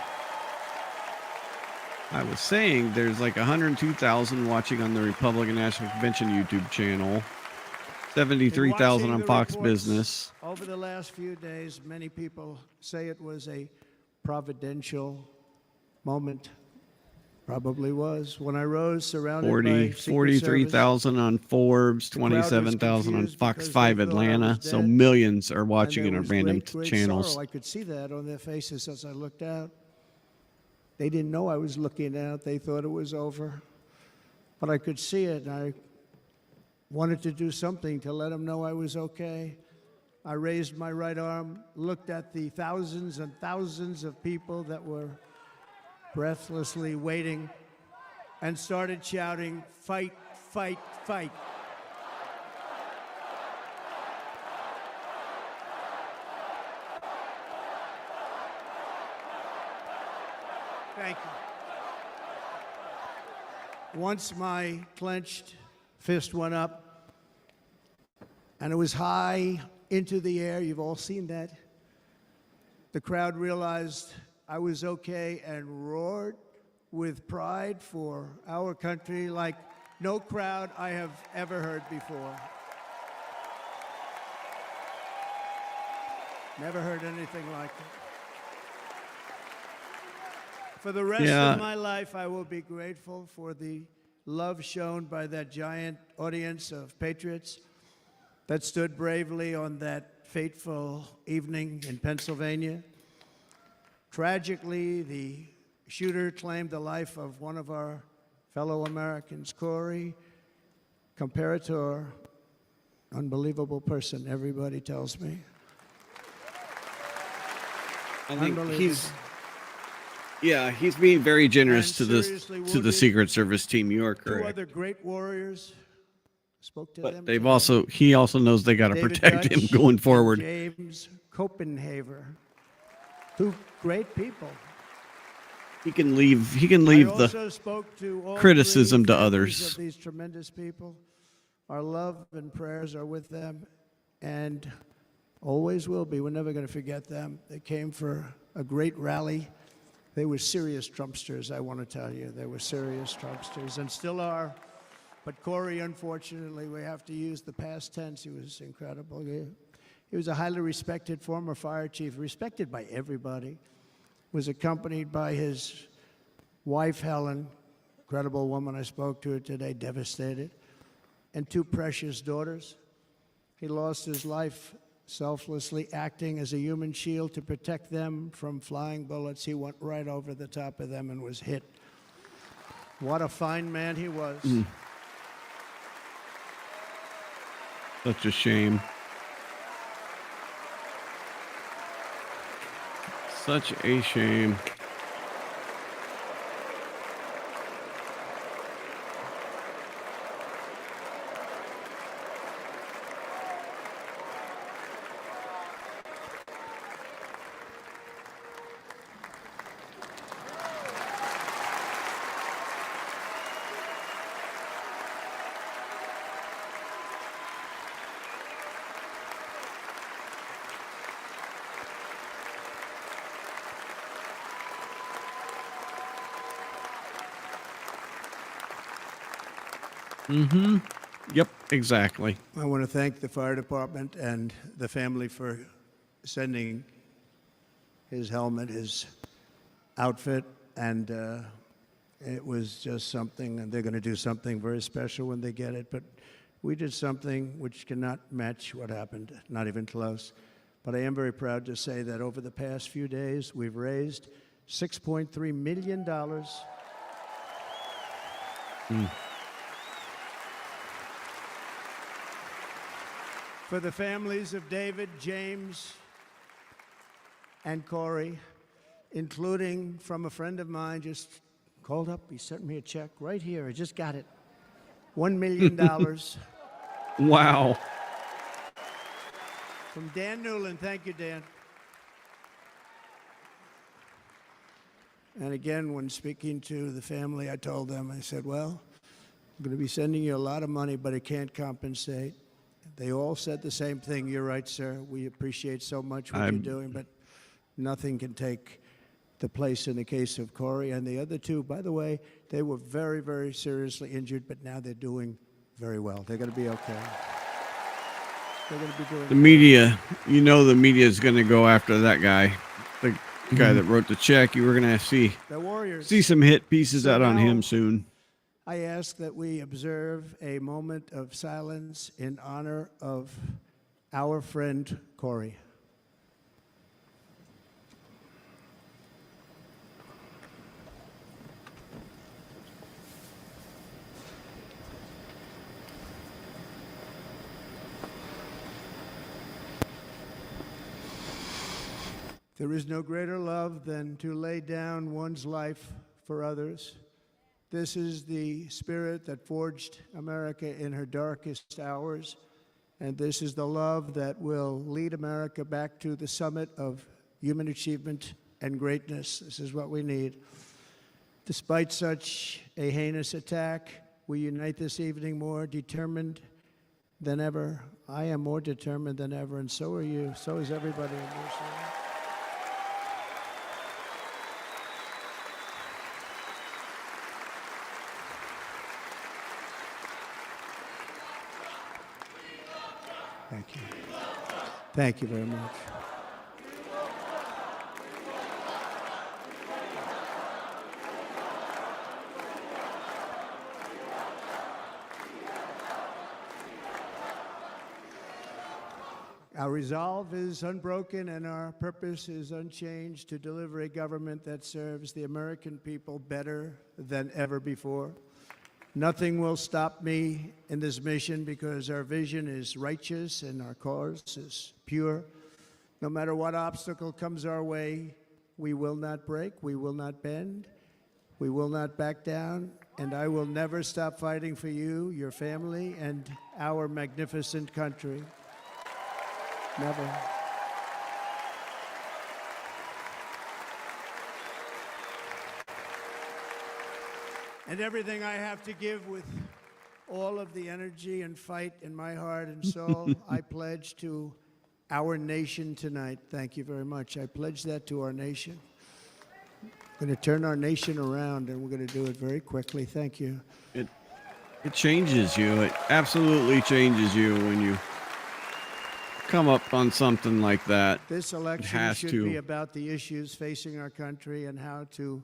Speaker 1: I was saying there's like 102,000 watching on the Republican National Convention YouTube channel, 73,000 on Fox Business.
Speaker 14: Over the last few days, many people say it was a providential moment. Probably was. When I rose surrounded by Secret
Speaker 1: 43,000 on Forbes, 27,000 on Fox 5 Atlanta. So millions are watching in our random channels.
Speaker 14: I could see that on their faces as I looked out. They didn't know I was looking out. They thought it was over. But I could see it, and I wanted to do something to let them know I was okay. I raised my right arm, looked at the thousands and thousands of people that were breathlessly waiting, and started shouting, "Fight, fight, fight." Thank you. Once my clenched fist went up, and it was high into the air, you've all seen that, the crowd realized I was okay and roared with pride for our country like no crowd I have ever heard before. Never heard anything like it. For the rest of my life, I will be grateful for the love shown by that giant audience of patriots that stood bravely on that fateful evening in Pennsylvania. Tragically, the shooter claimed the life of one of our fellow Americans, Corey Comparator. Unbelievable person, everybody tells me.
Speaker 1: I think he's being very generous to the Secret Service team. You are correct.
Speaker 14: Two other great warriors spoke to them.
Speaker 1: But he also knows they got to protect him going forward.
Speaker 14: James Copenhaver. Two great people.
Speaker 1: He can leave the criticism to others.
Speaker 14: Of these tremendous people. Our love and prayers are with them, and always will be. We're never going to forget them. They came for a great rally. They were serious Trumpsters, I want to tell you. They were serious Trumpsters, and still are. But Corey, unfortunately, we have to use the past tense. He was incredible. He was a highly respected former fire chief, respected by everybody. Was accompanied by his wife, Helen, incredible woman. I spoke to her today, devastated, and two precious daughters. He lost his life selflessly acting as a human shield to protect them from flying bullets. He went right over the top of them and was hit. What a fine man he was.
Speaker 1: Such a shame. Such a shame. Mm-hmm. Yep, exactly.
Speaker 14: I want to thank the fire department and the family for sending his helmet, his outfit, and it was just something, and they're going to do something very special when they get it. But we did something which cannot match what happened, not even close. But I am very proud to say that over the past few days, we've raised $6.3 million. For the families of David, James, and Corey, including from a friend of mine, just called up. He sent me a check right here. I just got it. $1 million.
Speaker 1: Wow.
Speaker 14: From Dan Newland. Thank you, Dan. And again, when speaking to the family, I told them, I said, well, I'm going to be sending you a lot of money, but it can't compensate. They all said the same thing. You're right, sir. We appreciate so much what you're doing, but nothing can take the place in the case of Corey. And the other two, by the way, they were very, very seriously injured, but now they're doing very well. They're going to be okay. They're going to be doing
Speaker 1: the media, you know, the media is going to go after that guy, the guy that wrote the check. You were going to see some hit pieces out on him soon.
Speaker 14: I ask that we observe a moment of silence in honor of our friend Corey. There is no greater love than to lay down one's life for others. This is the spirit that forged America in her darkest hours, and this is the love that will lead America back to the summit of human achievement and greatness. This is what we need. Despite such a heinous attack, we unite this evening more determined than ever. I am more determined than ever, and so are you. So is everybody in this room. Thank you. Thank you very much. Our resolve is unbroken and our purpose is unchanged to deliver a government that serves the American people better than ever before. Nothing will stop me in this mission because our vision is righteous and our cause is pure. No matter what obstacle comes our way, we will not break, we will not bend, we will not back down, and I will never stop fighting for you, your family, and our magnificent country. Never. And everything I have to give with all of the energy and fight in my heart and soul, I pledge to our nation tonight. Thank you very much. I pledge that to our nation. We're going to turn our nation around, and we're going to do it very quickly. Thank you.
Speaker 1: It changes you. It absolutely changes you when you come up on something like that.
Speaker 14: This election should be about the issues facing our country and how to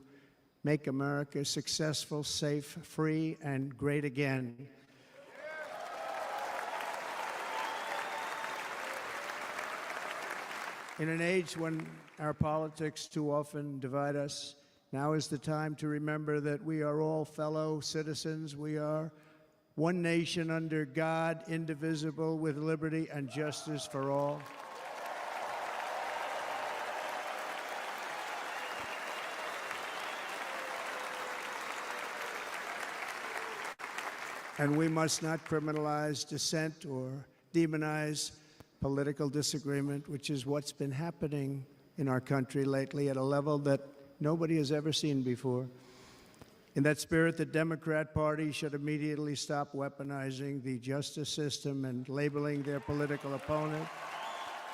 Speaker 14: make America successful, safe, free, and great again. In an age when our politics too often divide us, now is the time to remember that we are all fellow citizens. We are one nation under God, indivisible, with liberty and justice for all. And we must not criminalize dissent or demonize political disagreement, which is what's been happening in our country lately at a level that nobody has ever seen before. In that spirit, the Democrat Party should immediately stop weaponizing the justice system and labeling their political opponent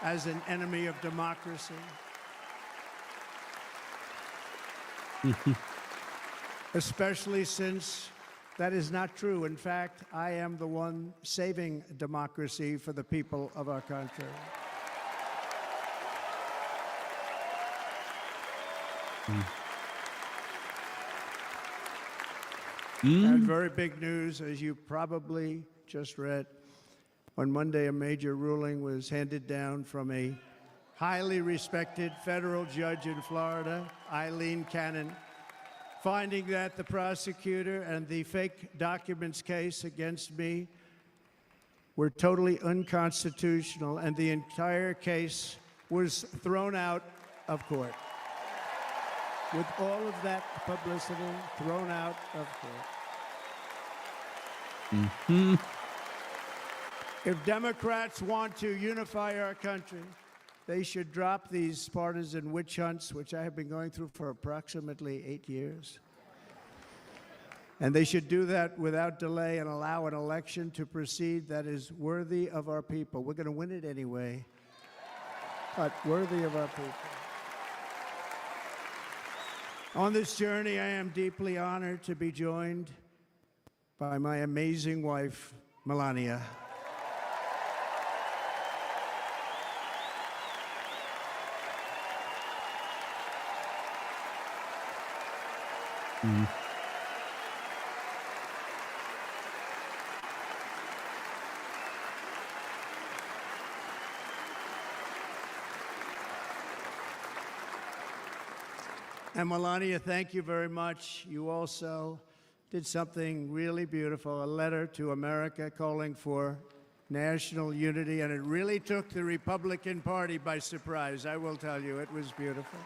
Speaker 14: as an enemy of democracy. Especially since that is not true. In fact, I am the one saving democracy for the people of our country. And very big news, as you probably just read. On Monday, a major ruling was handed down from a highly respected federal judge in Florida, Eileen Cannon, finding that the prosecutor and the fake documents case against me were totally unconstitutional, and the entire case was thrown out of court. With all of that publicity, thrown out of court. If Democrats want to unify our country, they should drop these partisan witch hunts, which I have been going through for approximately 8 years. And they should do that without delay and allow an election to proceed that is worthy of our people. We're going to win it anyway, but worthy of our people. On this journey, I am deeply honored to be joined by my amazing wife, Melania. And Melania, thank you very much. You also did something really beautiful, a letter to America calling for national unity, and it really took the Republican Party by surprise. I will tell you, it was beautiful.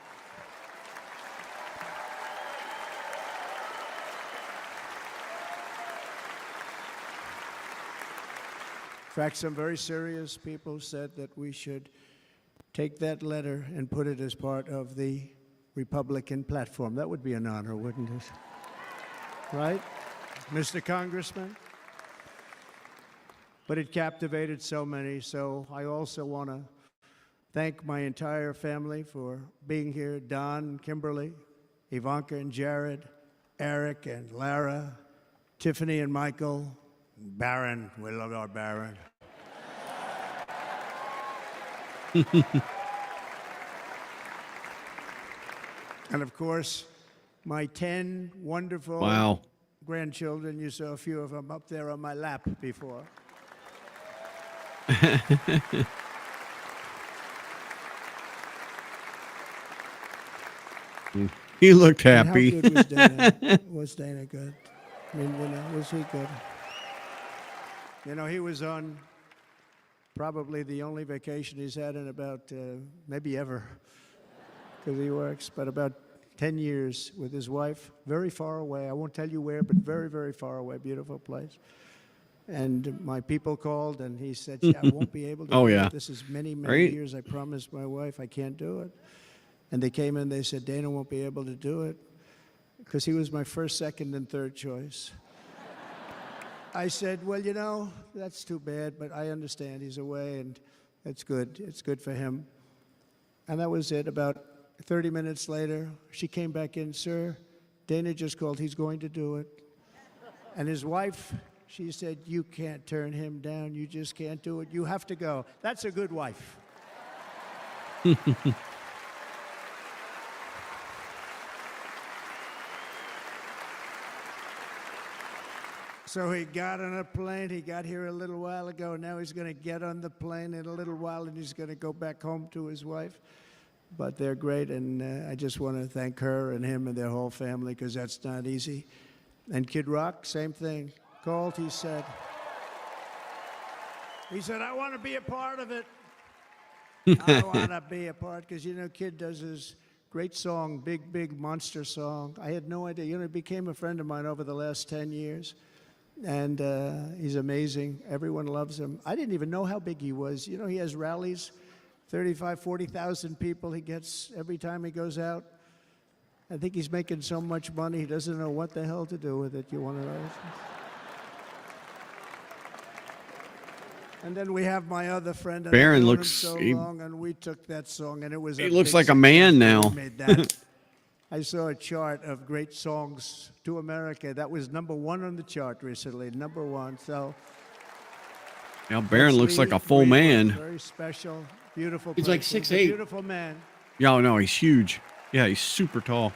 Speaker 14: In fact, some very serious people said that we should take that letter and put it as part of the Republican platform. That would be an honor, wouldn't it? Right, Mr. Congressman? But it captivated so many, so I also want to thank my entire family for being here. Don, Kimberly, Ivanka and Jared, Eric and Lara, Tiffany and Michael, Barron. We love our Barron. And of course, my 10 wonderful grandchildren. You saw a few of them up there on my lap before.
Speaker 1: He looked happy.
Speaker 14: And how good was Dana? Was Dana good? I mean, you know, was he good? You know, he was on probably the only vacation he's had in about, maybe ever, because he works, but about 10 years with his wife, very far away. I won't tell you where, but very, very far away, beautiful place. And my people called, and he said, I won't be able to do it. This is many, many years. I promised my wife I can't do it. And they came in, they said, Dana won't be able to do it, because he was my first, second, and third choice. I said, well, you know, that's too bad, but I understand he's away, and it's good. It's good for him. And that was it. About 30 minutes later, she came back in, sir, Dana just called. He's going to do it. And his wife, she said, you can't turn him down. You just can't do it. You have to go. That's a good wife. So he got on a plane. He got here a little while ago. Now he's going to get on the plane in a little while, and he's going to go back home to his wife. But they're great, and I just want to thank her and him and their whole family, because that's not easy. And Kid Rock, same thing. Called, he said, I want to be a part of it. I want to be a part, because, you know, Kid does his great song, Big, Big Monster song. I had no idea. You know, he became a friend of mine over the last 10 years. And he's amazing. Everyone loves him. I didn't even know how big he was. You know, he has rallies, 35, 40,000 people he gets every time he goes out. I think he's making so much money, he doesn't know what the hell to do with it. You want to know? And then we have my other friend. And
Speaker 1: Barron
Speaker 14: I've known
Speaker 1: looks.
Speaker 14: him so long, and we took that song, and it was.
Speaker 1: He
Speaker 14: a
Speaker 1: looks
Speaker 14: big
Speaker 1: like a man
Speaker 14: success.
Speaker 1: now.
Speaker 14: We made that. I saw a chart of great songs to America. That was #1 on the chart recently, #1. So.
Speaker 1: Now Barron looks like a full
Speaker 14: Great
Speaker 1: man.
Speaker 14: work, very special, beautiful.
Speaker 12: He's like
Speaker 14: person.
Speaker 12: 6'8".
Speaker 14: Beautiful man.
Speaker 1: Yeah, no, he's huge. Yeah, he's super tall.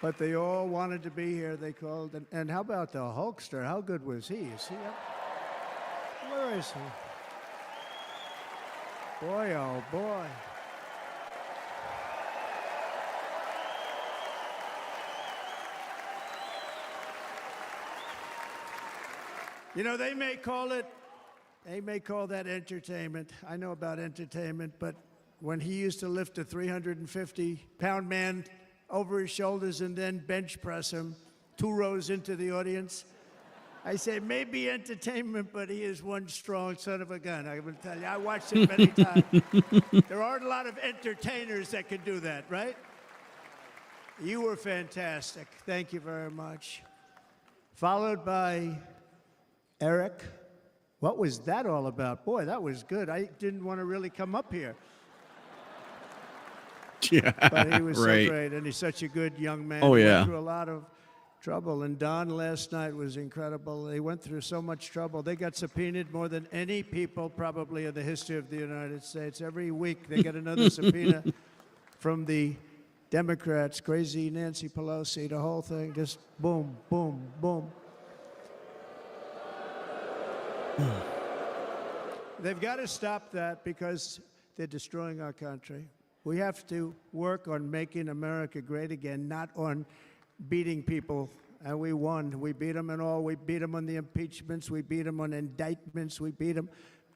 Speaker 14: But they all wanted to be here. They called. And how about the Hulkster? How good was he? Is he up? Where is he? Boy, oh boy. You know, they may call that entertainment. I know about entertainment, but when he used to lift a 350-pound man over his shoulders and then bench press him 2 rows into the audience, I say, maybe entertainment, but he is one strong son of a gun. I will tell you, I watched him many times. There aren't a lot of entertainers that can do that, right? You were fantastic. Thank you very much. Followed by Eric. What was that all about? Boy, that was good. I didn't want to really come up here.
Speaker 1: Yeah,
Speaker 14: but he was
Speaker 1: right.
Speaker 14: so great, and he's such a good young man.
Speaker 1: Oh,
Speaker 14: He
Speaker 1: yeah.
Speaker 14: went through a lot of trouble, and Don last night was incredible. They went through so much trouble. They got subpoenaed more than any people probably in the history of the United States. Every week they get another subpoena from the Democrats, crazy Nancy Pelosi, the whole thing, just boom, boom, boom. They've got to stop that because they're destroying our country. We have to work on making America great again, not on beating people. And we won. We beat them in all. We beat them on the impeachments. We beat them on indictments. We beat them.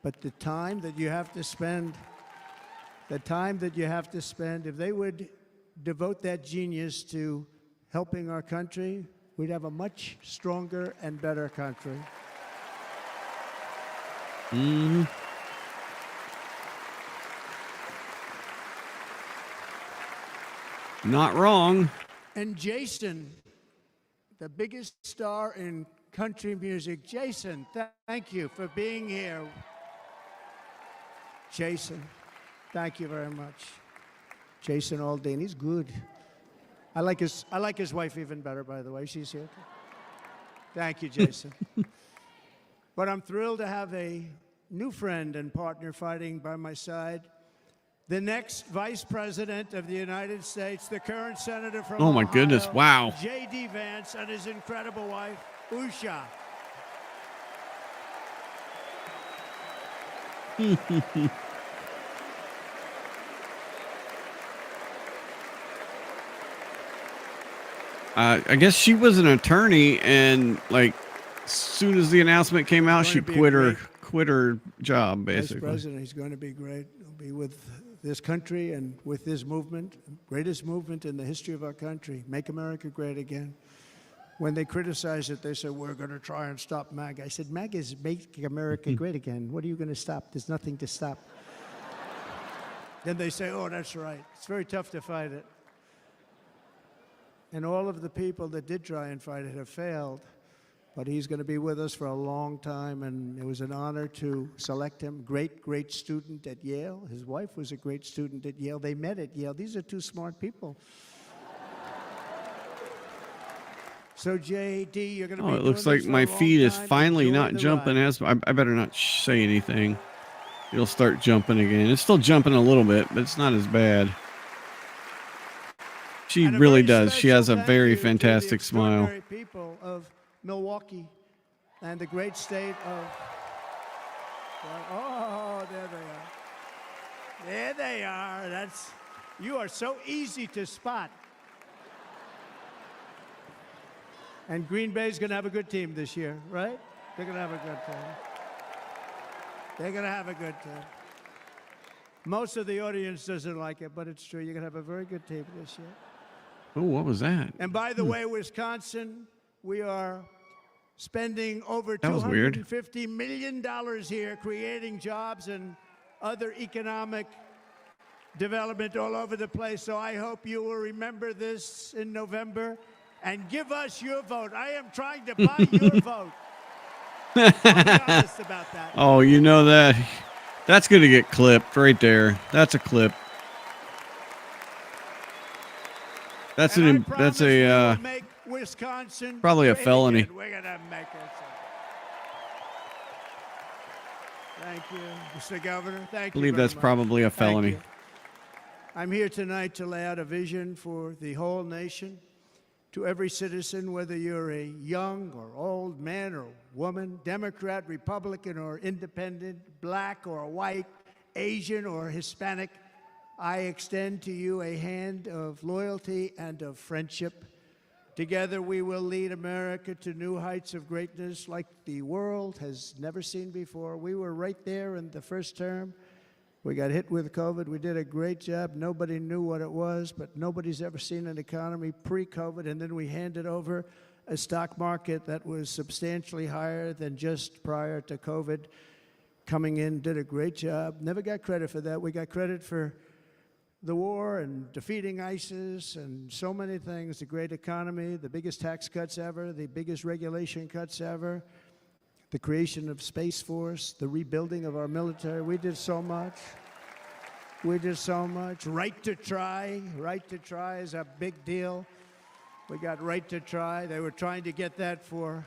Speaker 14: But the time that you have to spend, if they would devote that genius to helping our country, we'd have a much stronger and better country.
Speaker 1: Mm-hmm. Not wrong.
Speaker 14: And Jason, the biggest star in country music. Jason, thank you for being here. Jason, thank you very much. Jason Aldean, he's good. I like his wife even better, by the way. She's here. Thank you, Jason. But I'm thrilled to have a new friend and partner fighting by my side. The next Vice President of the United States, the current Senator from
Speaker 1: Oh, my
Speaker 14: Ohio,
Speaker 1: goodness. Wow.
Speaker 14: J.D. Vance, and his incredible wife, Usha.
Speaker 1: I guess she was an attorney, and like, as soon as the announcement came out, she quit her job, basically.
Speaker 14: Vice President, he's going to be great. He'll be with this country and with this movement, greatest movement in the history of our country, Make America Great Again. When they criticize it, they say, we're going to try and stop MAGA. I said, MAGA is Make America Great Again. What are you going to stop? There's nothing to stop. Then they say, oh, that's right. It's very tough to fight it. And all of the people that did try and fight it have failed. But he's going to be with us for a long time, and it was an honor to select him. Great, great student at Yale. His wife was a great student at Yale. They met at Yale. These are two smart people. So, J.D., you're going to be
Speaker 1: Oh, it looks like my feed is finally not jumping as I better not say anything. It'll start jumping again. It's still jumping a little bit, but it's not as bad. She really does. She has a very fantastic smile.
Speaker 14: People of Milwaukee and the great state of... Oh, there they are. There they are. You are so easy to spot. And Green Bay's going to have a good team this year, right? They're going to have a good team. They're going to have a good team. Most of the audience doesn't like it, but it's true. You're going to have a very good team this year.
Speaker 1: Oh, what was that?
Speaker 14: And by the way, Wisconsin, we are spending over
Speaker 1: That was weird.
Speaker 14: $250 million here, creating jobs and other economic development all over the place. So I hope you will remember this in November and give us your vote. I am trying to buy your vote. I'll be honest about that.
Speaker 1: Oh, you know that. That's going to get clipped right there. That's a clip. That's
Speaker 14: make Wisconsin
Speaker 1: probably a
Speaker 14: great
Speaker 1: felony.
Speaker 14: again. We're gonna make it. Thank you, Mr. Governor. Thank you.
Speaker 1: I believe
Speaker 14: very
Speaker 1: that's
Speaker 14: much.
Speaker 1: probably a
Speaker 14: Thank
Speaker 1: felony.
Speaker 14: you. I'm here tonight to lay out a vision for the whole nation. To every citizen, whether you're a young or old man or woman, Democrat, Republican, or independent, black or white, Asian or Hispanic, I extend to you a hand of loyalty and of friendship. Together we will lead America to new heights of greatness like the world has never seen before. We were right there in the first term. We got hit with COVID. We did a great job. Nobody knew what it was, but nobody's ever seen an economy pre-COVID. And then we handed over a stock market that was substantially higher than just prior to COVID. Coming in, did a great job. Never got credit for that. We got credit for the war and defeating ISIS and so many things. The great economy, the biggest tax cuts ever, the biggest regulation cuts ever. The creation of Space Force, the rebuilding of our military. We did so much. We did so much. Right to try. Right to try is a big deal. We got right to try. They were trying to get that for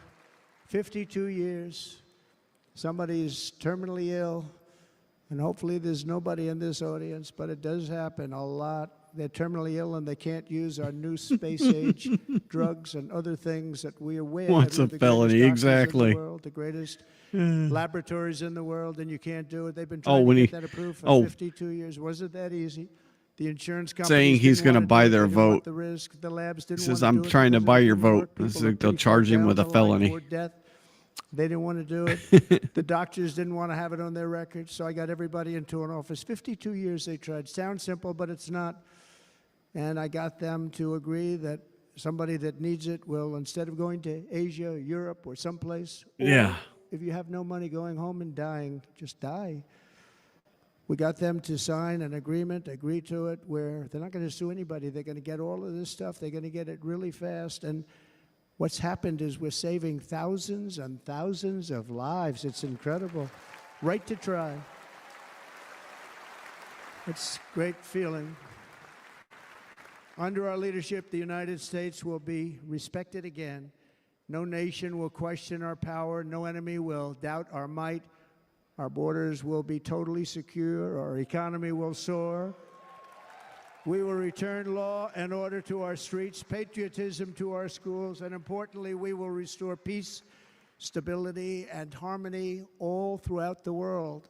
Speaker 14: 52 years. Somebody's terminally ill, and hopefully there's nobody in this audience, but it does happen a lot. They're terminally ill and they can't use our new space-age drugs and other things that we are aware of.
Speaker 1: What's a felony? Exactly.
Speaker 14: The greatest laboratories in the world, and you can't do it. They've been trying to get that approved for 52 years. Wasn't that easy? The insurance companies
Speaker 1: saying he's going to buy their vote.
Speaker 14: The risk. The labs didn't
Speaker 1: He says,
Speaker 14: want to
Speaker 1: I'm
Speaker 14: do it
Speaker 1: trying to
Speaker 14: because
Speaker 1: buy
Speaker 14: it
Speaker 1: your
Speaker 14: didn't work.
Speaker 1: vote. This
Speaker 14: People
Speaker 1: is-
Speaker 14: are
Speaker 1: they'll
Speaker 14: pretty
Speaker 1: charge
Speaker 14: far
Speaker 1: him
Speaker 14: down
Speaker 1: with a
Speaker 14: the line
Speaker 1: felony.
Speaker 14: toward death. They didn't want to do it. The doctors didn't want to have it on their record, so I got everybody into an office. 52 years they tried. Sounds simple, but it's not. And I got them to agree that somebody that needs it will, instead of going to Asia, Europe, or someplace, or if you have no money, going home and dying, just die. We got them to sign an agreement, agree to it, where they're not going to sue anybody. They're going to get all of this stuff. They're going to get it really fast. And what's happened is we're saving thousands and thousands of lives. It's incredible. Right to try. It's a great feeling. Under our leadership, the United States will be respected again. No nation will question our power. No enemy will doubt our might. Our borders will be totally secure. Our economy will soar. We will return law and order to our streets, patriotism to our schools, and importantly, we will restore peace, stability, and harmony all throughout the world.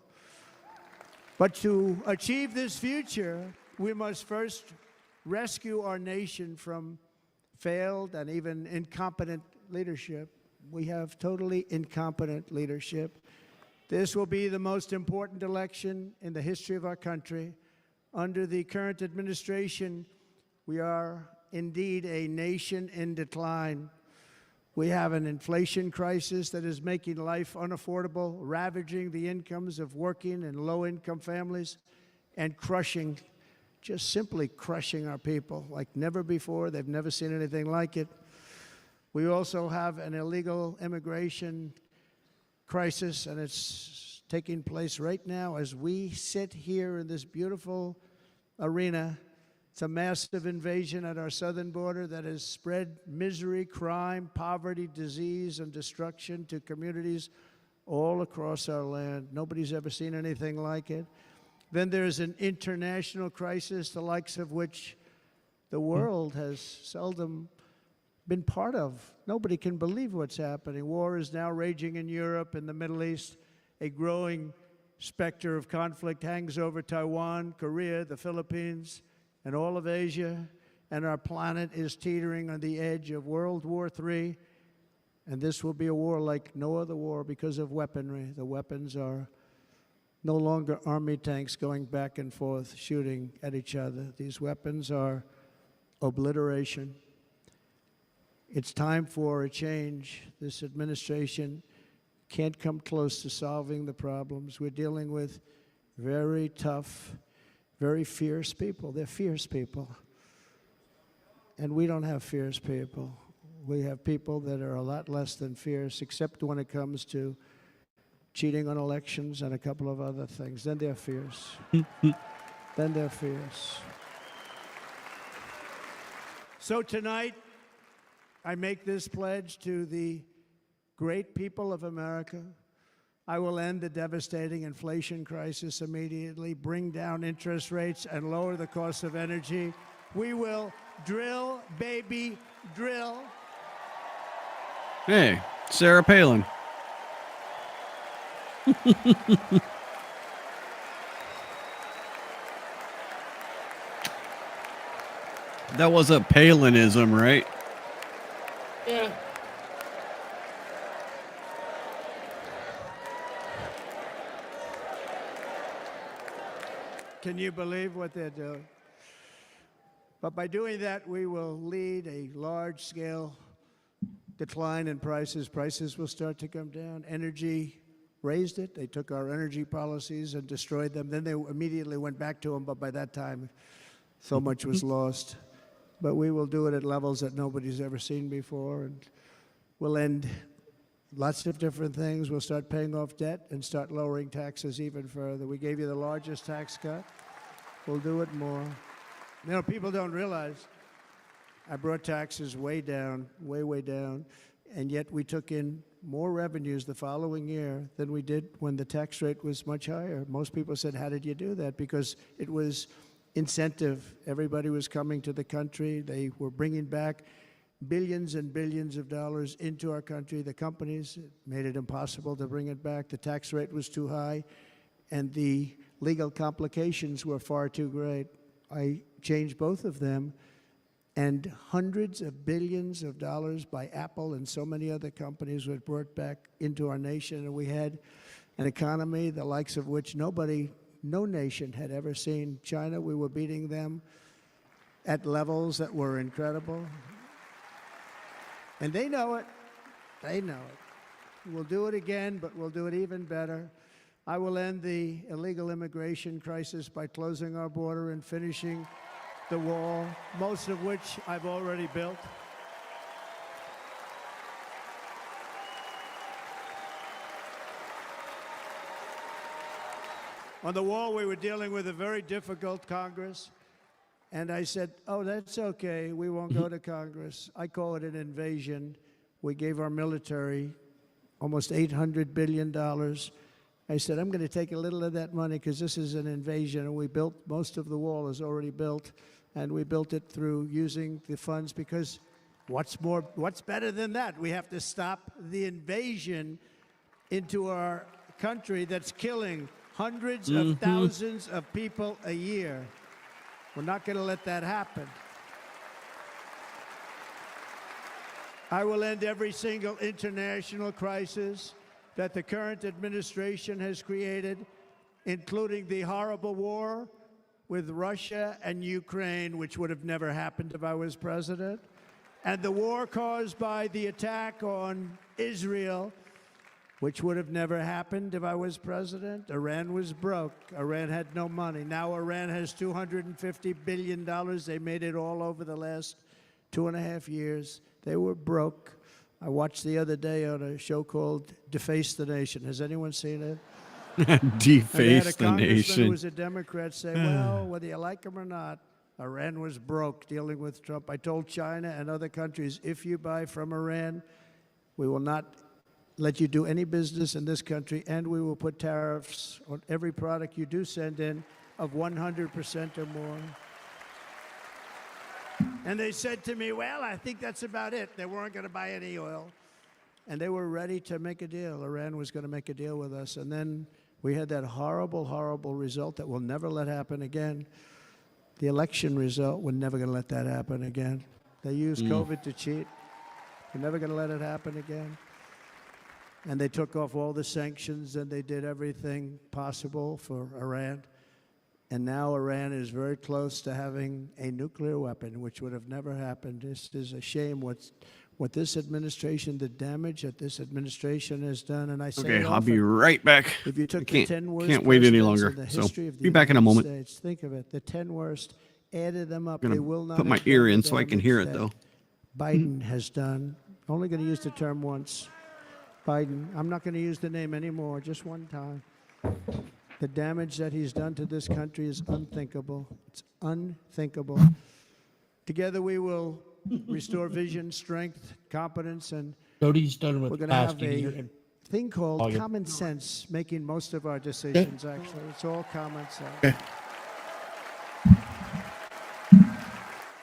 Speaker 14: But to achieve this future, we must first rescue our nation from failed and even incompetent leadership. We have totally incompetent leadership. This will be the most important election in the history of our country. Under the current administration, we are indeed a nation in decline. We have an inflation crisis that is making life unaffordable, ravaging the incomes of working and low-income families, and crushing, just simply crushing our people like never before. They've never seen anything like it. We also have an illegal immigration crisis, and it's taking place right now as we sit here in this beautiful arena. It's a massive invasion at our southern border that has spread misery, crime, poverty, disease, and destruction to communities all across our land. Nobody's ever seen anything like it. Then there's an international crisis, the likes of which the world has seldom been part of. Nobody can believe what's happening. War is now raging in Europe and the Middle East. A growing specter of conflict hangs over Taiwan, Korea, the Philippines, and all of Asia. And our planet is teetering on the edge of World War III. And this will be a war like no other war because of weaponry. The weapons are no longer army tanks going back and forth shooting at each other. These weapons are obliteration. It's time for a change. This administration can't come close to solving the problems. We're dealing with very tough, very fierce people. They're fierce people. And we don't have fierce people. We have people that are a lot less than fierce, except when it comes to cheating on elections and a couple of other things. Then they're fierce. Then they're fierce. So tonight, I make this pledge to the great people of America. I will end the devastating inflation crisis immediately, bring down interest rates, and lower the cost of energy. We will drill, baby, drill.
Speaker 1: Hey, Sarah Palin. That was a Palinism, right?
Speaker 12: Yeah.
Speaker 14: Can you believe what they're doing? But by doing that, we will lead a large-scale decline in prices. Prices will start to come down. Energy raised it. They took our energy policies and destroyed them. Then they immediately went back to them, but by that time, so much was lost. But we will do it at levels that nobody's ever seen before, and we'll end lots of different things. We'll start paying off debt and start lowering taxes even further. We gave you the largest tax cut. We'll do it more. You know, people don't realize I brought taxes way down, way down, and yet we took in more revenues the following year than we did when the tax rate was much higher. Most people said, how did you do that? Because it was incentive. Everybody was coming to the country. They were bringing back billions and billions of dollars into our country. The companies made it impossible to bring it back. The tax rate was too high, and the legal complications were far too great. I changed both of them, and hundreds of billions of dollars by Apple and so many other companies were brought back into our nation, and we had an economy the likes of which no nation had ever seen. China, we were beating them at levels that were incredible. And they know it. They know it. We'll do it again, but we'll do it even better. I will end the illegal immigration crisis by closing our border and finishing the wall, most of which I've already built. On the wall, we were dealing with a very difficult Congress, and I said, oh, that's okay, we won't go to Congress. I call it an invasion. We gave our military almost $800 billion. I said, I'm going to take a little of that money because this is an invasion, and we built, most of the wall is already built, and we built it through using the funds because what's better than that? We have to stop the invasion into our country that's killing hundreds of thousands of people a year. We're not going to let that happen. I will end every single international crisis that the current administration has created, including the horrible war with Russia and Ukraine, which would have never happened if I was president, and the war caused by the attack on Israel, which would have never happened if I was president. Iran was broke. Iran had no money. Now Iran has $250 billion. They made it all over the last 2.5 years. They were broke. I watched the other day on a show called Deface the Nation. Has anyone seen it?
Speaker 1: Deface the
Speaker 14: Congressman
Speaker 1: nation.
Speaker 14: who was a Democrat say, well, whether you like him or not, Iran was broke dealing with Trump. I told China and other countries, if you buy from Iran, we will not let you do any business in this country, and we will put tariffs on every product you do send in of 100% or more.
Speaker 15: And they said to me, well, I think that's about it. They weren't going to buy any oil. And they were ready to make a deal. Iran was going to make a deal with us. And then we had that horrible, horrible result that we'll never let happen again. The election result, we're never going to let that happen again. They used COVID to cheat. We're never going to let it happen again. And they took off all the sanctions, and they did everything possible for Iran. And now Iran is very close to having a nuclear weapon, which would have never happened. This is a shame what this administration, the damage that this administration has done. And I say
Speaker 1: Okay,
Speaker 15: it
Speaker 1: I'll
Speaker 15: often,
Speaker 1: be right back.
Speaker 15: if you took
Speaker 1: I can't,
Speaker 15: the 10 worst
Speaker 1: can't wait any
Speaker 15: presidents
Speaker 1: longer.
Speaker 15: in the
Speaker 1: So
Speaker 15: history of the
Speaker 1: be back in a
Speaker 15: United
Speaker 1: moment.
Speaker 15: States, think of it, the 10 worst, added them up,
Speaker 1: I'm
Speaker 15: they
Speaker 1: gonna
Speaker 15: will not
Speaker 1: put my
Speaker 15: have
Speaker 1: ear
Speaker 15: done
Speaker 1: in
Speaker 15: the
Speaker 1: so I can
Speaker 15: damage
Speaker 1: hear it
Speaker 15: that
Speaker 1: though.
Speaker 15: Biden has done. Only going to use the term once. Biden. I'm not going to use the name anymore, just one time. The damage that he's done to this country is unthinkable. It's unthinkable. Together we will restore vision, strength, competence, and
Speaker 12: Cody's done with
Speaker 15: we're going to have
Speaker 12: asking here.
Speaker 15: a thing called
Speaker 12: All your-
Speaker 15: common sense making most of our decisions, actually. It's all common sense.
Speaker 1: Okay.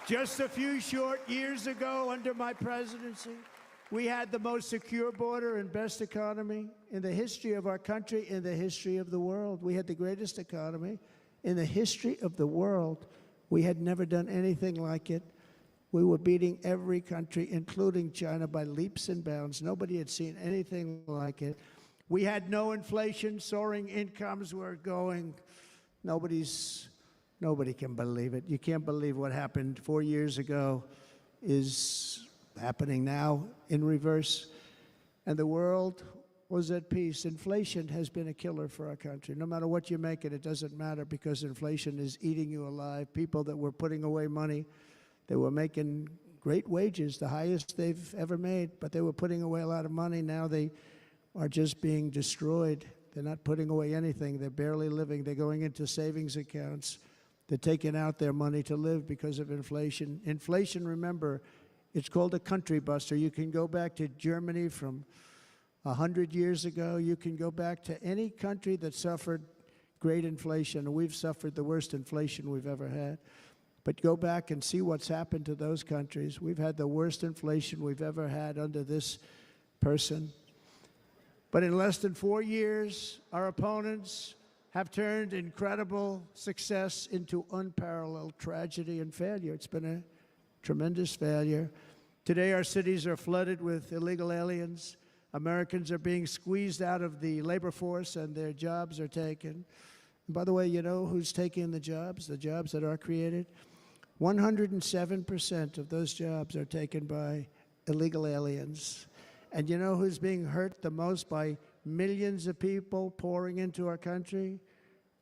Speaker 15: Just a few short years ago, under my presidency, we had the most secure border and best economy in the history of our country, in the history of the world. We had the greatest economy in the history of the world. We had never done anything like it. We were beating every country, including China, by leaps and bounds. Nobody had seen anything like it. We had no inflation, soaring incomes were going. Nobody can believe it. You can't believe what happened 4 years ago is happening now in reverse. And the world was at peace. Inflation has been a killer for our country. No matter what you make it, it doesn't matter because inflation is eating you alive. People that were putting away money, they were making great wages, the highest they've ever made, but they were putting away a lot of money. Now they are just being destroyed. They're not putting away anything. They're barely living. They're going into savings accounts. They're taking out their money to live because of inflation. Inflation, remember, it's called a country buster. You can go back to Germany from 100 years ago. You can go back to any country that suffered great inflation. We've suffered the worst inflation we've ever had. But go back and see what's happened to those countries. We've had the worst inflation we've ever had under this person. But in less than 4 years, our opponents have turned incredible success into unparalleled tragedy and failure. It's been a tremendous failure. Today, our cities are flooded with illegal aliens. Americans are being squeezed out of the labor force and their jobs are taken. And by the way, you know who's taking the jobs that are created? 107% of those jobs are taken by illegal aliens. And you know who's being hurt the most by millions of people pouring into our country?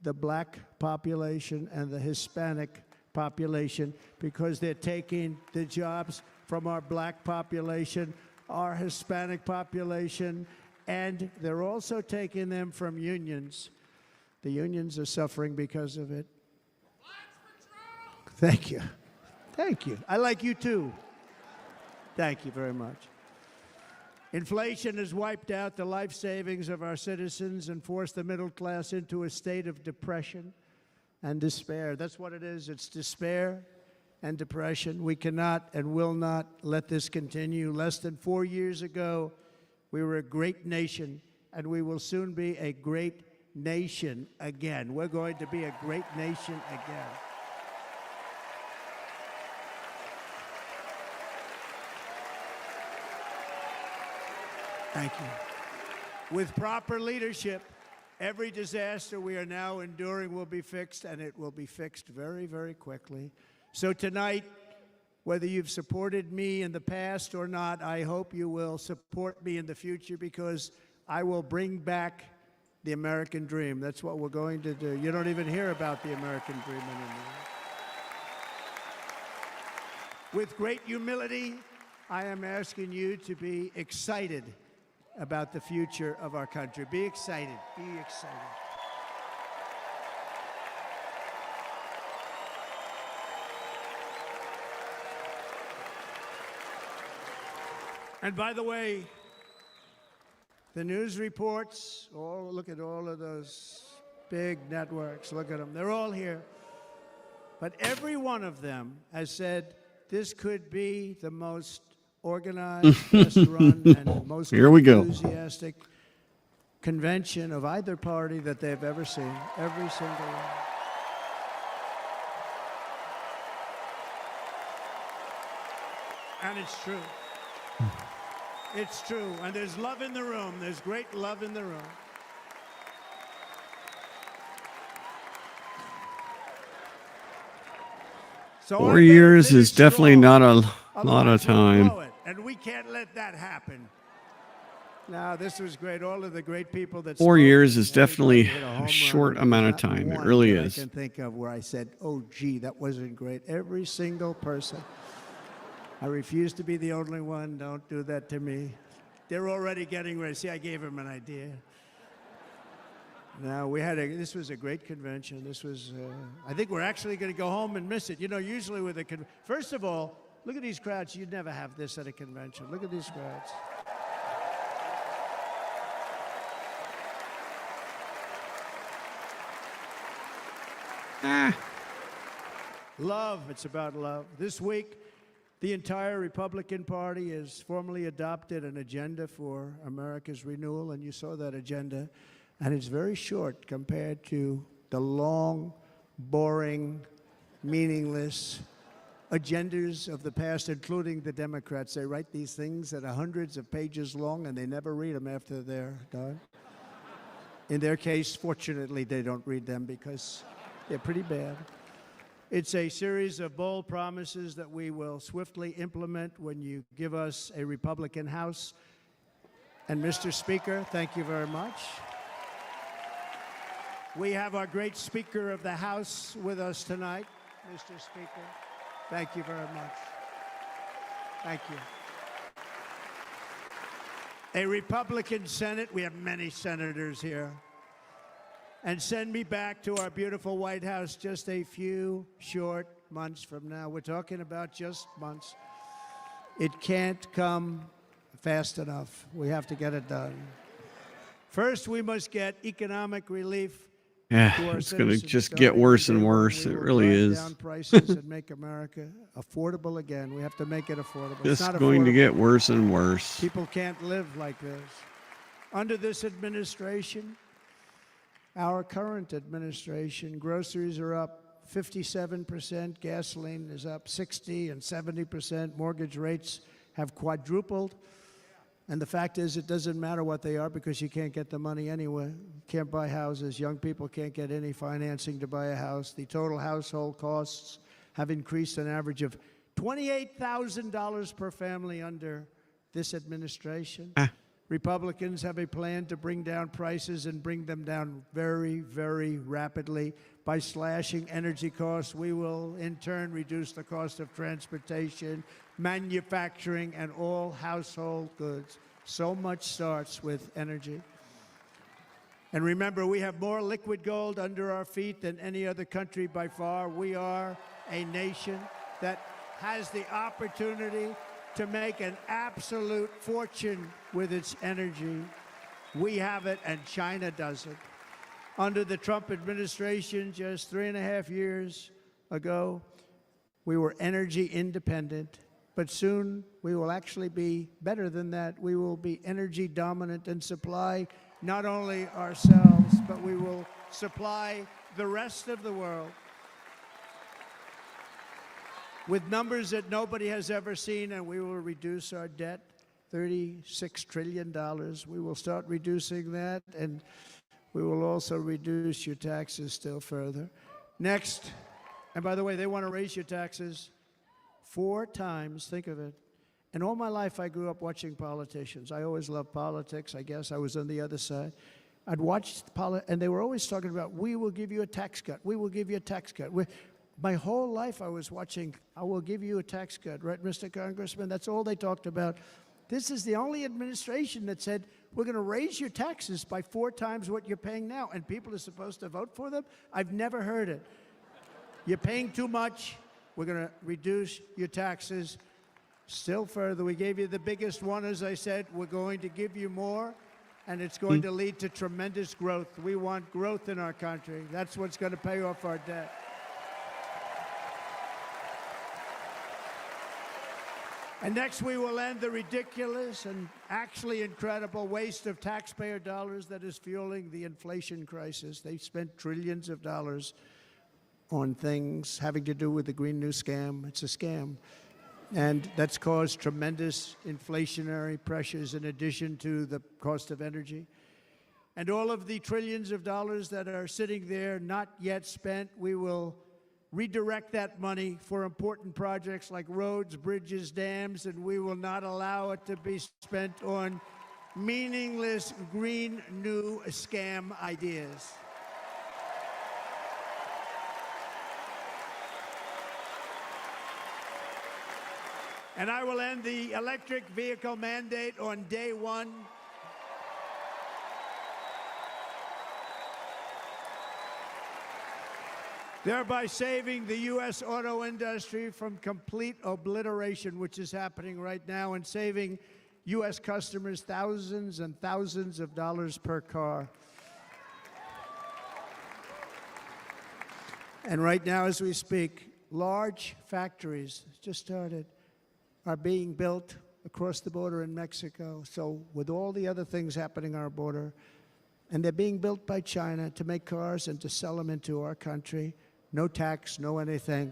Speaker 15: The black population and the Hispanic population, because they're taking the jobs from our black population, our Hispanic population, and they're also taking them from unions. The unions are suffering because of it. Thank you. Thank you. I like you too. Thank you very much. Inflation has wiped out the life savings of our citizens and forced the middle class into a state of depression and despair. That's what it is. It's despair and depression. We cannot and will not let this continue. Less than 4 years ago, we were a great nation, and we will soon be a great nation again. We're going to be a great nation again. Thank you. With proper leadership, every disaster we are now enduring will be fixed, and it will be fixed very, very quickly. So tonight, whether you've supported me in the past or not, I hope you will support me in the future, because I will bring back the American dream. That's what we're going to do. You don't even hear about the American dream anymore. With great humility, I am asking you to be excited about the future of our country. Be excited. Be excited. And by the way, the news reports, look at all of those big networks. Look at them. They're all here. But every one of them has said this could be the most organized, best run, and most
Speaker 1: Here we go.
Speaker 15: enthusiastic convention of either party that they've ever seen. Every single one. And it's true. It's true. And there's love in the room. There's great love in the room. So
Speaker 1: 4 years is definitely not a lot of time.
Speaker 15: And we can't let that happen. Now, this was great. All of the great people that
Speaker 1: 4 years is definitely
Speaker 15: hit a home
Speaker 1: a
Speaker 15: run.
Speaker 1: short
Speaker 15: There's
Speaker 1: amount of
Speaker 15: not
Speaker 1: time. It
Speaker 15: one
Speaker 1: really
Speaker 15: that
Speaker 1: is.
Speaker 15: I can think of where I said, oh, gee, that wasn't great. Every single person. I refuse to be the only one. Don't do that to me. They're already getting ready. See, I gave them an idea. Now, this was a great convention. This was, I think we're actually going to go home and miss it. You know, usually with first of all, look at these crowds. You'd never have this at a convention. Look at these crowds. Love, it's about love. This week, the entire Republican Party has formally adopted an agenda for America's renewal, and you saw that agenda. And it's very short compared to the long, boring, meaningless agendas of the past, including the Democrats. They write these things that are hundreds of pages long, and they never read them after they're done. In their case, fortunately, they don't read them because they're pretty bad. It's a series of bold promises that we will swiftly implement when you give us a Republican House. And Mr. Speaker, thank you very much. We have our great Speaker of the House with us tonight. Mr. Speaker, thank you very much. Thank you. A Republican Senate, we have many senators here. And send me back to our beautiful White House just a few short months from now. We're talking about just months. It can't come fast enough. We have to get it done. First, we must get economic relief.
Speaker 1: Yeah, it's going to just get worse and worse. It really is.
Speaker 15: Down prices and make America affordable again. We have to make it affordable. It's
Speaker 1: Just
Speaker 15: not
Speaker 1: going to
Speaker 15: affordable.
Speaker 1: get worse and worse.
Speaker 15: People can't live like this. Under this administration, our current administration, groceries are up 57%, gasoline is up 60 and 70%, mortgage rates have quadrupled. And the fact is, it doesn't matter what they are because you can't get the money anyway. You can't buy houses. Young people can't get any financing to buy a house. The total household costs have increased an average of $28,000 per family under this administration. Republicans have a plan to bring down prices and bring them down very, very rapidly. By slashing energy costs, we will in turn reduce the cost of transportation, manufacturing, and all household goods. So much starts with energy. And remember, we have more liquid gold under our feet than any other country by far. We are a nation that has the opportunity to make an absolute fortune with its energy. We have it, and China doesn't. Under the Trump administration, just 3.5 years ago, we were energy independent, but soon we will actually be better than that. We will be energy dominant and supply not only ourselves, but we will supply the rest of the world with numbers that nobody has ever seen, and we will reduce our debt, $36 trillion. We will start reducing that, and we will also reduce your taxes still further. Next, and by the way, they want to raise your taxes 4 times, think of it. And all my life, I grew up watching politicians. I always loved politics. I guess I was on the other side. I'd watch and they were always talking about, we will give you a tax cut. We will give you a tax cut. My whole life I was watching, I will give you a tax cut, right, Mr. Congressman? That's all they talked about. This is the only administration that said, we're going to raise your taxes by 4 times what you're paying now, and people are supposed to vote for them? I've never heard it. You're paying too much. We're going to reduce your taxes still further. We gave you the biggest one, as I said. We're going to give you more, and it's going to lead to tremendous growth. We want growth in our country. That's what's going to pay off our debt. And next, we will end the ridiculous and actually incredible waste of taxpayer dollars that is fueling the inflation crisis. They've spent trillions of dollars on things having to do with the Green New Scam. It's a scam. And that's caused tremendous inflationary pressures in addition to the cost of energy. And all of the trillions of dollars that are sitting there not yet spent, we will redirect that money for important projects like roads, bridges, dams, and we will not allow it to be spent on meaningless green new scam ideas. And I will end the electric vehicle mandate on day one. Thereby saving the U.S. auto industry from complete obliteration, which is happening right now, and saving U.S. customers thousands and thousands of dollars per car. And right now, as we speak, large factories just started, are being built across the border in Mexico. So with all the other things happening on our border, and they're being built by China to make cars and to sell them into our country. No tax, no anything.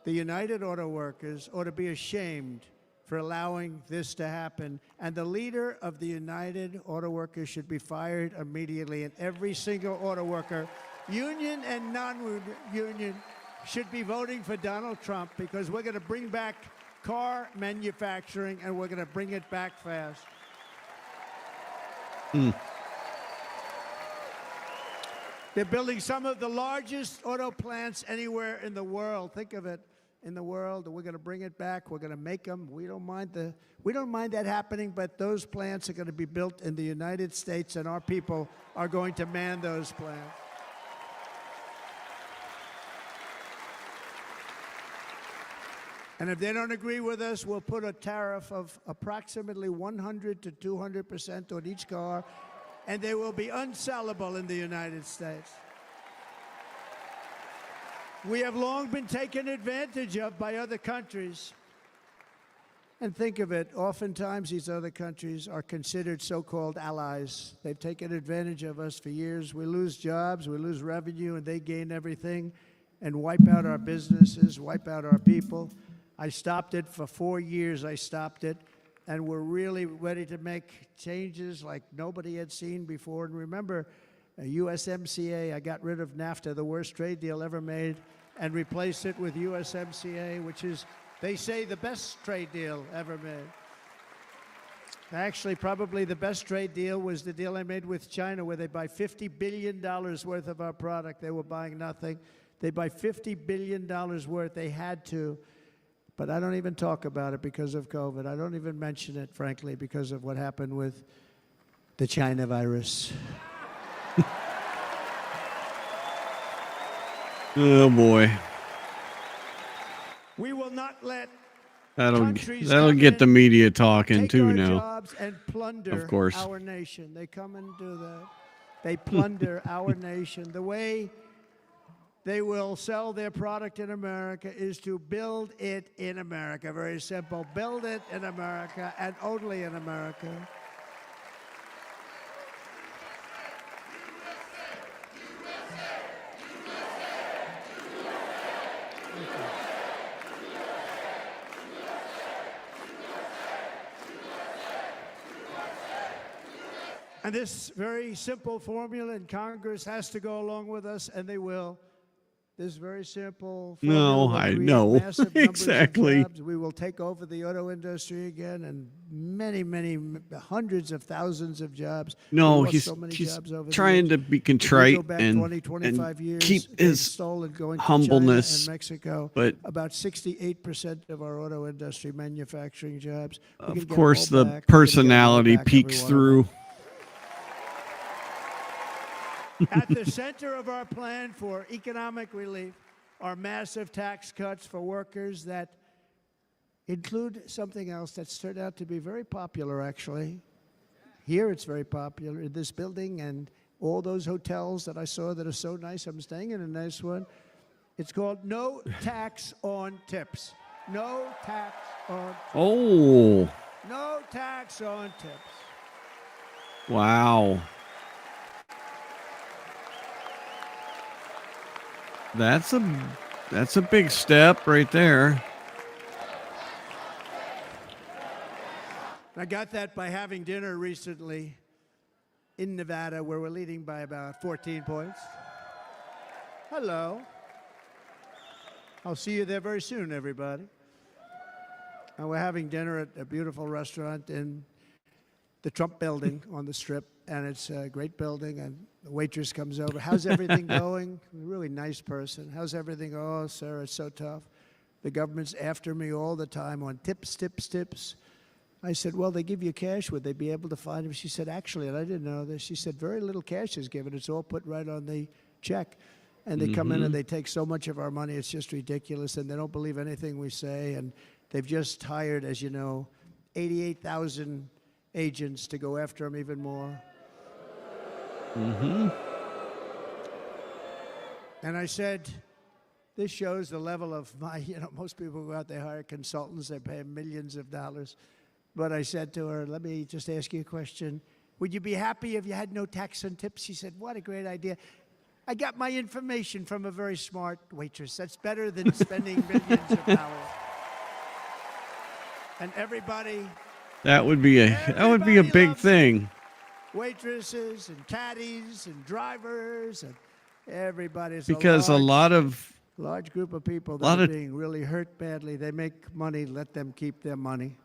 Speaker 15: The United Auto Workers ought to be ashamed for allowing this to happen. And the leader of the United Auto Workers should be fired immediately. And every single auto worker, union and non-union, should be voting for Donald Trump because we're going to bring back car manufacturing and we're going to bring it back fast. They're building some of the largest auto plants anywhere in the world. Think of it, in the world. We're going to bring it back. We're going to make them. We don't mind that happening, but those plants are going to be built in the United States, and our people are going to man those plants. And if they don't agree with us, we'll put a tariff of approximately 100 to 200% on each car, and they will be unsellable in the United States. We have long been taken advantage of by other countries. And think of it, oftentimes these other countries are considered so-called allies. They've taken advantage of us for years. We lose jobs, we lose revenue, and they gain everything and wipe out our businesses, wipe out our people. I stopped it for 4 years, I stopped it. And we're really ready to make changes like nobody had seen before. And remember, USMCA, I got rid of NAFTA, the worst trade deal ever made, and replaced it with USMCA, which is, they say, the best trade deal ever made. Actually, probably the best trade deal was the deal I made with China, where they buy $50 billion worth of our product. They were buying nothing. They buy $50 billion worth. They had to. But I don't even talk about it because of COVID. I don't even mention it, frankly, because of what happened with the China virus.
Speaker 1: Oh, boy.
Speaker 15: We will not let
Speaker 1: That'll get the media talking, too, now.
Speaker 15: Jobs and plunder
Speaker 1: of course.
Speaker 15: Our nation. They come and do that. They plunder our nation. The way they will sell their product in America is to build it in America. Very simple. Build it in America and only in America. And this very simple formula in Congress has to go along with us, and they will. This very simple formula will create massive numbers of jobs. We will take over the auto industry again, and many, many hundreds of thousands of jobs.
Speaker 1: No, he's trying to be contrite and keep his humbleness.
Speaker 15: In Mexico,
Speaker 1: but
Speaker 15: about 68% of our auto industry manufacturing jobs.
Speaker 1: Of course, the personality peeks through.
Speaker 15: At the center of our plan for economic relief are massive tax cuts for workers that include something else that's turned out to be very popular, actually. Here it's very popular in this building and all those hotels that I saw that are so nice. I'm staying in a nice one. It's called no tax on tips. No tax on tips.
Speaker 1: Oh,
Speaker 15: No tax on tips.
Speaker 1: wow. That's a big step right there.
Speaker 15: I got that by having dinner recently in Nevada, where we're leading by about 14 points. Hello. I'll see you there very soon, everybody. And we're having dinner at a beautiful restaurant in the Trump building on the Strip, and it's a great building, and the waitress comes over. How's everything going? A really nice person. How's everything? Oh, sir, it's so tough. The government's after me all the time on tips, tips, tips. I said, well, they give you cash. Would they be able to find him? She said, actually, and I didn't know this, she said, very little cash is given. It's all put right on the check. And they come in and they take so much of our money, it's just ridiculous, and they don't believe anything we say. And they've just hired, as you know, 88,000 agents to go after him even more. And I said, this shows the level of my, most people go out, they hire consultants, they pay millions of dollars. But I said to her, let me just ask you a question. Would you be happy if you had no tax on tips? She said, what a great idea. I got my information from a very smart waitress. That's better than spending millions of dollars. And everybody...
Speaker 1: That would be a big thing.
Speaker 15: Waitresses and caddies and drivers and everybody's
Speaker 1: Because a lot of
Speaker 15: large group of people that are being really hurt badly. They make money, let them keep their money.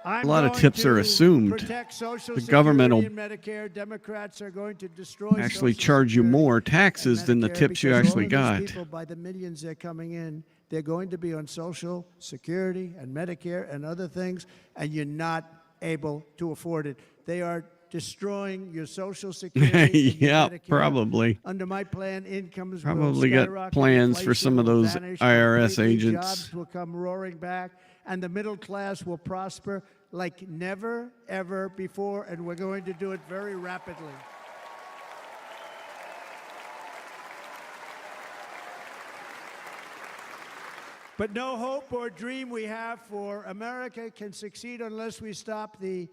Speaker 1: A lot of tips are assumed. The government will
Speaker 15: Medicare. Democrats are going to destroy
Speaker 1: actually
Speaker 15: Social
Speaker 1: charge you
Speaker 15: Security
Speaker 1: more taxes than the
Speaker 15: Medicare
Speaker 1: tips you
Speaker 15: because
Speaker 1: actually
Speaker 15: all of
Speaker 1: got.
Speaker 15: these people, by the millions they're coming in, they're going to be on Social Security and Medicare and other things, and you're not able to afford it. They are destroying your Social Security.
Speaker 1: Yeah,
Speaker 15: Medicare.
Speaker 1: probably.
Speaker 15: Under my plan, incomes
Speaker 1: Probably
Speaker 15: will
Speaker 1: got
Speaker 15: skyrocket,
Speaker 1: plans for some of
Speaker 15: inflation will
Speaker 1: those
Speaker 15: vanish
Speaker 1: IRS
Speaker 15: completely,
Speaker 1: agents.
Speaker 15: Jobs will come roaring back, and the middle class will prosper like never, ever before, and we're going to do it very rapidly. But no hope or dream we have for America can succeed unless we stop the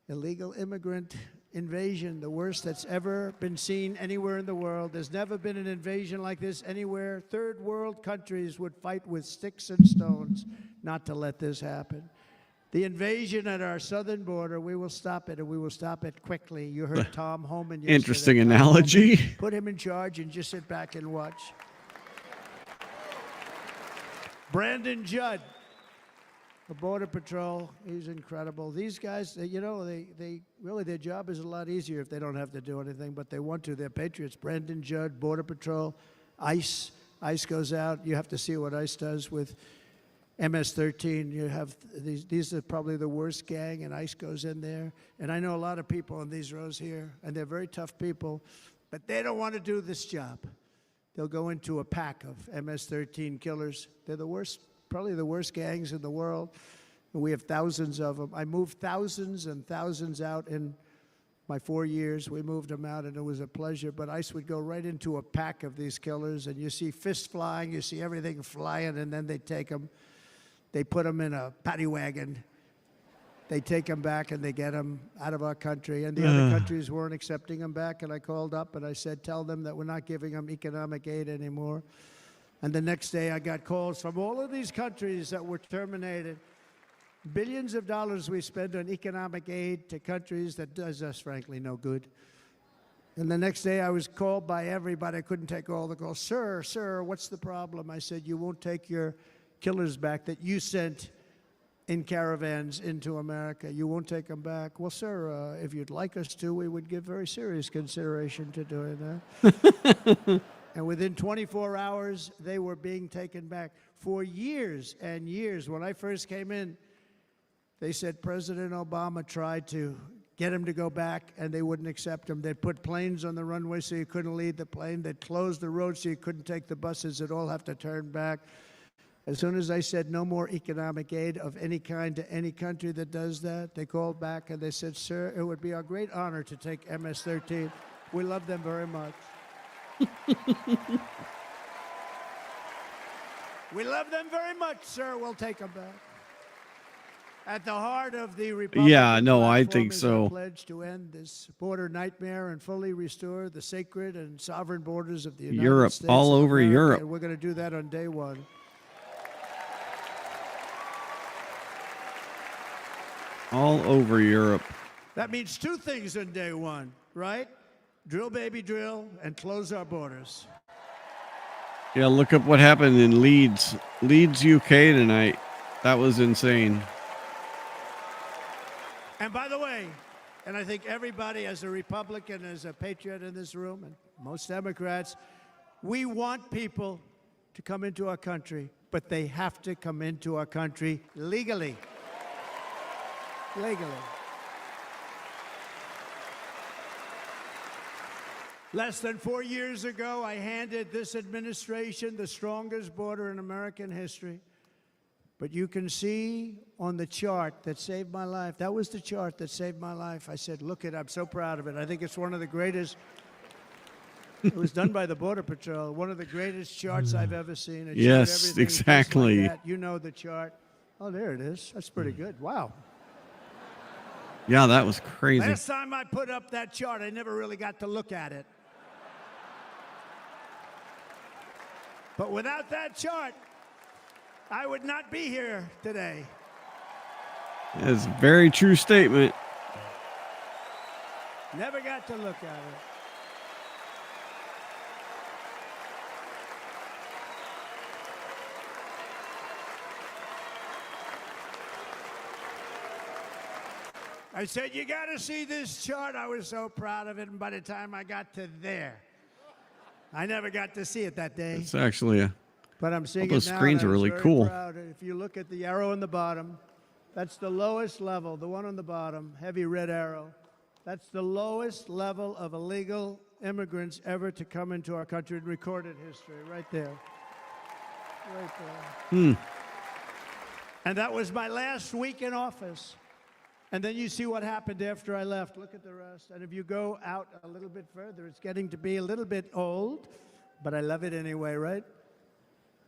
Speaker 15: illegal immigrant invasion, the worst that's ever been seen anywhere in the world. There's never been an invasion like this anywhere. Third world countries would fight with sticks and stones not to let this happen. The invasion at our southern border, we will stop it, and we will stop it quickly. You heard Tom Homan yesterday.
Speaker 1: Interesting
Speaker 15: Tom
Speaker 1: analogy.
Speaker 15: Homan, put him in charge and just sit back and watch. Brandon Judd, the Border Patrol, he's incredible. These guys, they really, their job is a lot easier if they don't have to do anything, but they want to. They're patriots. Brandon Judd, Border Patrol, ICE. ICE goes out. You have to see what ICE does with MS-13. You have these are probably the worst gang, and ICE goes in there. And I know a lot of people in these rows here, and they're very tough people, but they don't want to do this job. They'll go into a pack of MS-13 killers. They're the worst, probably the worst gangs in the world. And we have thousands of them. I moved thousands and thousands out in my 4 years. We moved them out, and it was a pleasure. But ICE would go right into a pack of these killers, and you see fists flying, you see everything flying, and then they take them. They put them in a paddy wagon. They take them back, and they get them out of our country. And the other countries weren't accepting them back. And I called up, and I said, tell them that we're not giving them economic aid anymore. And the next day, I got calls from all of these countries that were terminated. Billions of dollars we spend on economic aid to countries that does us, frankly, no good. And the next day, I was called by everybody. I couldn't take all the calls. Sir, what's the problem? I said, you won't take your killers back that you sent in caravans into America. You won't take them back. Well, sir, if you'd like us to, we would give very serious consideration to doing that. And within 24 hours, they were being taken back. For years and years, when I first came in, they said President Obama tried to get him to go back, and they wouldn't accept him. They'd put planes on the runway so you couldn't leave the plane. They'd close the road so you couldn't take the buses. They'd all have to turn back. As soon as I said no more economic aid of any kind to any country that does that, they called back and they said, sir, it would be our great honor to take MS-13. We love them very much. We love them very much, sir. We'll take them back. At the heart of the Republican
Speaker 1: Yeah, no, I
Speaker 15: platform
Speaker 1: think
Speaker 15: is
Speaker 1: so.
Speaker 15: our pledge to end this border nightmare and fully restore the sacred and sovereign borders of the United
Speaker 1: Europe,
Speaker 15: States
Speaker 1: all
Speaker 15: of
Speaker 1: over
Speaker 15: America,
Speaker 1: Europe.
Speaker 15: And we're going to do that on day one.
Speaker 1: All over Europe.
Speaker 15: That means two things on day one, right? Drill, baby, drill, and close our borders.
Speaker 1: Yeah, look up what happened in Leeds, UK tonight. That was insane.
Speaker 15: And by the way, and I think everybody as a Republican, as a patriot in this room, and most Democrats, we want people to come into our country, but they have to come into our country legally. Legally. Less than 4 years ago, I handed this administration the strongest border in American history. But you can see on the chart that saved my life, that was the chart that saved my life. I said, look it, I'm so proud of it. I think it's one of the greatest, it was done by the Border Patrol, one of the greatest charts I've ever seen. It showed
Speaker 1: Yes,
Speaker 15: everything just
Speaker 1: exactly.
Speaker 15: like that. You know the chart. Oh, there it is. That's pretty good. Wow.
Speaker 1: Yeah, that was crazy.
Speaker 15: Last time I put up that chart, I never really got to look at it. But without that chart, I would not be here today.
Speaker 1: That's a very true statement.
Speaker 15: Never got to look at it. I said, you got to see this chart. I was so proud of it. And by the time I got to there, I never got to see it that day.
Speaker 1: It's actually a.
Speaker 15: But I'm seeing
Speaker 1: all those
Speaker 15: it now,
Speaker 1: screens
Speaker 15: and
Speaker 1: are
Speaker 15: I was
Speaker 1: really
Speaker 15: very
Speaker 1: cool.
Speaker 15: proud. If you look at the arrow on the bottom, that's the lowest level, the one on the bottom, heavy red arrow. That's the lowest level of illegal immigrants ever to come into our country in recorded history, right there. Right there. And that was my last week in office. And then you see what happened after I left. Look at the rest. And if you go out a little bit further, it's getting to be a little bit old, but I love it anyway, right?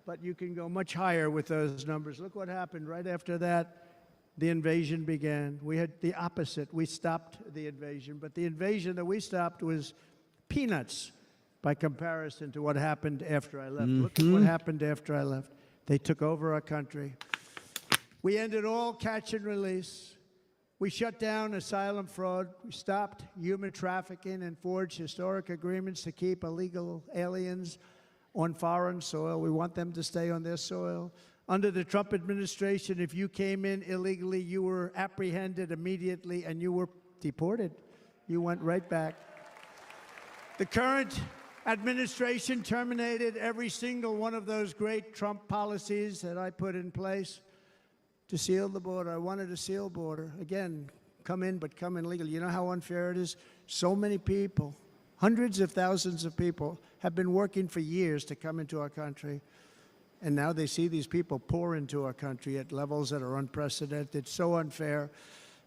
Speaker 15: But you can go much higher with those numbers. Look what happened right after that. The invasion began. We had the opposite. We stopped the invasion. But the invasion that we stopped was peanuts by comparison to what happened after I left. Look at what happened after I left. They took over our country. We ended all catch and release. We shut down asylum fraud. We stopped human trafficking and forged historic agreements to keep illegal aliens on foreign soil. We want them to stay on their soil. Under the Trump administration, if you came in illegally, you were apprehended immediately and you were deported. You went right back. The current administration terminated every single one of those great Trump policies that I put in place to seal the border. I wanted a sealed border. Again, come in, but come in legally. You know how unfair it is? So many people, hundreds of thousands of people, have been working for years to come into our country. And now they see these people pour into our country at levels that are unprecedented. It's so unfair.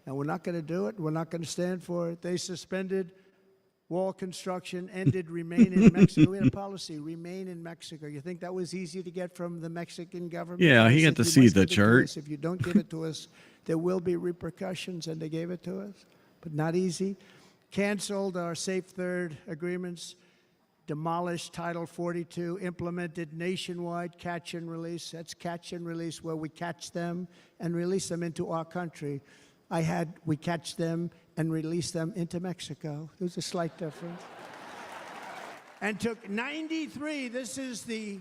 Speaker 15: And we're not going to do it. We're not going to stand for it. They suspended wall construction, ended remain in Mexico. We had a policy, remain in Mexico. You think that was easy to get from the Mexican government?
Speaker 1: Yeah, he
Speaker 15: They
Speaker 1: got
Speaker 15: said,
Speaker 1: to
Speaker 15: "You
Speaker 1: see
Speaker 15: must
Speaker 1: the
Speaker 15: give it to
Speaker 1: chart."
Speaker 15: us. If you don't give it to us, there will be repercussions, and they gave it to us. But not easy. Canceled our Safe Third agreements, demolished Title 42, implemented nationwide catch and release. That's catch and release, where we catch them and release them into our country. We catch them and release them into Mexico. There's a slight difference. And took 93, this is the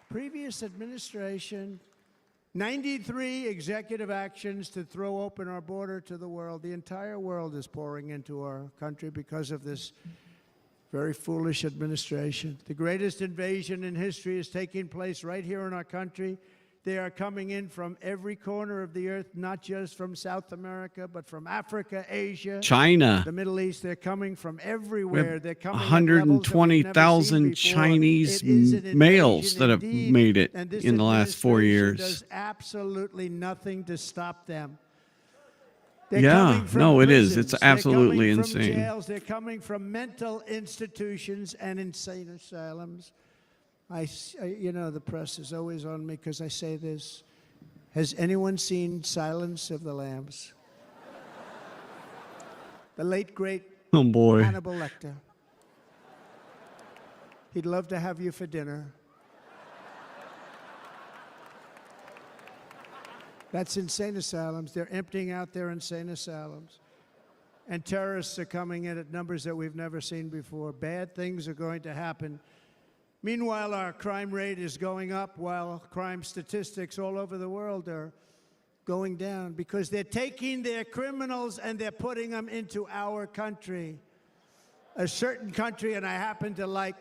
Speaker 15: previous administration, 93 executive actions to throw open our border to the world. The entire world is pouring into our country because of this very foolish administration. The greatest invasion in history is taking place right here in our country. They are coming in from every corner of the earth, not just from South America, but from Africa, Asia,
Speaker 1: China.
Speaker 15: the Middle East. They're coming from everywhere. They're coming at levels that we've never seen
Speaker 1: 120,000
Speaker 15: before.
Speaker 1: Chinese
Speaker 15: It is an
Speaker 1: males
Speaker 15: invasion
Speaker 1: that have
Speaker 15: indeed,
Speaker 1: made it
Speaker 15: and this
Speaker 1: in the last 4
Speaker 15: administration
Speaker 1: years.
Speaker 15: does absolutely nothing to stop them. They're
Speaker 1: Yeah,
Speaker 15: coming from
Speaker 1: no, it is.
Speaker 15: prisons.
Speaker 1: It's absolutely
Speaker 15: They're coming
Speaker 1: insane.
Speaker 15: from jails. They're coming from mental institutions and insane asylums. You know, the press is always on me because I say this. Has anyone seen Silence of the Lambs? The late, great
Speaker 1: Oh, boy.
Speaker 15: Hannibal Lecter. He'd love to have you for dinner. That's insane asylums. They're emptying out their insane asylums. And terrorists are coming in at numbers that we've never seen before. Bad things are going to happen. Meanwhile, our crime rate is going up while crime statistics all over the world are going down because they're taking their criminals and they're putting them into our country. A certain country, and I happen to like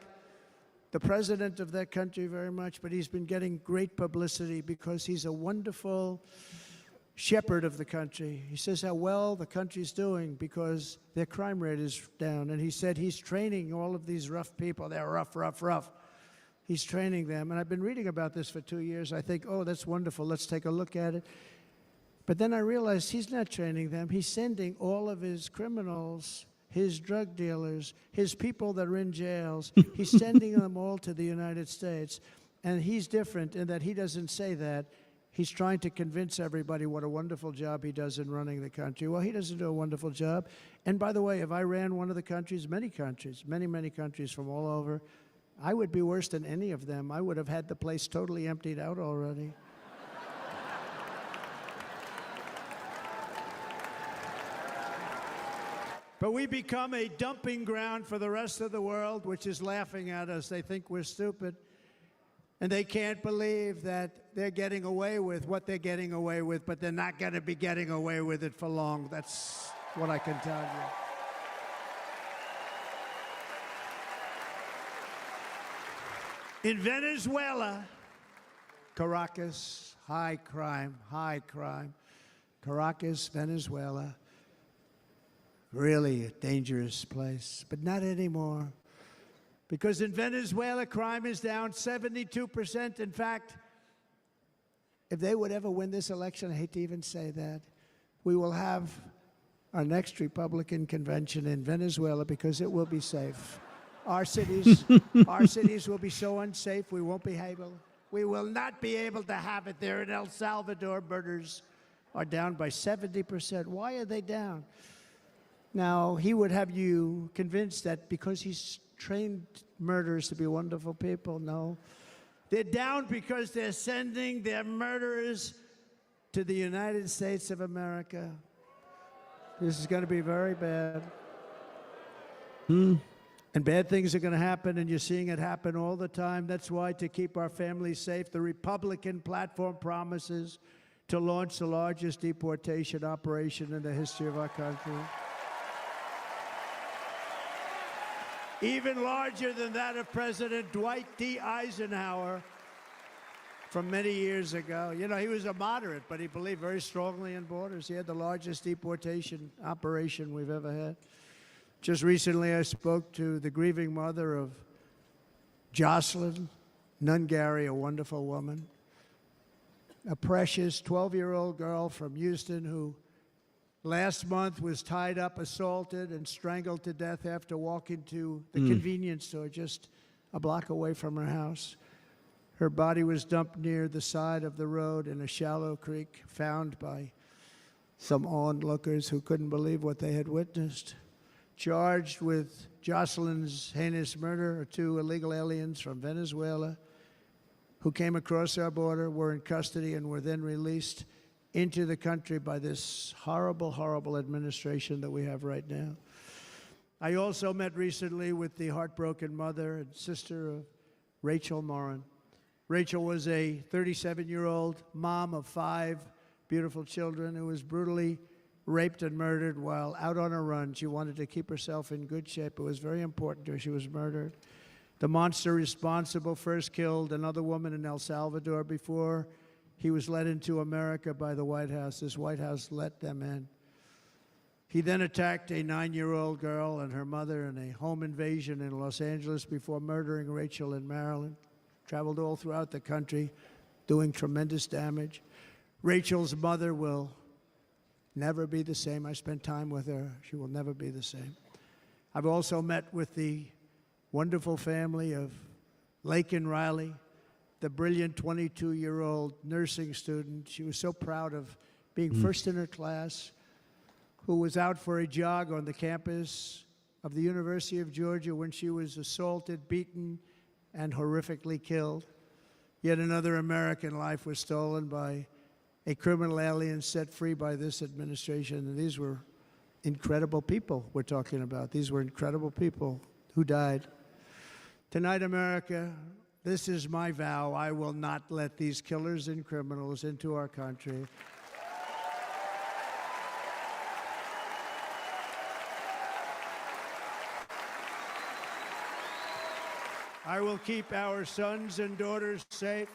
Speaker 15: the president of that country very much, but he's been getting great publicity because he's a wonderful shepherd of the country. He says how well the country's doing because their crime rate is down. And he said he's training all of these rough people. They're rough, rough, rough. He's training them. And I've been reading about this for 2 years. I think, oh, that's wonderful. Let's take a look at it. But then I realized he's not training them. He's sending all of his criminals, his drug dealers, his people that are in jails, he's sending them all to the United States. And he's different in that he doesn't say that. He's trying to convince everybody what a wonderful job he does in running the country. Well, he doesn't do a wonderful job. And by the way, if I ran one of the countries, many countries, many countries from all over, I would be worse than any of them. I would have had the place totally emptied out already. But we become a dumping ground for the rest of the world, which is laughing at us. They think we're stupid. And they can't believe that they're getting away with what they're getting away with, but they're not going to be getting away with it for long. That's what I can tell you. In Venezuela, Caracas, high crime. Caracas, Venezuela. Really a dangerous place, but not anymore. Because in Venezuela, crime is down 72%. In fact, if they would ever win this election, I hate to even say that, we will have our next Republican convention in Venezuela because it will be safe. Our cities will be so unsafe, we will not be able to have it there. In El Salvador, murders are down by 70%. Why are they down? Now, he would have you convinced that because he's trained murderers to be wonderful people. No. They're down because they're sending their murderers to the United States of America. This is going to be very bad. And bad things are going to happen, and you're seeing it happen all the time. That's why, to keep our families safe, the Republican platform promises to launch the largest deportation operation in the history of our country. Even larger than that of President Dwight D. Eisenhower from many years ago. You know, he was a moderate, but he believed very strongly in borders. He had the largest deportation operation we've ever had. Just recently, I spoke to the grieving mother of Jocelyn Nungary, a wonderful woman, a precious 12-year-old girl from Houston who last month was tied up, assaulted, and strangled to death after walking to the convenience store just a block away from her house. Her body was dumped near the side of the road in a shallow creek, found by some onlookers who couldn't believe what they had witnessed. Charged with Jocelyn's heinous murder are 2 illegal aliens from Venezuela who came across our border, were in custody, and were then released into the country by this horrible, horrible administration that we have right now. I also met recently with the heartbroken mother and sister of Rachel Morin. Rachel was a 37-year-old mom of 5 beautiful children who was brutally raped and murdered while out on a run. She wanted to keep herself in good shape. It was very important to her. She was murdered. The monster responsible first killed another woman in El Salvador before he was led into America by the White House. This White House let them in. He then attacked a 9-year-old girl and her mother in a home invasion in Los Angeles before murdering Rachel in Maryland. Traveled all throughout the country, doing tremendous damage. Rachel's mother will never be the same. I spent time with her. She will never be the same. I've also met with the wonderful family of Lakin Riley, the brilliant 22-year-old nursing student. She was so proud of being first in her class, who was out for a jog on the campus of the University of Georgia when she was assaulted, beaten, and horrifically killed. Yet another American life was stolen by a criminal alien set free by this administration. And these were incredible people we're talking about. These were incredible people who died. Tonight, America, this is my vow. I will not let these killers and criminals into our country. I will keep our sons and daughters safe.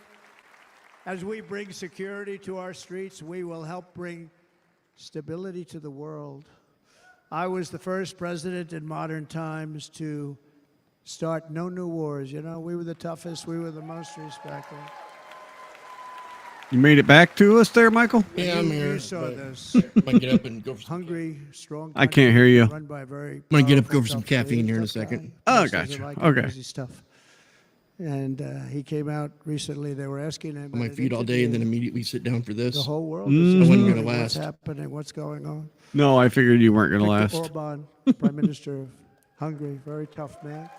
Speaker 15: As we bring security to our streets, we will help bring stability to the world. I was the first president in modern times to start no new wars. You know, we were the toughest, we were the most respected.
Speaker 1: You made it back to us there, Michael?
Speaker 12: Yeah, I'm here.
Speaker 15: You saw this.
Speaker 12: Might get up and go for some.
Speaker 15: Hungry, strong.
Speaker 1: I can't hear you.
Speaker 15: Run by a very
Speaker 12: Might get up,
Speaker 15: powerful,
Speaker 12: go for some
Speaker 15: tough
Speaker 12: caffeine
Speaker 15: leader,
Speaker 12: here in a
Speaker 15: tough guy.
Speaker 12: second.
Speaker 1: Oh,
Speaker 15: Most doesn't
Speaker 1: gotcha.
Speaker 15: like
Speaker 1: Okay.
Speaker 15: easy stuff. And he came out recently. They were asking him.
Speaker 12: On my feet all day and then immediately sit down for this.
Speaker 15: The whole world
Speaker 1: Mm.
Speaker 15: is
Speaker 1: I
Speaker 15: just
Speaker 12: wasn't
Speaker 15: wondering
Speaker 12: gonna
Speaker 15: what's
Speaker 12: last.
Speaker 15: happening, what's going on.
Speaker 1: No, I figured you weren't going to
Speaker 15: Viktor
Speaker 1: last.
Speaker 15: Orban, Prime Minister of Hungary, very tough man.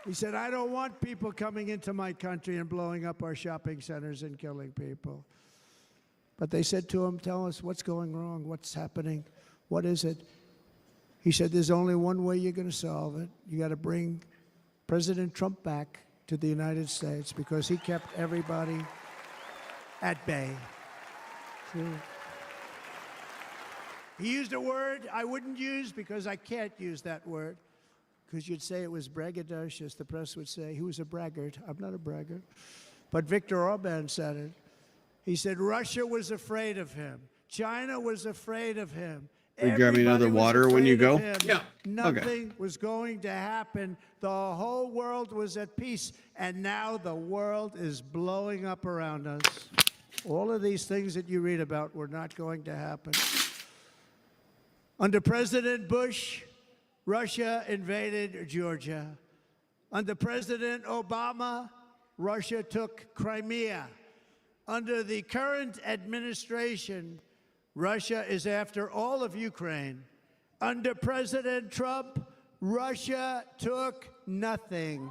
Speaker 15: He said, I don't want people coming into my country and blowing up our shopping centers and killing people. But they said to him, tell us what's going wrong, what's happening, what is it? He said, there's only one way you're going to solve it. You got to bring President Trump back to the United States because he kept everybody at bay. He used a word I wouldn't use because I can't use that word. Because you'd say it was braggadocious. The press would say he was a braggart. I'm not a braggart. But Viktor Orban said it. He said Russia was afraid of him. China was afraid of him.
Speaker 1: Will you grab me another
Speaker 15: Everybody was
Speaker 1: water when you
Speaker 15: afraid
Speaker 1: go?
Speaker 15: of him.
Speaker 12: Yeah.
Speaker 15: Nothing was going to happen. The whole world was at peace. And now the world is blowing up around us. All of these things that you read about were not going to happen. Under President Bush, Russia invaded Georgia. Under President Obama, Russia took Crimea. Under the current administration, Russia is after all of Ukraine. Under President Trump, Russia took nothing.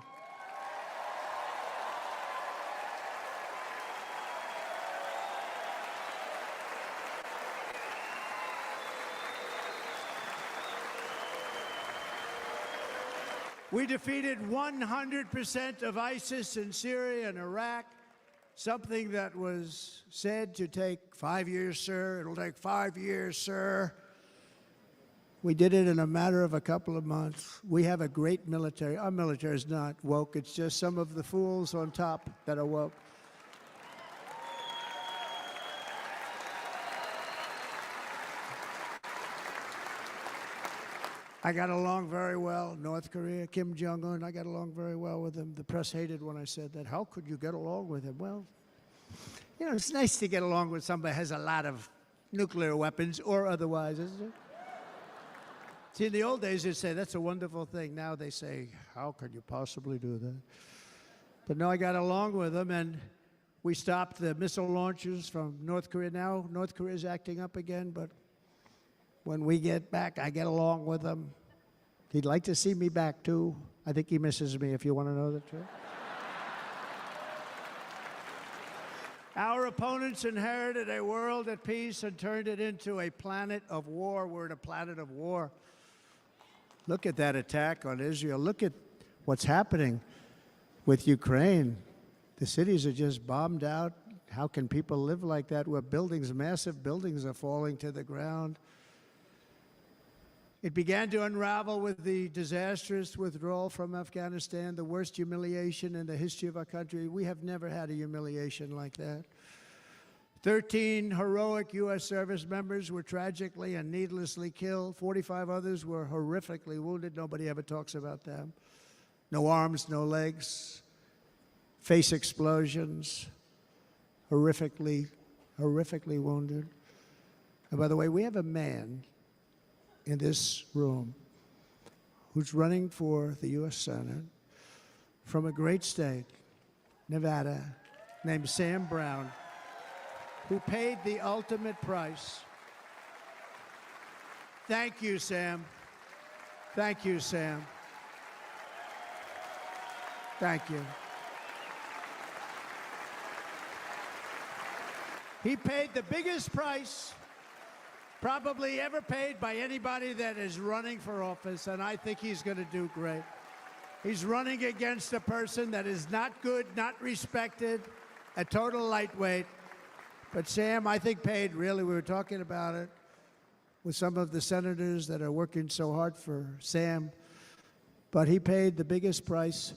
Speaker 15: We defeated 100% of ISIS in Syria and Iraq, something that was said to take 5 years, sir. It'll take 5 years, sir. We did it in a matter of a couple of months. We have a great military. Our military is not woke. It's just some of the fools on top that are woke. I got along very well. North Korea, Kim Jong-un, I got along very well with him. The press hated when I said that. How could you get along with him? Well, you know, it's nice to get along with somebody who has a lot of nuclear weapons or otherwise, isn't it? See, in the old days, they'd say, that's a wonderful thing. Now they say, how could you possibly do that? But no, I got along with him, and we stopped the missile launchers from North Korea. Now North Korea is acting up again, but when we get back, I get along with him. He'd like to see me back, too. I think he misses me, if you want to know the truth. Our opponents inherited a world at peace and turned it into a planet of war. We're in a planet of war. Look at that attack on Israel. Look at what's happening with Ukraine. The cities are just bombed out. How can people live like that where buildings, massive buildings, are falling to the ground? It began to unravel with the disastrous withdrawal from Afghanistan, the worst humiliation in the history of our country. We have never had a humiliation like that. 13 heroic U.S. service members were tragically and needlessly killed. 45 others were horrifically wounded. Nobody ever talks about them. No arms, no legs, face explosions, horrifically wounded. And by the way, we have a man in this room who's running for the U.S. Senate, from a great state, Nevada, named Sam Brown, who paid the ultimate price. Thank you, Sam. Thank you, Sam. Thank you. He paid the biggest price probably ever paid by anybody that is running for office, and I think he's going to do great. He's running against a person that is not good, not respected, a total lightweight. But Sam, I think, paid, really, we were talking about it with some of the senators that are working so hard for Sam, but he paid the biggest price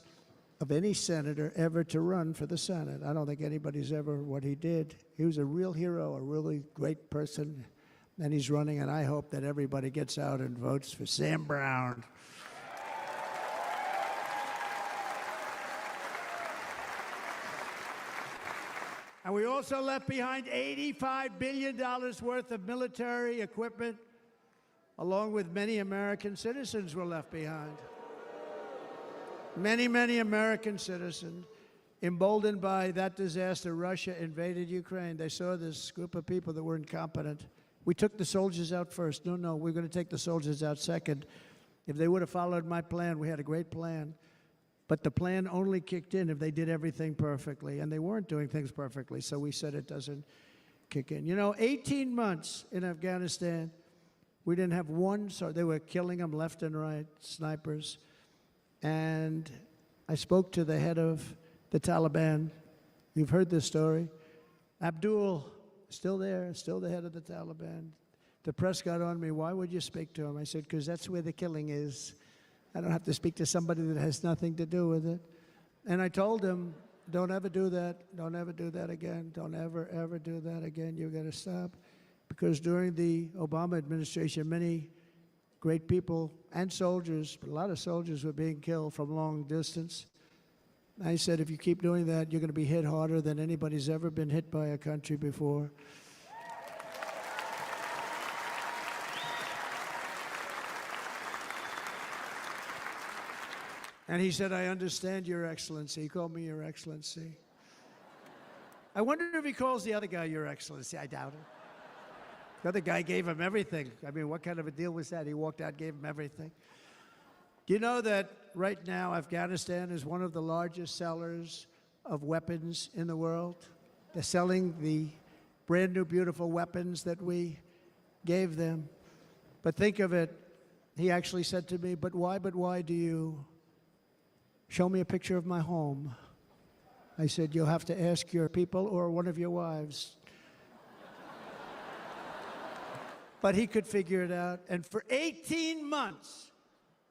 Speaker 15: of any senator ever to run for the Senate. I don't think anybody's ever what he did. He was a real hero, a really great person, and he's running, and I hope that everybody gets out and votes for Sam Brown. And we also left behind $85 billion worth of military equipment, along with many American citizens were left behind. Many, many American citizens, emboldened by that disaster, Russia invaded Ukraine. They saw this group of people that were incompetent. We took the soldiers out first. No, we're going to take the soldiers out second. If they would have followed my plan, we had a great plan. But the plan only kicked in if they did everything perfectly, and they weren't doing things perfectly, so we said it doesn't kick in. You know, 18 months in Afghanistan, we didn't have one, so they were killing them left and right, snipers. And I spoke to the head of the Taliban. You've heard this story. Abdul, still there, still the head of the Taliban. The press got on me, why would you speak to him? I said, because that's where the killing is. I don't have to speak to somebody that has nothing to do with it. And I told him, don't ever do that. Don't ever do that again. Don't ever, ever do that again. You've got to stop. Because during the Obama administration, many great people and soldiers, but a lot of soldiers were being killed from long distance. I said, if you keep doing that, you're going to be hit harder than anybody's ever been hit by a country before. And he said, I understand, Your Excellency. He called me Your Excellency. I wonder if he calls the other guy Your Excellency. I doubt it. The other guy gave him everything. I mean, what kind of a deal was that? He walked out, gave him everything. Do you know that right now Afghanistan is one of the largest sellers of weapons in the world? They're selling the brand new, beautiful weapons that we gave them. But think of it, he actually said to me, but why do you show me a picture of my home? I said, you'll have to ask your people or one of your wives. But he could figure it out. And for 18 months,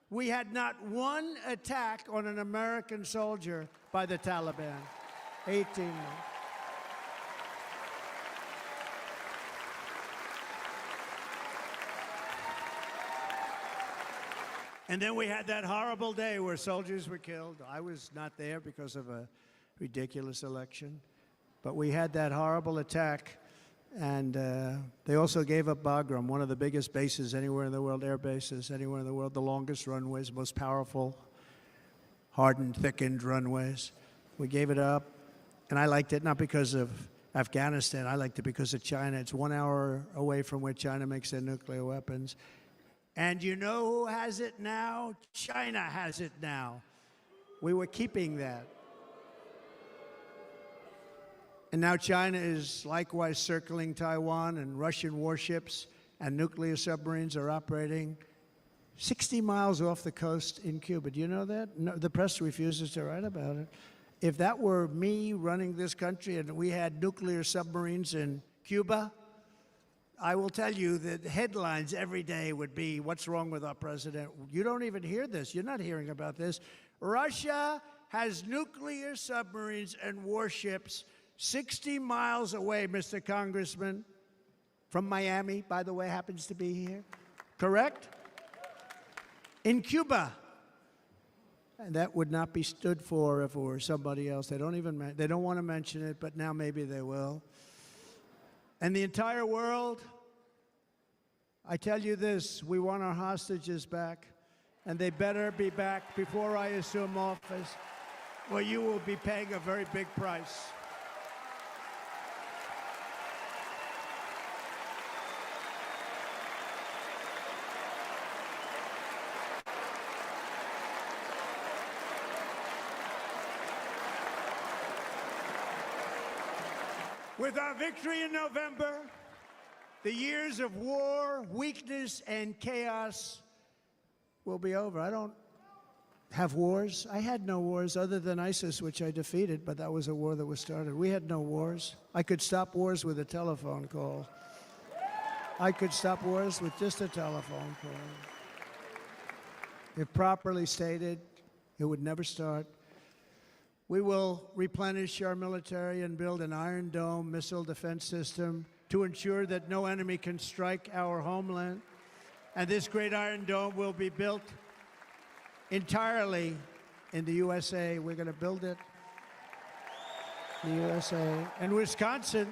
Speaker 15: we had not one attack on an American soldier by the Taliban. 18 months. And then we had that horrible day where soldiers were killed. I was not there because of a ridiculous election. But we had that horrible attack. And they also gave up Bagram, one of the biggest bases anywhere in the world, air bases anywhere in the world, the longest runways, most powerful, hardened, thickened runways. We gave it up. And I liked it not because of Afghanistan. I liked it because of China. It's 1 hour away from where China makes their nuclear weapons. And you know who has it now? China has it now. We were keeping that. And now China is likewise circling Taiwan, and Russian warships and nuclear submarines are operating 60 miles off the coast in Cuba. Do you know that? No, the press refuses to write about it. If that were me running this country and we had nuclear submarines in Cuba, I will tell you that headlines every day would be, what's wrong with our president? You don't even hear this. You're not hearing about this. Russia has nuclear submarines and warships 60 miles away, Mr. Congressman, from Miami, by the way, happens to be here. Correct? In Cuba. And that would not be stood for if it were somebody else. They don't want to mention it, but now maybe they will. And the entire world, I tell you this, we want our hostages back, and they better be back before I assume office. Well, you will be paying a very big price. With our victory in November, the years of war, weakness, and chaos will be over. I don't have wars. I had no wars other than ISIS, which I defeated, but that was a war that was started. We had no wars. I could stop wars with a telephone call. I could stop wars with just a telephone call. If properly stated, it would never start. We will replenish our military and build an Iron Dome missile defense system to ensure that no enemy can strike our homeland. And this great Iron Dome will be built entirely in the USA. We're going to build it in the USA. And Wisconsin,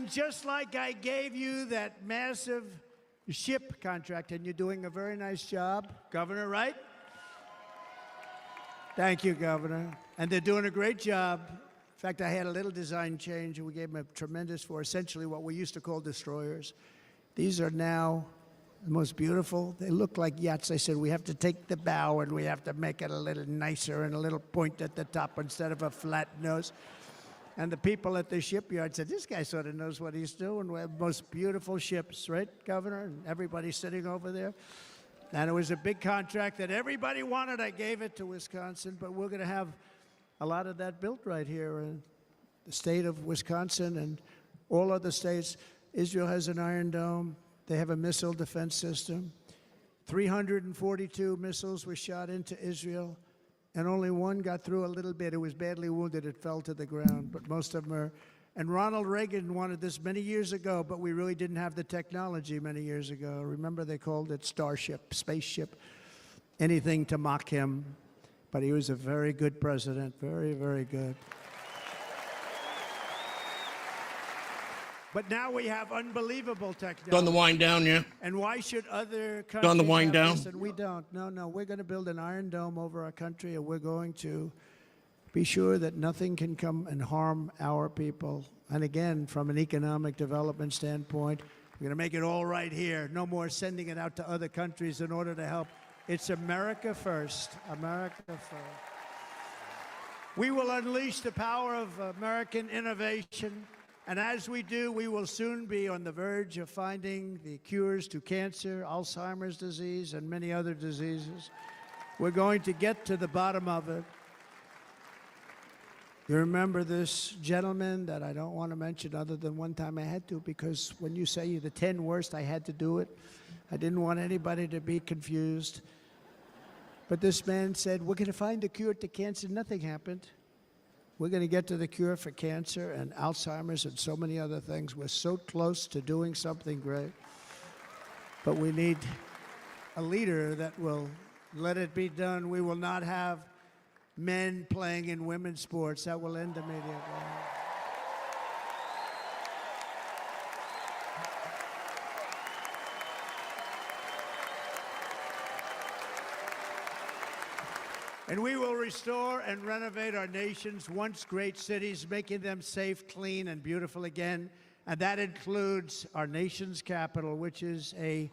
Speaker 15: just like I gave you that massive ship contract, and you're doing a very nice job, Governor, right? Thank you, Governor. And they're doing a great job. In fact, I had a little design change, and we gave them a tremendous for essentially what we used to call destroyers. These are now the most beautiful. They look like yachts. I said, we have to take the bow, and we have to make it a little nicer and a little point at the top instead of a flat nose. And the people at the shipyard said, this guy sort of knows what he's doing. We have the most beautiful ships, right, Governor? And everybody sitting over there. And it was a big contract that everybody wanted. I gave it to Wisconsin, but we're going to have a lot of that built right here in the state of Wisconsin and all other states. Israel has an Iron Dome. They have a missile defense system. 342 missiles were shot into Israel, and only one got through a little bit. It was badly wounded. It fell to the ground, but most of them are. And Ronald Reagan wanted this many years ago, but we really didn't have the technology many years ago. Remember, they called it Starship, spaceship, anything to mock him. But he was a very good president, very, very good. But now we have unbelievable technology.
Speaker 12: On the wind down, yeah.
Speaker 15: And why should other countries
Speaker 12: on the wind
Speaker 15: have
Speaker 12: down?
Speaker 15: this and we don't? No, we're going to build an Iron Dome over our country, and we're going to be sure that nothing can come and harm our people. And again, from an economic development standpoint, we're going to make it all right here. No more sending it out to other countries in order to help. It's America first. America first. We will unleash the power of American innovation. And as we do, we will soon be on the verge of finding the cures to cancer, Alzheimer's disease, and many other diseases. We're going to get to the bottom of it. You remember this gentleman that I don't want to mention other than one time I had to, because when you say the 10 worst, I had to do it. I didn't want anybody to be confused. But this man said, we're going to find a cure to cancer. Nothing happened. We're going to get to the cure for cancer and Alzheimer's and so many other things. We're so close to doing something great. But we need a leader that will let it be done. We will not have men playing in women's sports. That will end immediately. And we will restore and renovate our nation's once great cities, making them safe, clean, and beautiful again. And that includes our nation's capital, which is a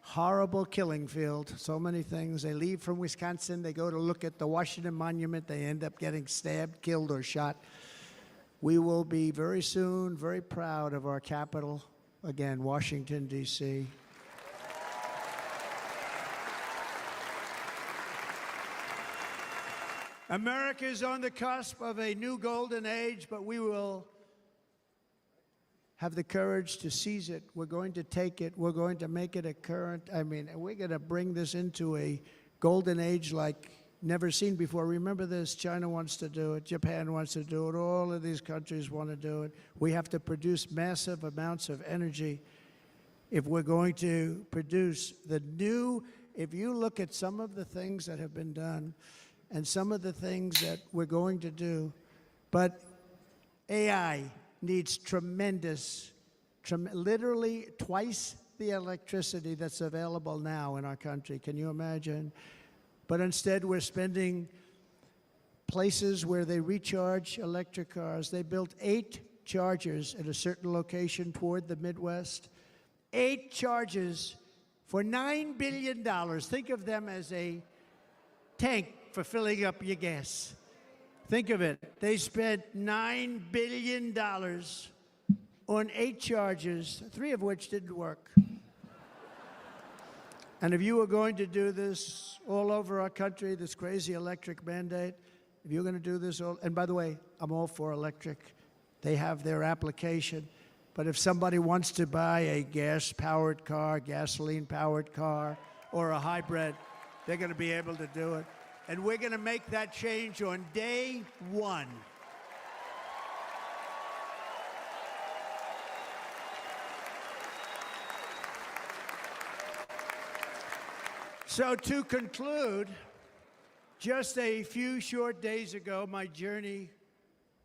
Speaker 15: horrible killing field. So many things. They leave from Wisconsin, they go to look at the Washington Monument, they end up getting stabbed, killed, or shot. We will be very soon very proud of our capital, again, Washington, D.C. America is on the cusp of a new golden age, but we will have the courage to seize it. We're going to take it. We're going to make it a current. We're going to bring this into a golden age like never seen before. Remember this, China wants to do it. Japan wants to do it. All of these countries want to do it. We have to produce massive amounts of energy if we're going to produce the new. If you look at some of the things that have been done and some of the things that we're going to do, but AI needs literally twice the electricity that's available now in our country. Can you imagine? But instead, we're spending places where they recharge electric cars. They built 8 chargers at a certain location toward the Midwest. 8 chargers for $9 billion. Think of them as a tank for filling up your gas. Think of it. They spent $9 billion on 8 chargers, 3 of which didn't work. And if you were going to do this all over our country, this crazy electric mandate, if you're going to do this all, and by the way, I'm all for electric. They have their application. But if somebody wants to buy a gas-powered car, gasoline-powered car, or a hybrid, they're going to be able to do it. And we're going to make that change on day 1. So to conclude, just a few short days ago, my journey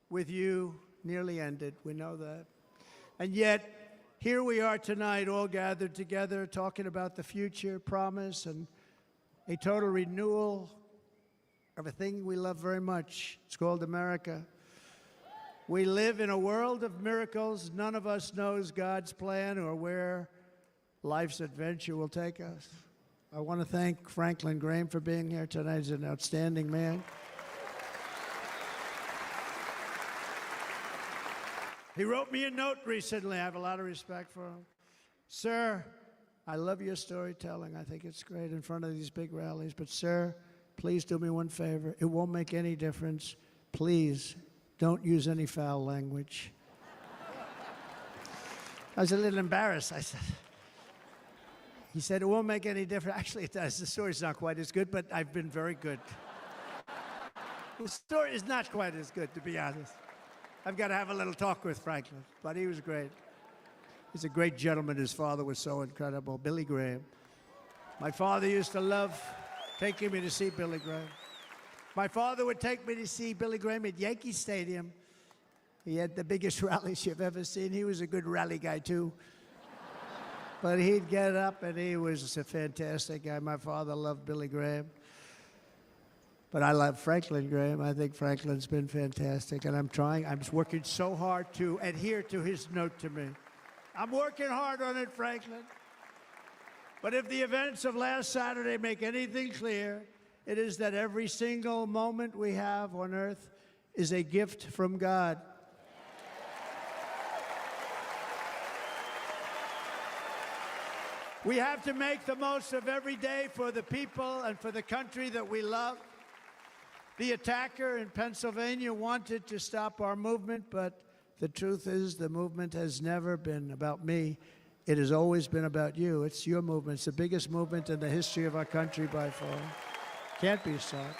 Speaker 15: with you nearly ended. We know that. And yet, here we are tonight, all gathered together, talking about the future, promise, and a total renewal of a thing we love very much. It's called America. We live in a world of miracles. None of us knows God's plan or where life's adventure will take us. I want to thank Franklin Graham for being here tonight. He's an outstanding man. He wrote me a note recently. I have a lot of respect for him. Sir, I love your storytelling. I think it's great in front of these big rallies. But sir, please do me one favor. It won't make any difference. Please don't use any foul language. I was a little embarrassed. I said, he said, it won't make any difference. Actually, it does. The story's not quite as good, but I've been very good. The story is not quite as good, to be honest. I've got to have a little talk with Franklin, but he was great. He's a great gentleman. His father was so incredible, Billy Graham. My father used to love taking me to see Billy Graham. My father would take me to see Billy Graham at Yankee Stadium. He had the biggest rallies you've ever seen. He was a good rally guy, too. But he'd get up, and he was a fantastic guy. My father loved Billy Graham. But I love Franklin Graham. I think Franklin's been fantastic, and I'm working so hard to adhere to his note to me. I'm working hard on it, Franklin. But if the events of last Saturday make anything clear, it is that every single moment we have on earth is a gift from God. We have to make the most of every day for the people and for the country that we love. The attacker in Pennsylvania wanted to stop our movement, but the truth is the movement has never been about me. It has always been about you. It's your movement. It's the biggest movement in the history of our country by far. Can't be stopped.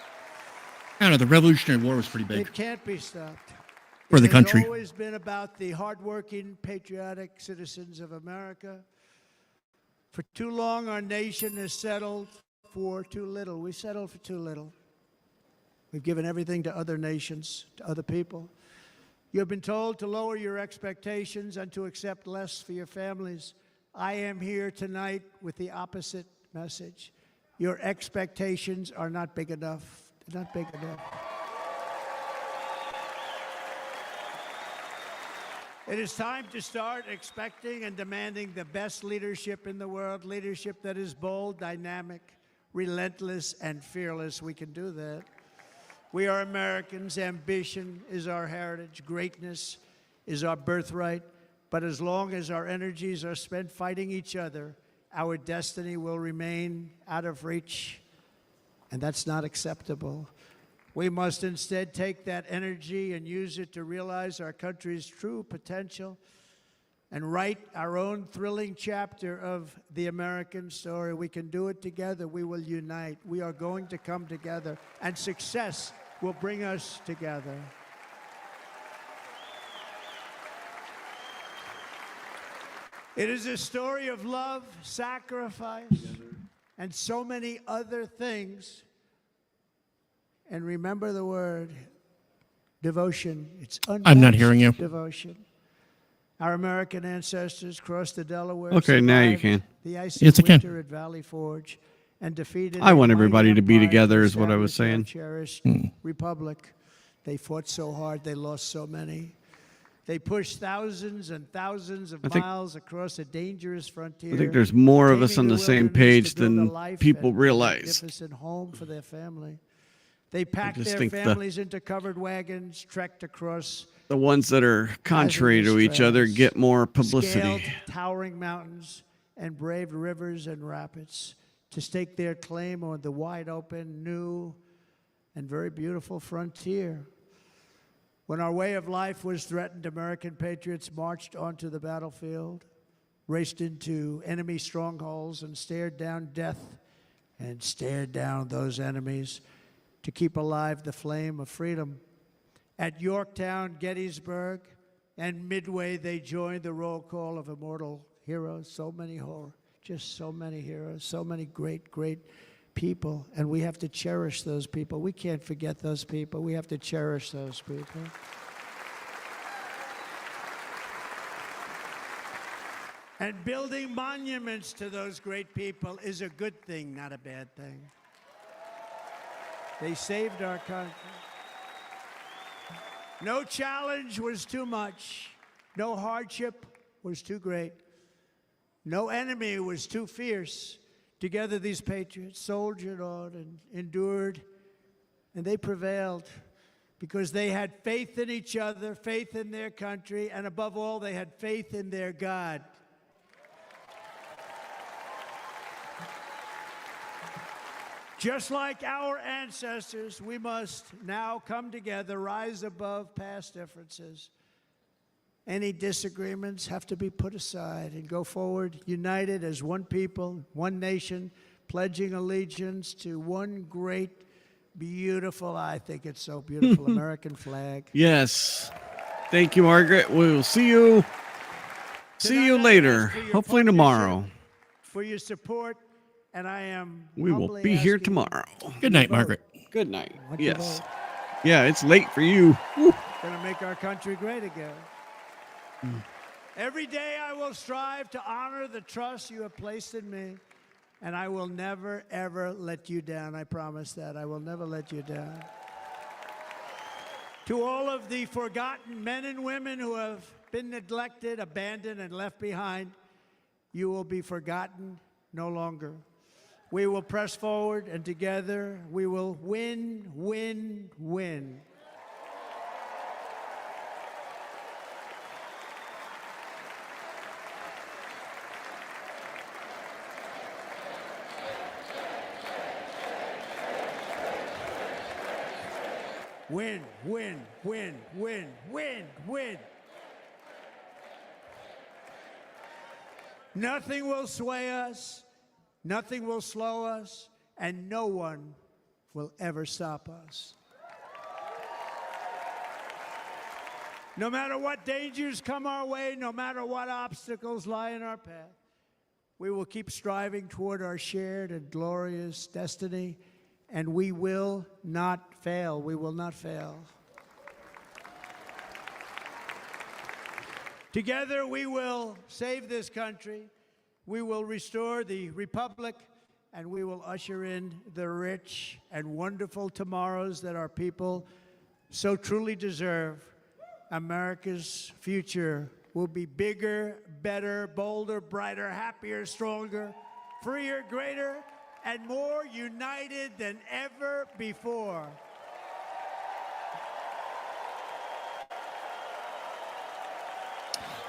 Speaker 12: I don't know, the Revolutionary War was pretty big.
Speaker 15: It can't be stopped.
Speaker 12: For the country.
Speaker 15: It's always been about the hardworking, patriotic citizens of America. For too long, our nation has settled for too little. We settled for too little. We've given everything to other nations, to other people. You have been told to lower your expectations and to accept less for your families. I am here tonight with the opposite message. Your expectations are not big enough. They're not big enough. It is time to start expecting and demanding the best leadership in the world, leadership that is bold, dynamic, relentless, and fearless. We can do that. We are Americans. Ambition is our heritage. Greatness is our birthright. But as long as our energies are spent fighting each other, our destiny will remain out of reach, and that's not acceptable. We must instead take that energy and use it to realize our country's true potential and write our own thrilling chapter of the American story. We can do it together. We will unite. We are going to come together, and success will bring us together. It is a story of love, sacrifice, and so many other things. And remember the word devotion. It's unmatched.
Speaker 12: I'm not hearing you.
Speaker 15: Devotion. Our American ancestors crossed the Delaware.
Speaker 1: Okay, now you
Speaker 15: survived
Speaker 1: can.
Speaker 15: The icy
Speaker 12: Yes, I can.
Speaker 15: winter at Valley Forge, and defeated.
Speaker 1: I
Speaker 15: a
Speaker 1: want
Speaker 15: mighty
Speaker 1: everybody to be
Speaker 15: empire
Speaker 1: together is what I was
Speaker 15: establish our
Speaker 1: saying.
Speaker 15: Cherished republic. They fought so hard. They lost so many. They pushed thousands and thousands of
Speaker 1: I think-
Speaker 15: miles across a dangerous frontier.
Speaker 1: I think there's more of us on
Speaker 15: taming
Speaker 1: the same
Speaker 15: wilderness
Speaker 1: page
Speaker 15: to build a
Speaker 1: than
Speaker 15: life
Speaker 1: people
Speaker 15: and a
Speaker 1: realize.
Speaker 15: magnificent home for their family. They packed
Speaker 1: just
Speaker 15: their
Speaker 1: think the-
Speaker 15: families into covered wagons, trekked across
Speaker 1: The ones that are contrary to each other
Speaker 15: trails,
Speaker 1: get more
Speaker 15: scaled
Speaker 1: publicity.
Speaker 15: towering mountains and braved rivers and rapids to stake their claim on the wide open, new, and very beautiful frontier. When our way of life was threatened, American patriots marched onto the battlefield, raced into enemy strongholds, and stared down death and stared down those enemies to keep alive the flame of freedom. At Yorktown, Gettysburg, and Midway, they joined the roll call of immortal heroes. So many just so many heroes, so many great, great people. And we have to cherish those people. We can't forget those people. We have to cherish those people. And building monuments to those great people is a good thing, not a bad thing. They saved our country. No challenge was too much. No hardship was too great. No enemy was too fierce. Together, these patriots soldiered on and endured, and they prevailed because they had faith in each other, faith in their country, and above all, they had faith in their God. Just like our ancestors, we must now come together, rise above past differences. Any disagreements have to be put aside and go forward united as one people, one nation, pledging allegiance to one great, beautiful, I think it's so beautiful, American flag.
Speaker 1: Yes. Thank you, Margaret. We will see you. See you later. Hopefully tomorrow.
Speaker 15: For your support, and I am.
Speaker 1: We will be here tomorrow.
Speaker 12: Good night, Margaret.
Speaker 1: Good night.
Speaker 15: What you
Speaker 1: Yes.
Speaker 15: vote?
Speaker 1: Yeah, it's late for you. Woo.
Speaker 15: Gonna make our country great again. Every day I will strive to honor the trust you have placed in me, and I will never, ever let you down. I promise that. I will never let you down. To all of the forgotten men and women who have been neglected, abandoned, and left behind, you will be forgotten no longer. We will press forward, and together we will win, win, win. Win, win, win, win, win, win. Nothing will sway us, nothing will slow us, and no one will ever stop us. No matter what dangers come our way, no matter what obstacles lie in our path, we will keep striving toward our shared and glorious destiny, and we will not fail. We will not fail. Together, we will save this country, we will restore the republic, and we will usher in the rich and wonderful tomorrows that our people so truly deserve. America's future will be bigger, better, bolder, brighter, happier, stronger, freer, greater, and more united than ever before.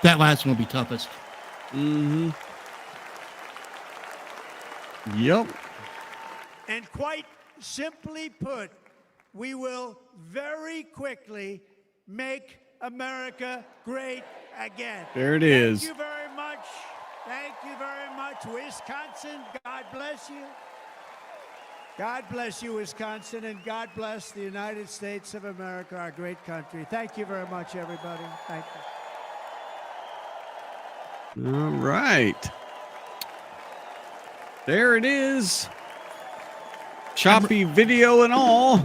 Speaker 12: That last one will be toughest.
Speaker 1: Mm-hmm. Yep.
Speaker 15: And quite simply put, we will very quickly make America great again.
Speaker 1: There it is.
Speaker 15: Thank you very much. Thank you very much, Wisconsin. God bless you. God bless you, Wisconsin, and God bless the United States of America, our great country. Thank you very much, everybody. Thank you.
Speaker 1: All right. There it is. Choppy video and all.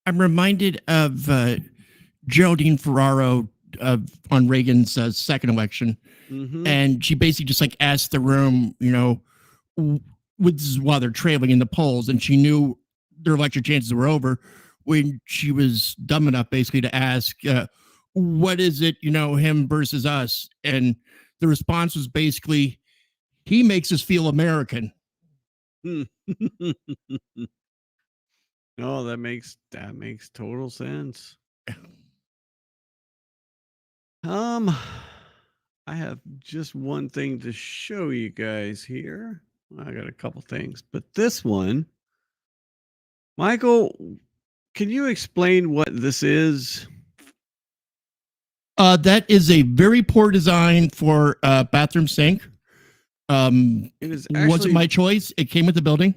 Speaker 12: I'm reminded of Geraldine Ferraro on Reagan's second election, and she basically just like asked the room, this is while they're trailing in the polls, and she knew their election chances were over when she was dumb enough basically to ask, what is it, him versus us? And the response was basically, he makes us feel American.
Speaker 1: No, that makes total sense. I have just one thing to show you guys here. I got a couple things, but this one, Michael, can you explain what this is?
Speaker 12: That is a very poor design for a bathroom sink.
Speaker 1: It is
Speaker 12: wasn't my choice. It came with the building.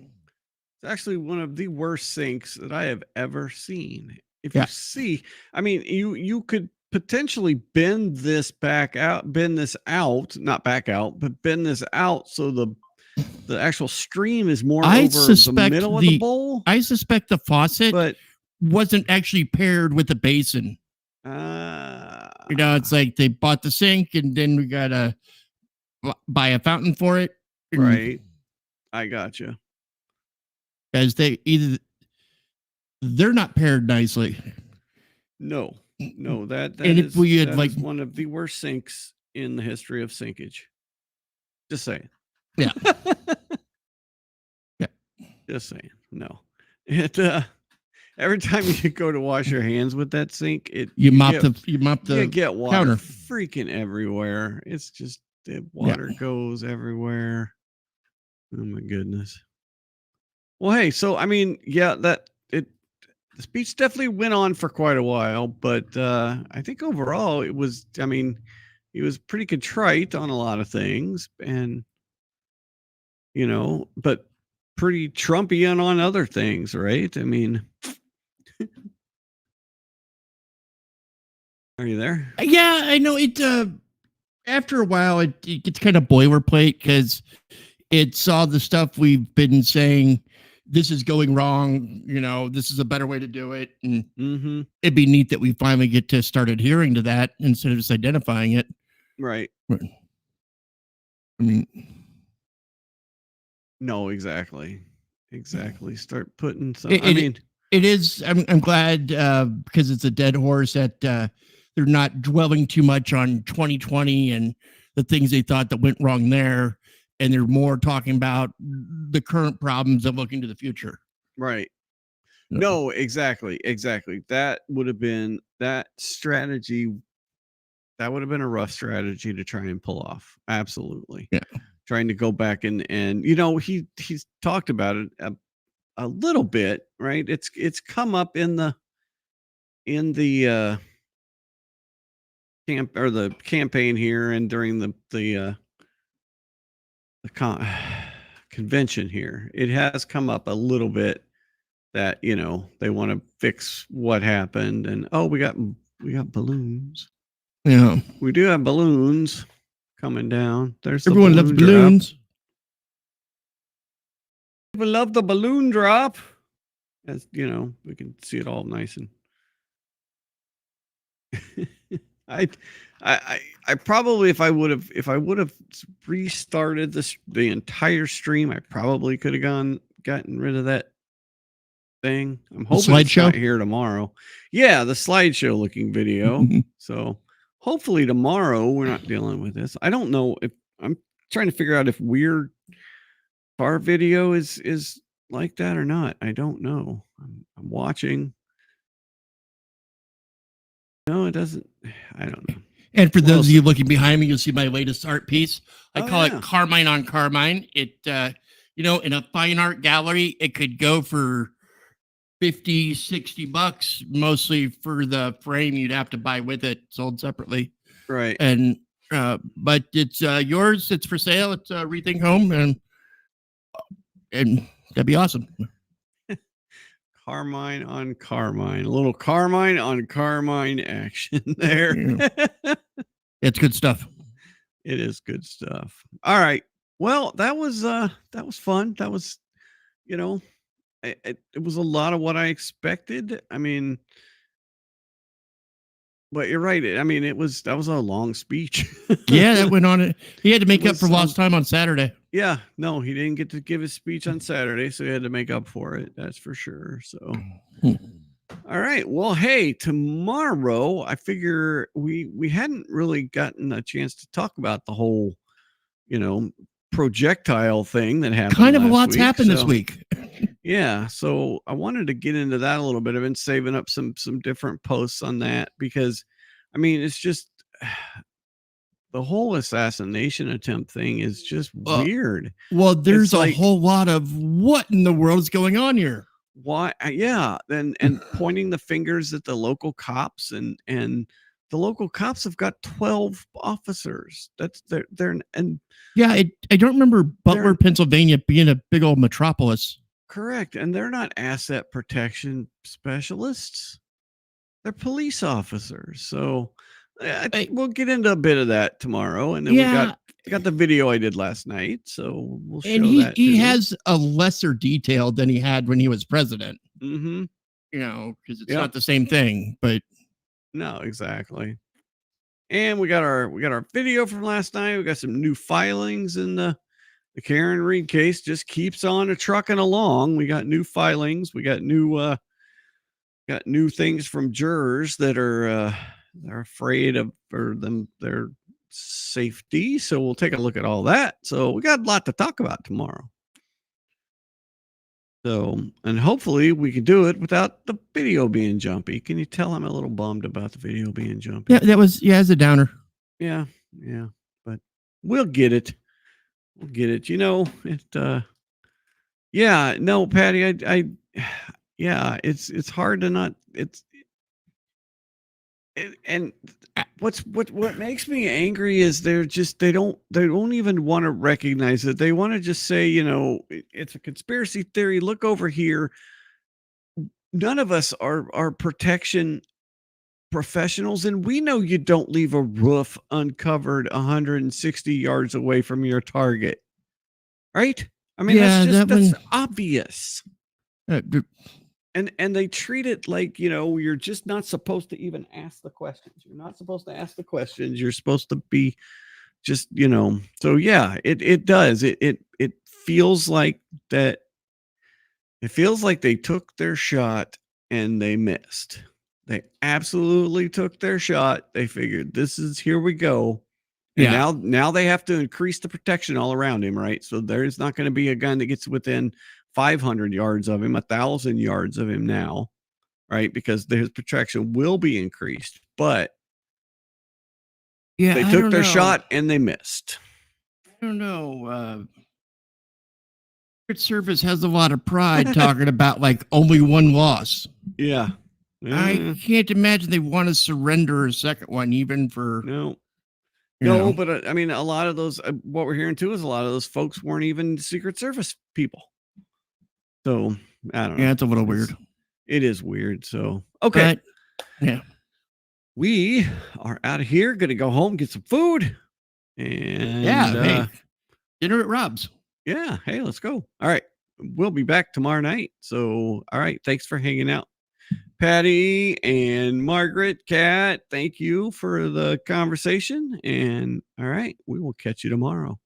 Speaker 1: It's actually one of the worst sinks that I have ever seen. If you see, I mean, you could potentially bend this out, not back out, but bend this out so the actual stream is more over the middle of the bowl.
Speaker 12: I suspect the faucet wasn't actually paired with the basin. It's like they bought the sink and then we gotta buy a fountain for it.
Speaker 1: Right. I gotcha.
Speaker 12: As they're not paired nicely.
Speaker 1: No, that
Speaker 12: and
Speaker 1: is,
Speaker 12: if we had
Speaker 1: that is one of the worst sinks in the history of sinkage. Just saying.
Speaker 12: Yeah. Yeah.
Speaker 1: Just saying. No. It every time you go to wash your hands with that sink, you get water
Speaker 12: counter.
Speaker 1: Freaking everywhere. It's just the water goes everywhere. Oh my goodness. Well, hey, so I mean, the speech definitely went on for quite a while, but I think overall he was pretty contrite on a lot of things, and but pretty Trumpian on other things, right? I mean, are you there?
Speaker 12: Yeah, I know it. After a while, it gets kind of boilerplate because it's all the stuff we've been saying. This is going wrong. This is a better way to do it. And it'd be neat that we finally get to start adhering to that instead of just identifying it.
Speaker 1: Right.
Speaker 12: I mean,
Speaker 1: no, exactly. Start putting some.
Speaker 12: It is. I'm glad because it's a dead horse that they're not dwelling too much on 2020 and the things they thought that went wrong there. And they're more talking about the current problems and looking to the future.
Speaker 1: Right. No, exactly. That would have been that strategy. That would have been a rough strategy to try and pull off. Absolutely.
Speaker 12: Yeah.
Speaker 1: Trying to go back and he's talked about it a little bit, right? It's come up in the camp or the campaign here and during the convention here. It has come up a little bit that they want to fix what happened, and we got balloons.
Speaker 12: Yeah,
Speaker 1: we do have balloons coming down. There's
Speaker 12: everyone loves balloons.
Speaker 1: People love the balloon drop. As we can see it all nice and I probably if I would have restarted the entire stream, I probably could have gotten rid of that thing. I'm hoping it's not here tomorrow. Yeah, the slideshow looking video. So hopefully tomorrow we're not dealing with this. I don't know if I'm trying to figure out if weird car video is like that or not. I don't know. I'm watching. No, it doesn't. I don't know.
Speaker 12: And for those of you looking behind me, you'll see my latest art piece. I call it Carmine on Carmine. It, in a fine art gallery, it could go for $50, $60, mostly for the frame you'd have to buy with it, sold separately.
Speaker 1: Right.
Speaker 12: And, but it's yours. It's for sale. It's Rethink Home. And that'd be awesome.
Speaker 1: Carmine on Carmine, a little Carmine on Carmine action there.
Speaker 12: Yeah. It's good stuff.
Speaker 1: It is good stuff. All right. Well, that was fun. That was, it was a lot of what I expected. I mean, But you're right. I mean, that was a long speech.
Speaker 12: Yeah, that went on. He had to make up for lost time on Saturday.
Speaker 1: Yeah, no, he didn't get to give his speech on Saturday, so he had to make up for it. That's for sure. So, all right. Well, hey, tomorrow I figure we hadn't really gotten a chance to talk about the whole, projectile thing that happened.
Speaker 12: Kind of a lot's happened this week.
Speaker 1: Yeah, so I wanted to get into that a little bit. I've been saving up some different posts on that because, I mean, it's just the whole assassination attempt thing is just weird.
Speaker 12: Well, there's a whole lot of what in the world is going on here.
Speaker 1: Why? Yeah, and pointing the fingers at the local cops and the local cops have got 12 officers. They're
Speaker 12: yeah. I don't remember Butler, Pennsylvania being a big old metropolis.
Speaker 1: Correct. And they're not asset protection specialists. They're police officers. So we'll get into a bit of that tomorrow. And then we got the video I did last night. So we'll show that.
Speaker 12: He has a lesser detail than he had when he was president.
Speaker 1: Mm-hmm.
Speaker 12: Because it's not the same thing, but
Speaker 1: no, exactly. And we got our video from last night. We got some new filings in the Karen Reed case just keeps on trucking along. We got new filings. We got new things from jurors that are they're afraid of their safety. So we'll take a look at all that. So we got a lot to talk about tomorrow. So, and hopefully we can do it without the video being jumpy. Can you tell I'm a little bummed about the video being jumpy?
Speaker 12: Yeah, it's a downer.
Speaker 1: Yeah, but we'll get it. We'll get it. No, Patty, it's hard to not, and what makes me angry is they don't even want to recognize it. They want to just say, it's a conspiracy theory. Look over here. None of us are protection professionals, and we know you don't leave a roof uncovered 160 yards away from your target, right? I mean, that's obvious. And they treat it like, you're just not supposed to even ask the questions. You're not supposed to ask the questions. You're supposed to be just, so yeah, it does. It feels like that. It feels like they took their shot and they missed. They absolutely took their shot. They figured here we go. And now they have to increase the protection all around him, right? So there's not going to be a gun that gets within 500 yards of him, 1,000 yards of him now, right? Because his protection will be increased. But they took their shot and they missed.
Speaker 12: I don't know. Secret Service has a lot of pride talking about like only one loss.
Speaker 1: Yeah.
Speaker 12: I can't imagine they want to surrender a second one, even for
Speaker 1: no. But I mean, a lot of those, what we're hearing too, is a lot of those folks weren't even Secret Service people. So I don't know.
Speaker 12: Yeah, it's a little weird.
Speaker 1: It is weird. So okay, we are out of here. Going to go home, get some food, and
Speaker 12: dinner at Rob's.
Speaker 1: Yeah, hey, let's go. All right, we'll be back tomorrow night. So all right, thanks for hanging out. Patty and Margaret, Kat, thank you for the conversation. And all right, we will catch you tomorrow.